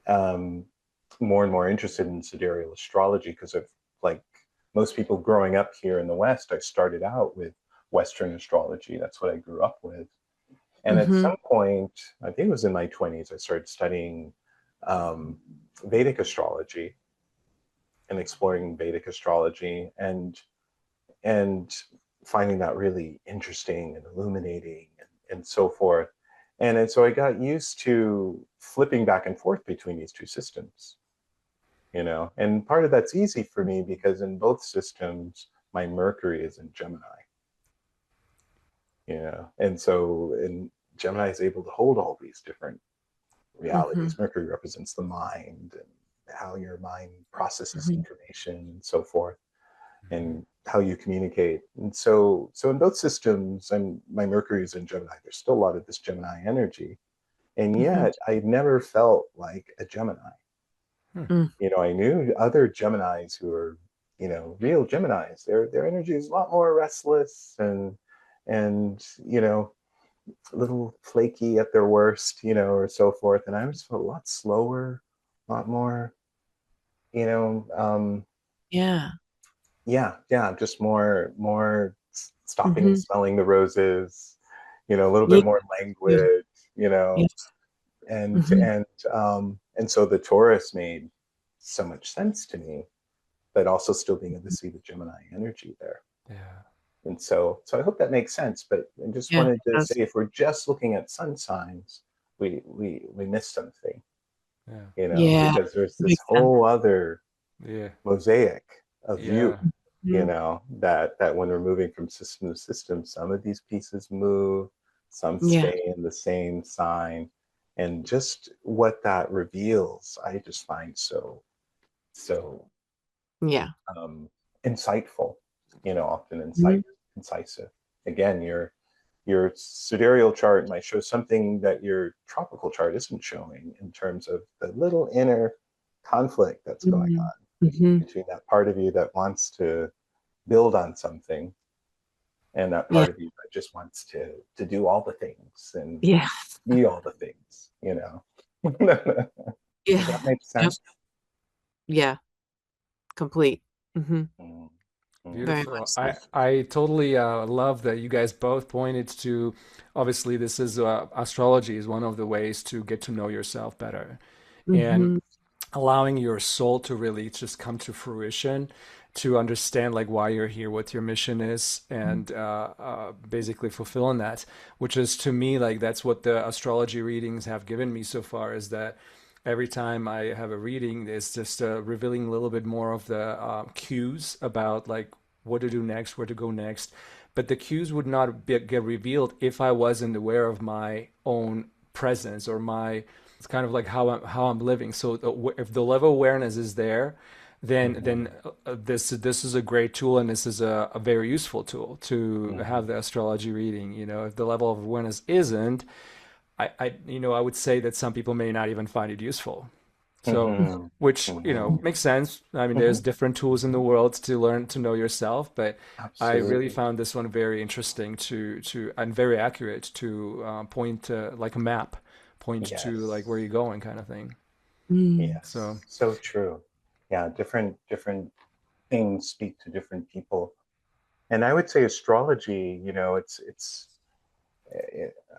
S1: more and more interested in sidereal astrology, because of like most people growing up here in the West, I started out with Western astrology. That's what I grew up with. And at some point, I think it was in my 20s, I started studying Vedic astrology and exploring Vedic astrology and finding that really interesting and illuminating and so forth. And so I got used to flipping back and forth between these two systems, you know, and part of that's easy for me because in both systems, my Mercury is in Gemini, you know, and so Gemini is able to hold all these different realities. Mercury represents the mind and how your mind processes information and so forth, and how you communicate. And so in both systems, and my Mercury is in Gemini, there's still a lot of this Gemini energy. And yet I never felt like a Gemini. You know, I knew other Geminis who are, you know, real Geminis. Their energy is a lot more restless and you know, a little flaky at their worst, you know, or so forth. And I just felt a lot slower, a lot more, you know, just more stopping and smelling the roses, you know, a little bit more languid, you know, and so the Taurus made so much sense to me, but also still being able to see the Gemini energy there.
S3: Yeah.
S1: And so I hope that makes sense. But I just wanted to say, if we're just looking at sun signs, we miss something, you know, because there's this whole other mosaic of you, you know, that when we're moving from system to system, some of these pieces move, some stay in the same sign, and just what that reveals, I just find so insightful, you know, often incisive. Again, your sidereal chart might show something that your tropical chart isn't showing in terms of the little inner conflict that's going on between that part of you that wants to build on something and that part of you that just wants to do all the things and be all the things, you know. Does that make sense?
S2: Yeah, complete.
S3: Beautiful. I totally love that you guys both pointed to, obviously this is astrology is one of the ways to get to know yourself better and allowing your soul to really just come to fruition, to understand like why you're here, what your mission is, and basically fulfilling that, which is to me like that's what the astrology readings have given me so far, is that every time I have a reading, it's just revealing a little bit more of the cues about like what to do next, where to go next. But the cues would not get revealed if I wasn't aware of my own presence or my, it's kind of like how I'm living. So if the level of awareness is there, then this is a great tool, and this is a very useful tool to have the astrology reading. You know, if the level of awareness isn't, I would say that some people may not even find it useful. So, which, you know, makes sense. I mean, there's different tools in the world to learn to know yourself, but I really found this one very interesting and very accurate to point to like a map, point to like where you're going kind of thing.
S1: Yes. So true. Yeah. Different things speak to different people. And I would say astrology, you know,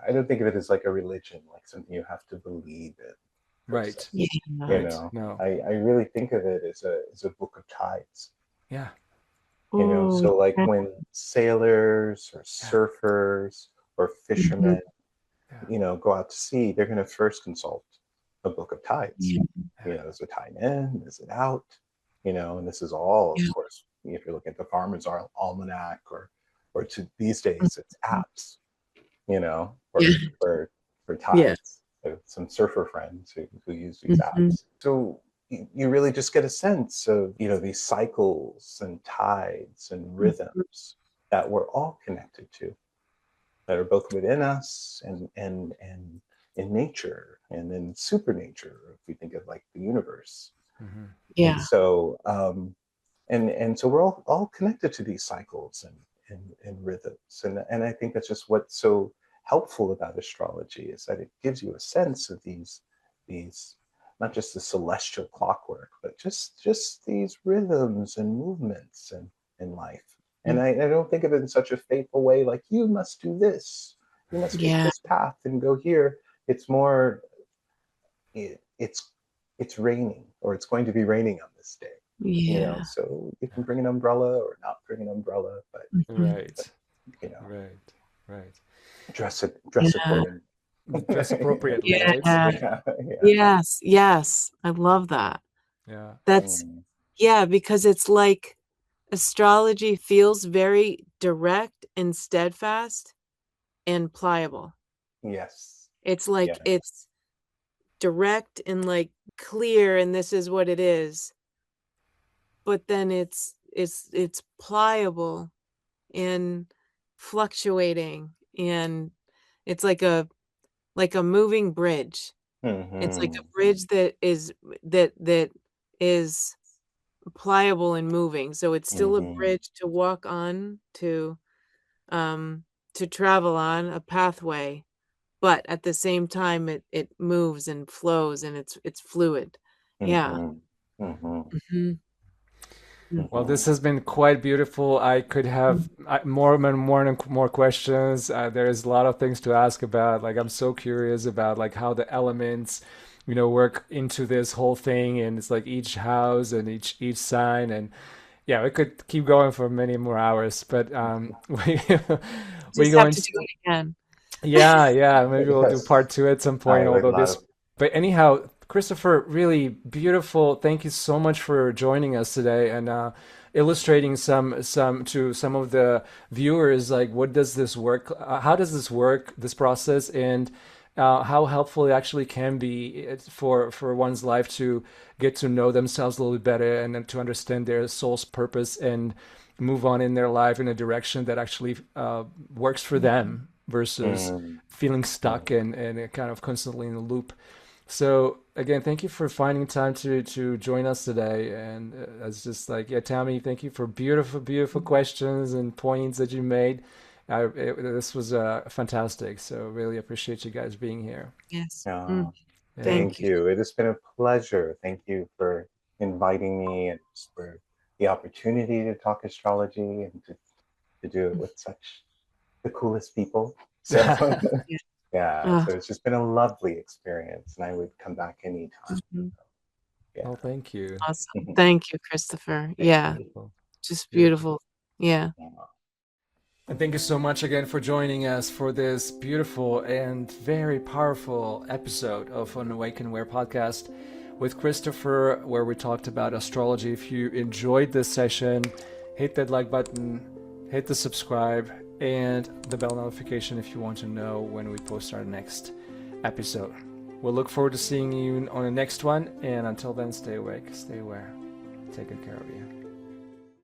S1: I don't think of it as like a religion, like something you have to believe in. person.
S3: Right.
S2: Yeah.
S1: You
S3: Right.
S1: know,
S3: No.
S1: I really think of it as a book of tides.
S3: Yeah.
S1: You know,
S2: Oh,
S1: so like
S2: yeah.
S1: when sailors or
S3: Yeah.
S1: surfers or
S2: Mhm.
S1: fishermen,
S3: Yeah.
S1: you know, go out to sea, they're going to first consult a book of tides.
S2: Yeah.
S1: You know, is it tide in? Is it out? You know, and this is all, of
S2: Yeah.
S1: course, if you're looking at the Farmer's Almanac, or to these days, it's
S2: Mhm.
S1: apps, you know,
S2: Yeah.
S1: for
S2: Yeah.
S1: tides. Some surfer friends who use these
S2: Mhm.
S1: apps. So you really just get a sense of, you know, these cycles and tides and
S2: Mhm.
S1: rhythms that we're all connected to, that are both within us and in nature and in supernature, if we think of like the universe.
S3: Mm-hmm.
S1: And
S2: Yeah.
S1: so and so we're all connected to these cycles and rhythms. And I think that's just what's so helpful about astrology, is that it gives you a sense of these not just the celestial clockwork, but just these rhythms and movements in life. And I don't think of it in such a fateful way, like you must do this, you must take
S2: Yeah.
S1: this path and go here. It's more, it's raining, or it's going to be raining on this day, you know,
S2: Yeah.
S1: so you can bring an umbrella or not bring an umbrella,
S2: Mhm.
S1: but
S3: Right.
S1: you know,
S3: Right. Right.
S1: dress
S2: Yeah.
S1: accordingly.
S3: Dress appropriately, right?
S2: Yeah.
S1: Yeah, yeah.
S2: Yes. Yes. I love that.
S3: Yeah.
S2: That's,
S1: Mm,
S2: yeah, because it's like astrology feels very direct and steadfast and pliable.
S1: yes,
S2: It's like
S1: yeah.
S2: it's direct and like clear, and this is what it is. But then it's pliable and fluctuating, and it's like a moving bridge. It's like a
S1: Hmm.
S2: bridge that is pliable and moving. So it's still a
S1: Hmm.
S2: bridge to walk on, um to travel on a pathway, but at the same time it moves and flows, and it's fluid. Yeah.
S1: Hmm. Hmm.
S2: Mhm.
S3: Well,
S2: Mhm.
S3: this has been quite beautiful. I could have more questions. There's a lot of things to ask about. Like I'm so curious about like how the elements, work into this whole thing, and it's like each house and each sign, and yeah, we could keep going for many more hours. But we
S2: Just have
S3: going.
S2: to do it again.
S3: Yeah, yeah. Maybe we'll do
S1: Yes,
S3: part two at some
S1: I
S3: point.
S1: would
S3: Although
S1: love.
S3: this, but anyhow, Christopher, really beautiful. Thank you so much for joining us today and illustrating some to some of the viewers. Like, what does this work? How does this work? This process and how helpful it actually can be for one's life to get to know themselves a little bit better and then to understand their soul's purpose and move on in their life in a direction that actually works for them versus
S1: Mm,
S3: feeling stuck
S1: mm.
S3: and kind of constantly in a loop. So again, thank you for finding time to join us today. And it's just like, yeah, Tammy, thank you for beautiful questions and points that you made. This was fantastic. So really appreciate you guys being here.
S2: Yes.
S1: Oh,
S3: Yeah.
S2: Thank
S1: thank
S2: you.
S1: you. It has been a pleasure. Thank you for inviting me and just for the opportunity to talk astrology and to do it with such the coolest people. So
S2: Yeah.
S1: yeah,
S2: Oh,
S1: so it's just been a lovely experience, and I would come back anytime.
S2: mhm.
S1: Yeah.
S3: Well, thank you.
S2: Awesome. Thank you, Christopher.
S1: Thank
S2: Yeah.
S1: you.
S3: Beautiful.
S2: Just
S3: Beautiful.
S2: beautiful. Yeah.
S3: And thank you so much again for joining us for this beautiful and very powerful episode of an Awaken Where podcast with Christopher, where we talked about astrology. If you enjoyed this session, hit that like button, hit the subscribe, and the bell notification if you want to know when we post our next episode. We'll look forward to seeing you on the next one. And until then, stay awake, stay aware, take good care of you.